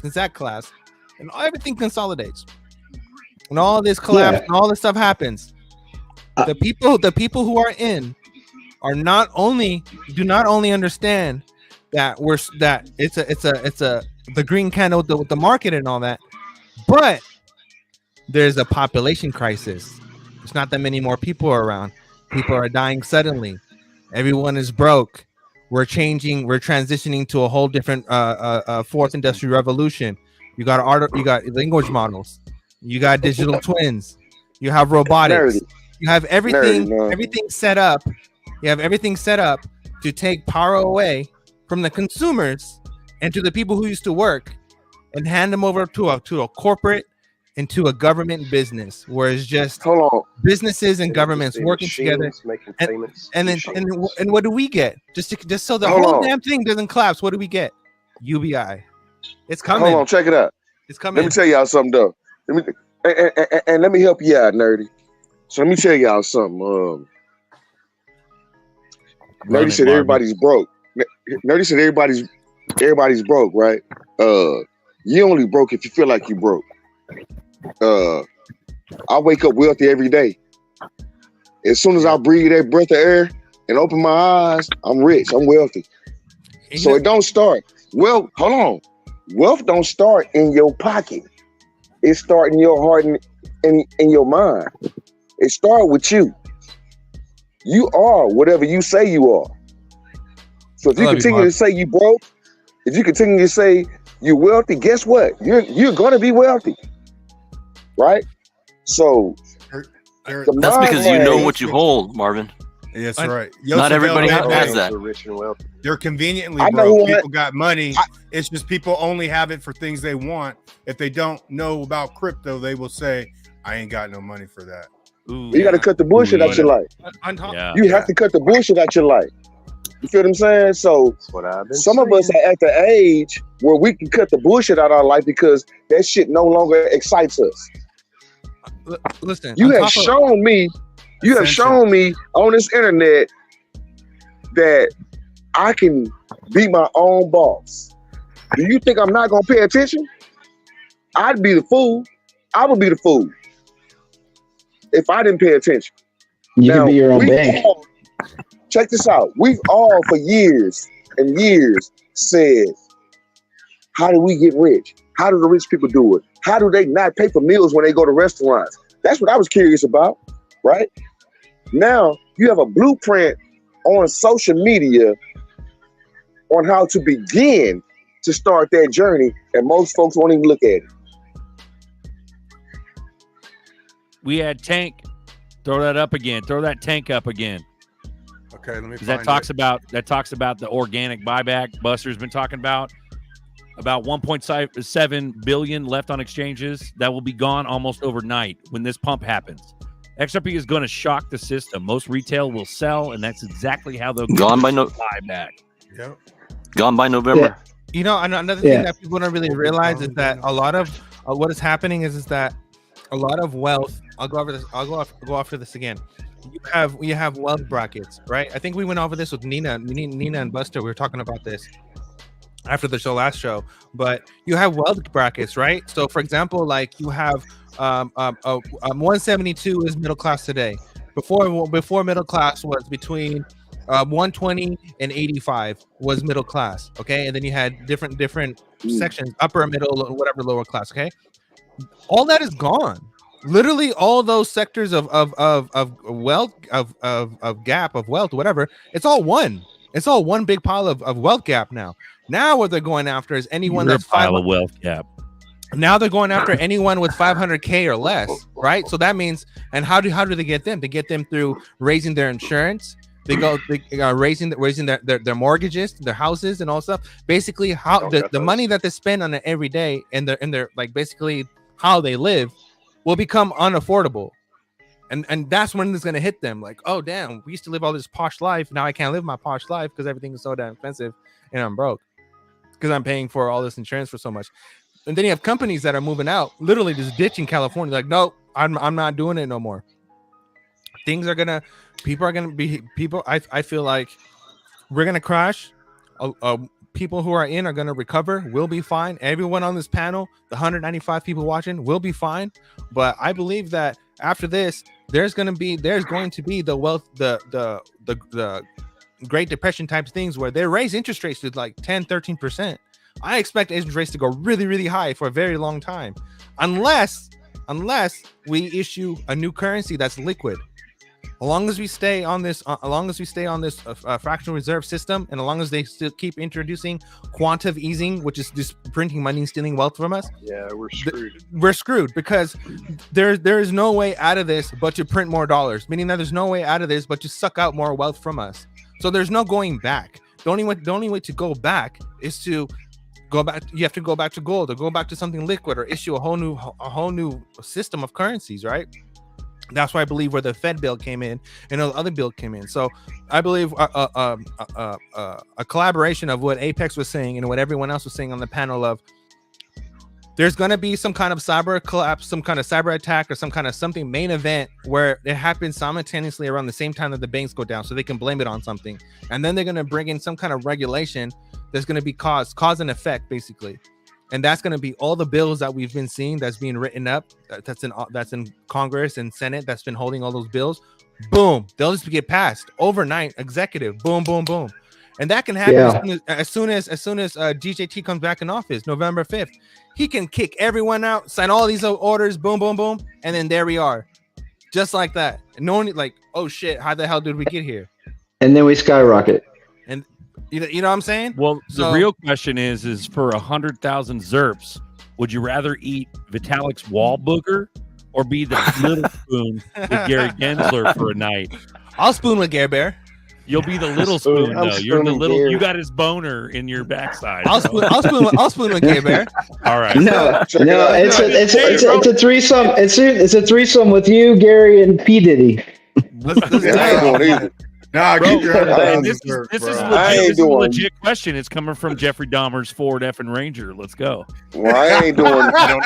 since that class, and everything consolidates. When all this collapse and all this stuff happens, the people who are in are do not only understand that it's the green candle with the market and all that, but there's a population crisis. There's not that many more people around. People are dying suddenly. Everyone is broke. We're transitioning to a whole different fourth industrial revolution. You got language models. You got digital twins. You have robotics. You have everything set up. You have everything set up to take power away from the consumers and to the people who used to work and hand them over to a corporate and to a government business, where it's just businesses and governments working together. And what do we get? Just so the whole damn thing doesn't collapse, what do we get? UBI. It's coming. Hold on, check it out. It's coming. Let me tell y'all something though. Let me help you out, Nerdy. So let me tell y'all something. Nerdy said everybody's broke. Nerdy said everybody's broke, right? You only broke if you feel like you broke. I wake up wealthy every day. As soon as I breathe that breath of air and open my eyes, I'm rich. I'm wealthy. So it don't start. Well, hold on. Wealth don't start in your pocket. It starts in your heart and in your mind. It starts with you. You are whatever you say you are. So if you continue to say you broke, if you continue to say you're wealthy, guess what? You're gonna be wealthy, right? So that's because you know what you hold, Marvin. That's right. Not everybody has that. They're conveniently broke. People got money. It's just people only have it for things they want. If they don't know about crypto, they will say, "I ain't got no money for that." You got to cut the bullshit out your life. You have to cut the bullshit out your life. You feel what I'm saying? So some of us are at the age where we can cut the bullshit out of our life because that shit no longer excites us. Listen, you have shown me on this internet that I can be my own boss. Do you think I'm not gonna pay attention? I'd be the fool. I would be the fool if I didn't pay attention. You can be your own bank. Check this out. We've all for years and years said, how do we get rich? How do the rich people do it? How do they not pay for meals when they go to restaurants? That's what I was curious about, right? Now you have a blueprint on social media on how to begin to start that journey, and most folks won't even look at it. We had Tank. Throw that up again. Throw that tank up again. Okay, let me. That talks about the organic buyback. Buster's been talking about 1.7 billion left on exchanges that will be gone almost overnight when this pump happens. XRP is going to shock the system. Most retail will sell, and that's exactly how they'll gone by buyback. Yep. Gone by November. Yeah. You know, another thing that people don't really realize is that a lot of what is happening is that a lot of wealth. I'll go over this. I'll go after this again. You have wealth brackets, right? I think we went over this with Nina and Buster. We were talking about this after the last show, but you have wealth brackets, right? So, for example, like you have 172 is middle class today. Before middle class was between 120 and 85 was middle class, okay? And then you had different sections, upper, middle, whatever, lower class, okay? All that is gone. Literally, all those sectors of wealth, of gap of wealth, whatever. It's all one. It's all one big pile of wealth gap now. Now what they're going after is anyone that's pile of wealth gap. Now they're going after anyone with 500K or less, right? So that means, and how do they get them? They get them through raising their insurance. They raising their mortgages, their houses, and all stuff. Basically, how the money that they spend on it every day, and their like basically how they live, will become unaffordable, and that's when it's gonna hit them. Like, oh damn, we used to live all this posh life. Now I can't live my posh life because everything is so damn expensive, and I'm broke because I'm paying for all this insurance for so much. And then you have companies that are moving out, literally just ditching California. Like, no, I'm not doing it no more. People are gonna be. I feel like we're gonna crash. People who are in are gonna recover. We'll be fine. Everyone on this panel, the 195 people watching, will be fine. But I believe that after this, there's going to be the wealth, the Great Depression type things where they raise interest rates to like 10-13%. I expect interest rates to go really, really high for a very long time, unless we issue a new currency that's liquid. As long as we stay on this, fractional reserve system, and as long as they still keep introducing quantitative easing, which is just printing money and stealing wealth from us, yeah, we're screwed. We're screwed because there is no way out of this but to print more dollars. Meaning that there's no way out of this but to suck out more wealth from us. So there's no going back. The only way to go back is to go back. You have to go back to gold or go back to something liquid or issue a whole new system of currencies, right? That's why I believe where the Fed bill came in and the other bill came in. So I believe a collaboration of what Apex was saying and what everyone else was saying on the panel of there's going to be some kind of cyber collapse, some kind of cyber attack, or some kind of something main event where it happens simultaneously around the same time that the banks go down, so they can blame it on something. And then they're going to bring in some kind of regulation that's going to be cause and effect, basically. And that's going to be all the bills that we've been seeing that's being written up, that's in Congress and Senate, that's been holding all those bills. Boom, they'll just get passed overnight, executive. Boom, boom, boom, and that can happen as soon as GJT comes back in office, November 5th. He can kick everyone out, sign all these orders, boom, boom, boom, and then there we are, just like that. And no one like, oh shit, how the hell did we get here? And then we skyrocket. And you know what I'm saying? Well, the real question is for 100,000 ZRPs, would you rather eat Vitalik's wall booger or be the little spoon with Gary Gensler for a night? I'll spoon with Gare Bear. You'll be the little spoon though. You're the little. You got his boner in your backside. I'll spoon with Gare Bear. All right. No, it's a threesome. It's a threesome with you, Gary, and P Diddy. Nah, keep your head this is a legit question. It's coming from Jeffrey Dahmer's Ford effing Ranger. Let's go. Well, I ain't doing none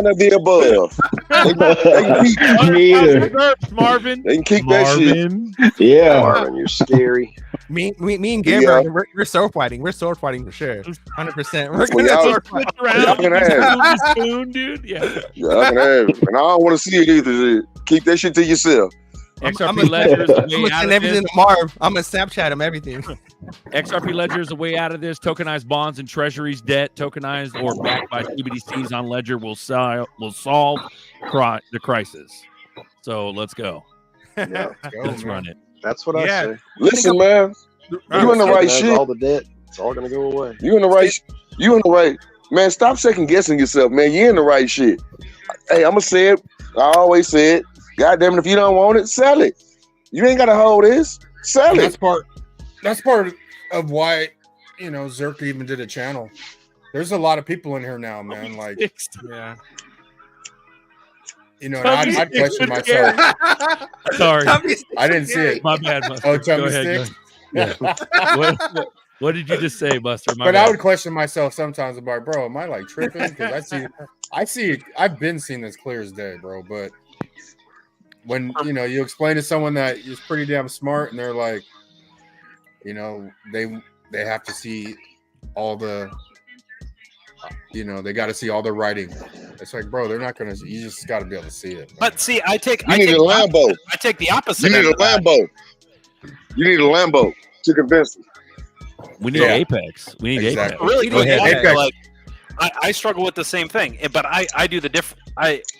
of the above. Me either. Marvin. They can keep that shit. Yeah. Marvin, you're scary. Me and Gabriel, we're sword fighting. We're sword fighting for sure. 100%. We're gonna have spoon, dude. Yeah. Y'all can have it. And I don't want to see it either. Keep that shit to yourself. XRP Ledger is the way out of everything this. to Marv. I'm gonna Snapchat him everything. XRP Ledger is the way out of this. Tokenized bonds and treasuries debt, tokenized or backed by CBDCs on Ledger will solve the crisis. So let's go. Yeah, Let's run it. That's what I say. Listen, man, you in the right shit. All the debt, it's all gonna go away. You in the right. You in the right. Man, stop second guessing yourself, man. You in the right shit. Hey, I'm gonna say it. I always say it. God damn it, if you don't want it, sell it. You ain't gotta hold this. Sell it. That's part of why, you know, ZRK even did a channel. There's a lot of people in here now, man. Like, yeah. You know, and I'd question myself. Sorry, I didn't see it. My bad, Buster. Oh, Go tummy ahead, stick. Yeah. What did you just say, Buster? My But bad. I would question myself sometimes about, bro, am I like tripping? Because I see, I've been seeing this clear as day, bro. But when you know you explain to someone that is pretty damn smart, and they're like, you know, they have to see all the, you know, they got to see all the writing. It's like, bro, they're not gonna. You just got to be able to see it. Man. But see, I take You need a Lambo. I take the opposite. You need a Lambo. You need a Lambo to convince them. We need Apex. We need Apex. Really Go good. ahead. Like, I struggle with the same thing, but I do the different.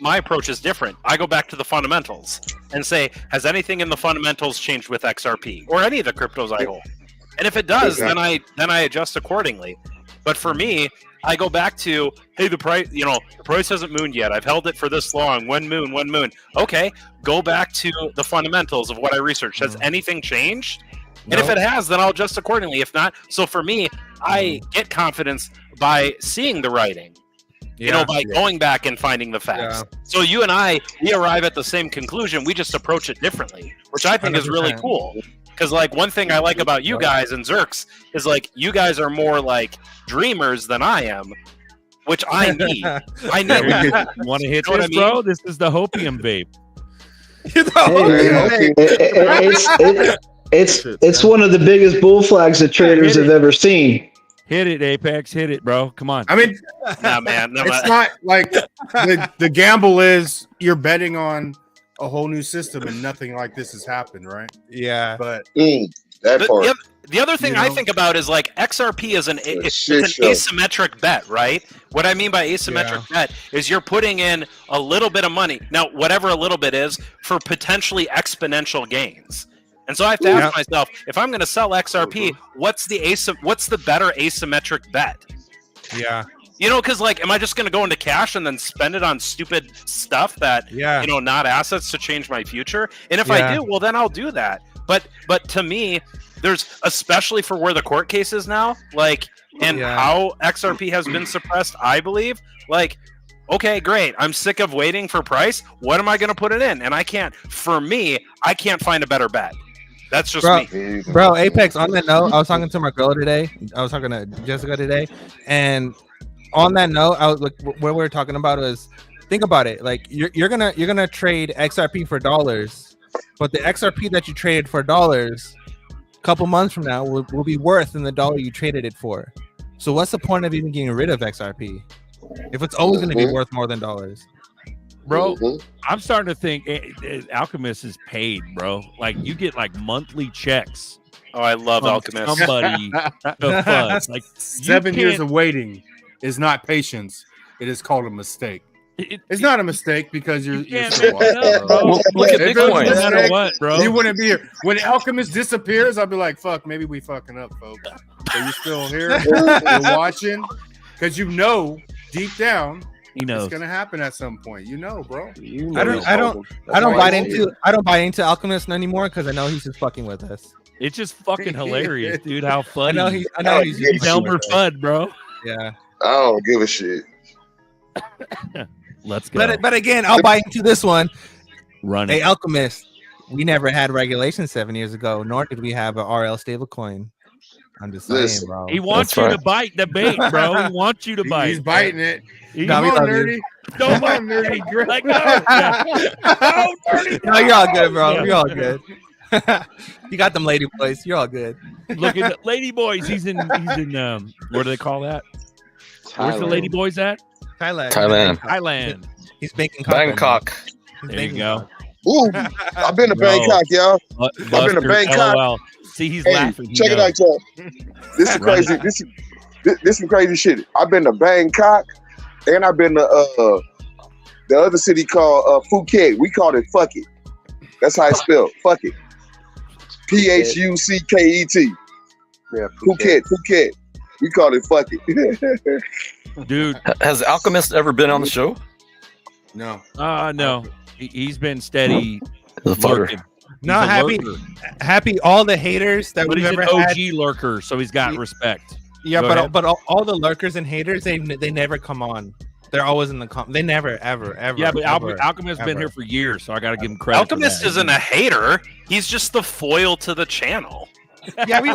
My approach is different. I go back to the fundamentals and say, has anything in the fundamentals changed with XRP or any of the cryptos I hold? And if it does, then I adjust accordingly. But for me, I go back to, hey, the price, you know, the price hasn't mooned yet. I've held it for this long. One moon. Okay, go back to the fundamentals of what I researched. Has anything changed? And if it has, then I'll adjust accordingly. If not, so for me, I get confidence by seeing the writing. You know, by going back and finding the facts. So you and I, we arrive at the same conclusion. We just approach it differently, which I think is really cool. Because, like, one thing I like about you guys and Zerks is, like, you guys are more like dreamers than I am, which I need. I need. Want to hit this, bro? This is the Hopium vape. It's one of the biggest bull flags that traders have ever seen. Hit it, Apex. Hit it, bro. Come on. I mean, nah, man. No, it's not like the gamble is you're betting on a whole new system and nothing like this has happened, right? Yeah. But the other thing I think about is like XRP is it's an asymmetric bet, right? What I mean by asymmetric bet is you're putting in a little bit of money. Now, whatever a little bit is for potentially exponential gains. And so I have to ask myself, if I'm going to sell XRP, what's the better asymmetric bet? Yeah. You know, because like, am I just going to go into cash and then spend it on stupid stuff that, you know, not assets to change my future? And if I do, well, then I'll do that. But to me, there's, especially for where the court case is now, like, and how XRP has been suppressed, I believe, like, okay, great. I'm sick of waiting for price. What am I going to put it in? And I can't find a better bet. That's just me. Bro, Apex, on that note, I was talking to my girl today. I was talking to Jessica today. And on that note, I was like, what we were talking about was, think about it. Like, you're gonna trade XRP for dollars, but the XRP that you traded for dollars a couple months from now will be worth than the dollar you traded it for. So what's the point of even getting rid of XRP if it's always going to be worth more than dollars? Bro, I'm starting to think Alchemist is paid, bro. Like, you get like monthly checks. Oh, I love Alchemist. Somebody to fuzz. Like, 7 years of waiting is not patience. It is called a mistake. It's not a mistake because you're so up, bro. Look at Bitcoin. No matter what, bro. You wouldn't be here. When Alchemist disappears, I'll be like, fuck, maybe we fucking up, folks. So you're still here. You're watching. Because you know, deep down, he knows it's gonna happen at some point. You know, bro. You I don't buy into Alchemist anymore because I know he's just fucking with us. It's just fucking hilarious, dude. How funny. I know he's Elmer Fudd, bro. Yeah. I don't give a shit. Let's go. But again, I'll buy into this one. Run Hey, it. Alchemist, we never had regulation 7 years ago, nor did we have a RL stablecoin. I'm just saying, bro. He wants you to bite the bait, bro. He wants you to bite. He's biting it. Come on, nerdy. Don't bite, nerdy. Let go. Oh, nerdy. No, you're all good, bro. You're all good. You got them lady boys. You're all good. Look at the lady boys. He's in where do they call that? Where's the lady boys at? Thailand. He's making Bangkok. There you go. Ooh, I've been to Bangkok, y'all. I've been to Bangkok. LOL. See, he's laughing. Check it out, y'all. This is crazy. This is some crazy shit. I've been to Bangkok, and I've been to the other city called Phuket. We called it Fuck It. That's how it's spelled. Fuck it. Phucket. Yeah, Phuket. We call it fuck it. Dude, has Alchemist ever been on the show? No. No. He's been steady. Lurking. No, happy all the haters that but we've he's ever an OG had. lurker, so he's got respect. Yeah, Go but all the lurkers and haters, they never come on. They're always in the they never ever. Yeah, but Alchemist's been ever. here for years, so I got to give him credit. Alchemist isn't a hater. He's just the foil to the channel. Yeah, we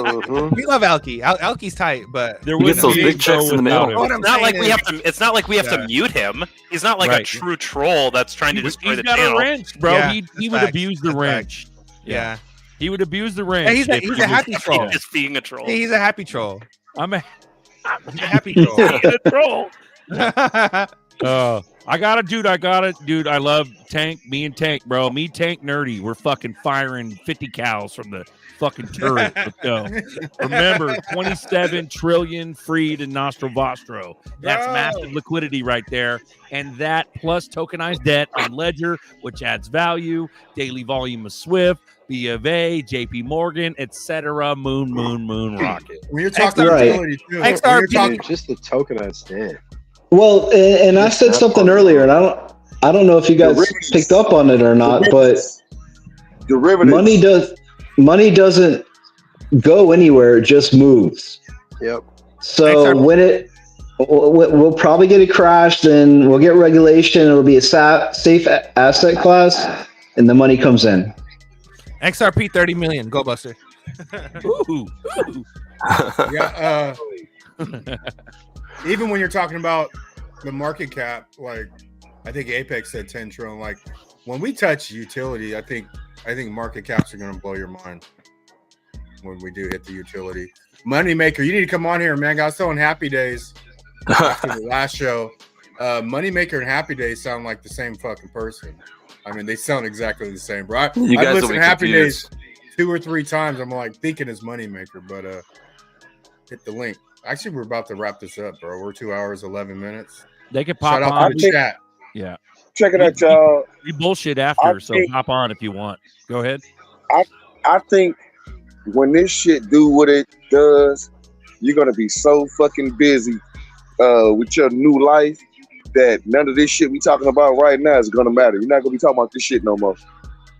love Alki. Alki's tight, but there gets those big checks in the mail. It's not like we have to mute him. He's not like a true troll that's trying to destroy the channel. He's got a wrench, bro. Yeah, he would abuse the wrench. Yeah. He would abuse the wrench. He's a happy troll. Just being a troll. He's a happy troll. I'm a happy troll. Being a troll. I got it, dude. I love Tank. Me and Tank, bro. Me, Tank, Nerdy. We're fucking firing 50 cows from the fucking turret. Let's go. Remember, 27 trillion freed in Nostro Vostro. That's massive liquidity right there. And that plus tokenized debt on Ledger, which adds value, daily volume of Swift, B of A, JP Morgan, etc. Moon rocket. When you're talking utility too, XRP, just the tokenized debt. Well, and I said something earlier, and I don't know if you guys picked up on it or not, but money doesn't go anywhere; it just moves. Yep. So when we'll probably get it crashed, and we'll get regulation. It'll be a safe asset class, and the money comes in. XRP 30 million. Go Buster. Ooh. Yeah. Even when you're talking about the market cap, like I think Apex said 10 trillion. Like when we touch utility, I think market caps are going to blow your mind when we do hit the utility. Moneymaker, you need to come on here, man. I was telling Happy Days after the last show. Moneymaker and Happy Days sound like the same fucking person. I mean, they sound exactly the same, bro. I've listened to Happy Days 2 or 3 times. I'm like thinking it's Moneymaker, but hit the link. Actually, we're about to wrap this up, bro. We're 2 hours, 11 minutes. They can pop Shout out on to the chat. Yeah. Check it out, y'all. We bullshit after, so hop on if you want. Go ahead. I think when this shit do what it does, you're gonna be so fucking busy with your new life that none of this shit we talking about right now is gonna matter. You're not gonna be talking about this shit no more.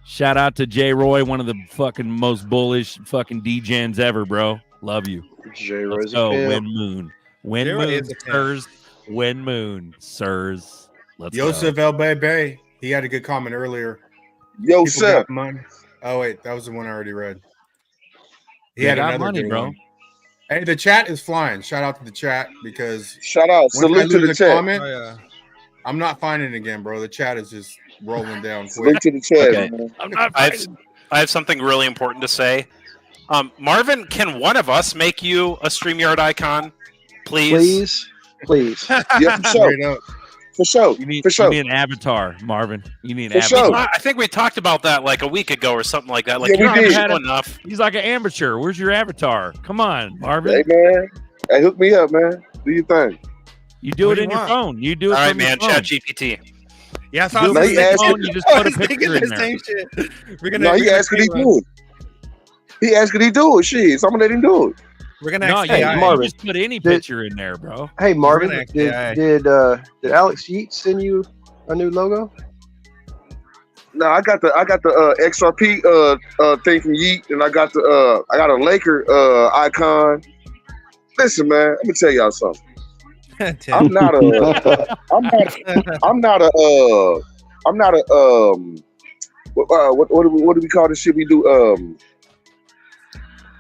Shout out to J. Roy, one of the fucking most bullish fucking DJs ever, bro. Love you. J. Roy's Win Moon. Win Moon, sirs. Win Moon, sirs. Let's Yosef go. El Bebe. He had a good comment earlier. Yosef. Oh, wait. That was the one I already read. He They had got another money, good bro. one. Hey, the chat is flying. Shout out to the chat because shout out. Salute to the chat. Comment, I'm not finding it again, bro. The chat is just rolling down quick. Salute to the chat. Okay. Man. I'm not I have something really important to say. Marvin, can one of us make you a StreamYard icon, please? Please. Yeah, for sure. For sure. You need an avatar, Marvin. You need an avatar. Sure. I think we talked about that like a week ago or something like that. Like, Yeah, we did. enough. He's like an amateur. Where's your avatar? Come on, Marvin. Hey, man. Hey, hook me up, man. Do your thing. You do it in your phone. You do it All right, from your man. phone. Chat GPT. Yeah, You do it from your phone, you just put a picture in there. He asked could he do it. He asked could he do it. Shit, someone let him do it. We're gonna No, hey, you Marvin, just put any picture in there, bro. Hey Marvin, We're gonna did Alex Yeats send you a new logo? No, I got the XRP thing from Yeet, and I got a Laker icon. Listen, man, let me tell y'all something. I'm not a what do we call this shit we do?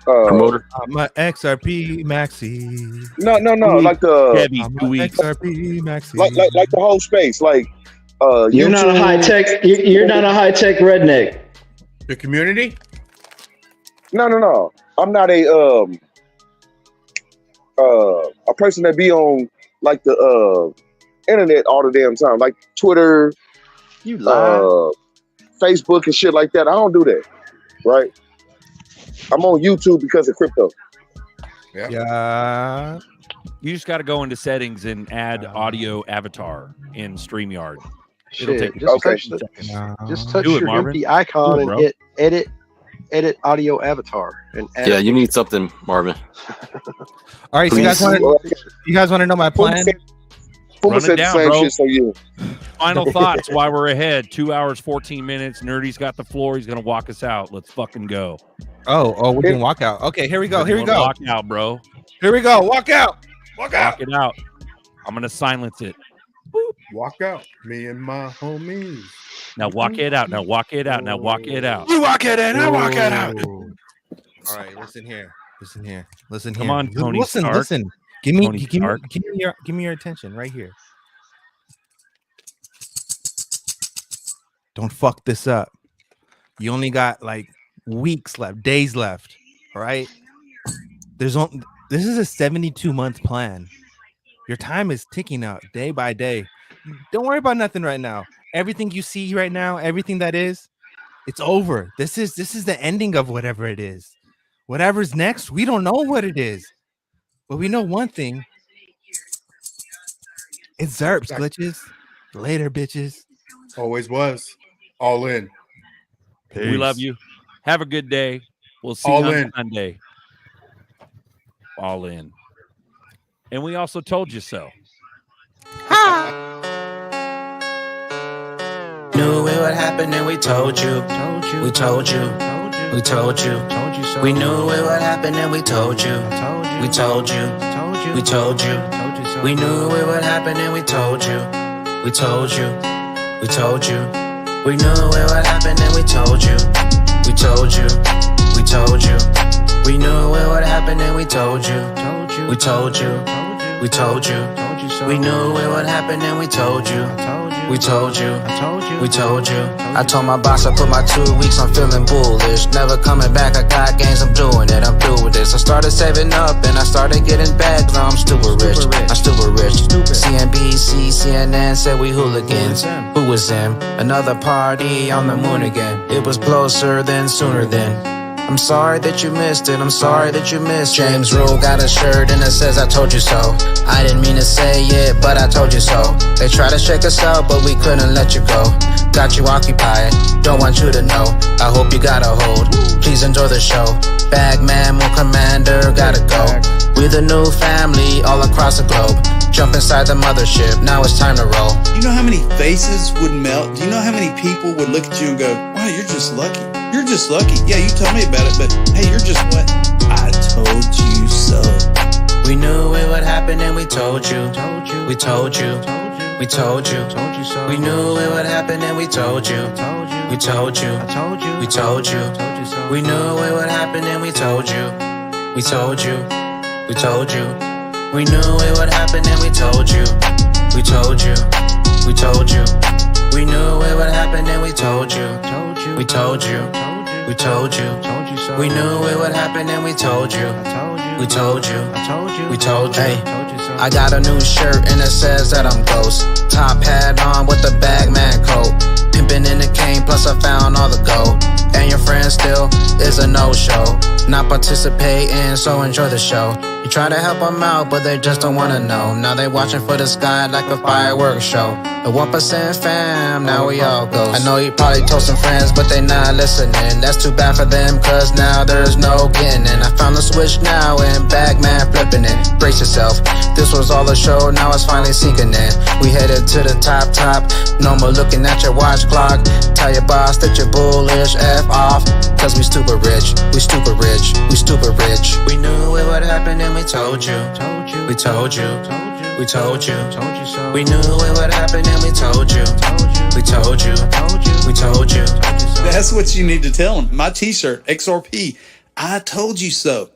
Promoter. I'm a XRP Maxi. No, like the Heavy 2 weeks. XRP Maxi. like the whole space, like You're not a high tech. You're not a high tech redneck. The community? No. I'm not a person that be on like the internet all the damn time, like Twitter, Facebook and shit like that. I don't do that, right? I'm on YouTube because of crypto. Yeah. You just got to go into settings and add audio avatar in StreamYard. It'll take just touch your empty icon and hit edit audio avatar and add yeah, you need something, Marvin. All right, so you guys want to know my plan? Run it down, bro. Final thoughts while we're ahead. 2 hours, 14 minutes. Nerdy's got the floor. He's gonna walk us out. Let's fucking go. Oh, we can walk out. Okay, here we go. Walk out, bro. Here we go. Walk out. Walk out. Walk it out. I'm gonna silence it. Boop. Walk out. Me and my homies. Now walk it out. Now walk it out. Now walk it out. You walk it in. I walk it out. All right, listen here. Come on, Tony. Listen. Give me your attention right here. Don't fuck this up. You only got like weeks left, days left. All right. This is a 72-month plan. Your time is ticking out day by day. Don't worry about nothing right now. Everything you see right now, everything that is, it's over. This is the ending of whatever it is. Whatever's next, we don't know what it is. But we know one thing. It's ZRPs, glitches. Later, bitches. Always was. All in. Peace. We love you. Have a good day. We'll see you on Sunday. All in. And we also told you so. Knew it would happen and we told you. We told you. We told you. We knew it would happen and we told you. We told you. We told you. We knew it would happen and we told you. We told you. We told you. We knew it would happen and we told you. We told you. We told you. We knew it would happen and we told you. We told you. We told you. We knew it would happen and we told you. We told you. We told you. I told my boss I put my 2 weeks on feeling bullish. Never coming back, I got gains, I'm doing it. I'm through with this. I started saving up and I started getting back. Now I'm stupid rich. I'm stupid rich. CNBC, CNN said we hooligans. Who was them? Another party on the moon again. It was closer than sooner than. I'm sorry that you missed it, I'm sorry that you missed it. James Rule got a shirt and it says I told you so. I didn't mean to say it, but I told you so. They tried to shake us out, but we couldn't let you go. Got you occupied, don't want you to know. I hope you got a hold, please enjoy the show. Bagman, more commander, gotta go. We're the new family all across the globe. Jump inside the mothership, now it's time to roll. You know how many faces would melt? Do you know how many people would look at you and go, wow, you're just lucky. You're just lucky. Yeah, you told me about it, but hey, you're just what? I told you so. We knew it would happen and we told you. We told you. We told you. We knew it would happen and we told you. We told you. We told you. We knew it would happen and we told you. We told you. We told you. We knew it would happen and we told you. We told you. We told you. We knew it would happen and we told you. We told you. We told you. We knew it would happen and we told you. We told you. We told you. Hey, I got a new shirt and it says that I'm ghost. Top hat on with the bagman coat. Pimpin' in the cane, plus I found all the gold. And your friend still is a no-show. Not participating, so enjoy the show. You try to help them out, but they just don't wanna know. Now they watching for the sky like a fireworks show. The 1% fam, now we all ghosts. I know you probably told some friends, but they not listening. That's too bad for them, cause now there's no getting in. I found the switch now and Bagman flipping it. Brace yourself, this was all a show, now it's finally sinking in. We headed to the top, no more looking at your watch clock. Tell your boss that you're bullish, F off. Cause we stupid rich, we stupid rich, we stupid rich. We knew it would happen and we told you. We told you. We told you. We knew it would happen and we told you. We told you. We told you. That's what you need to tell them. My t-shirt, XRP, I told you so.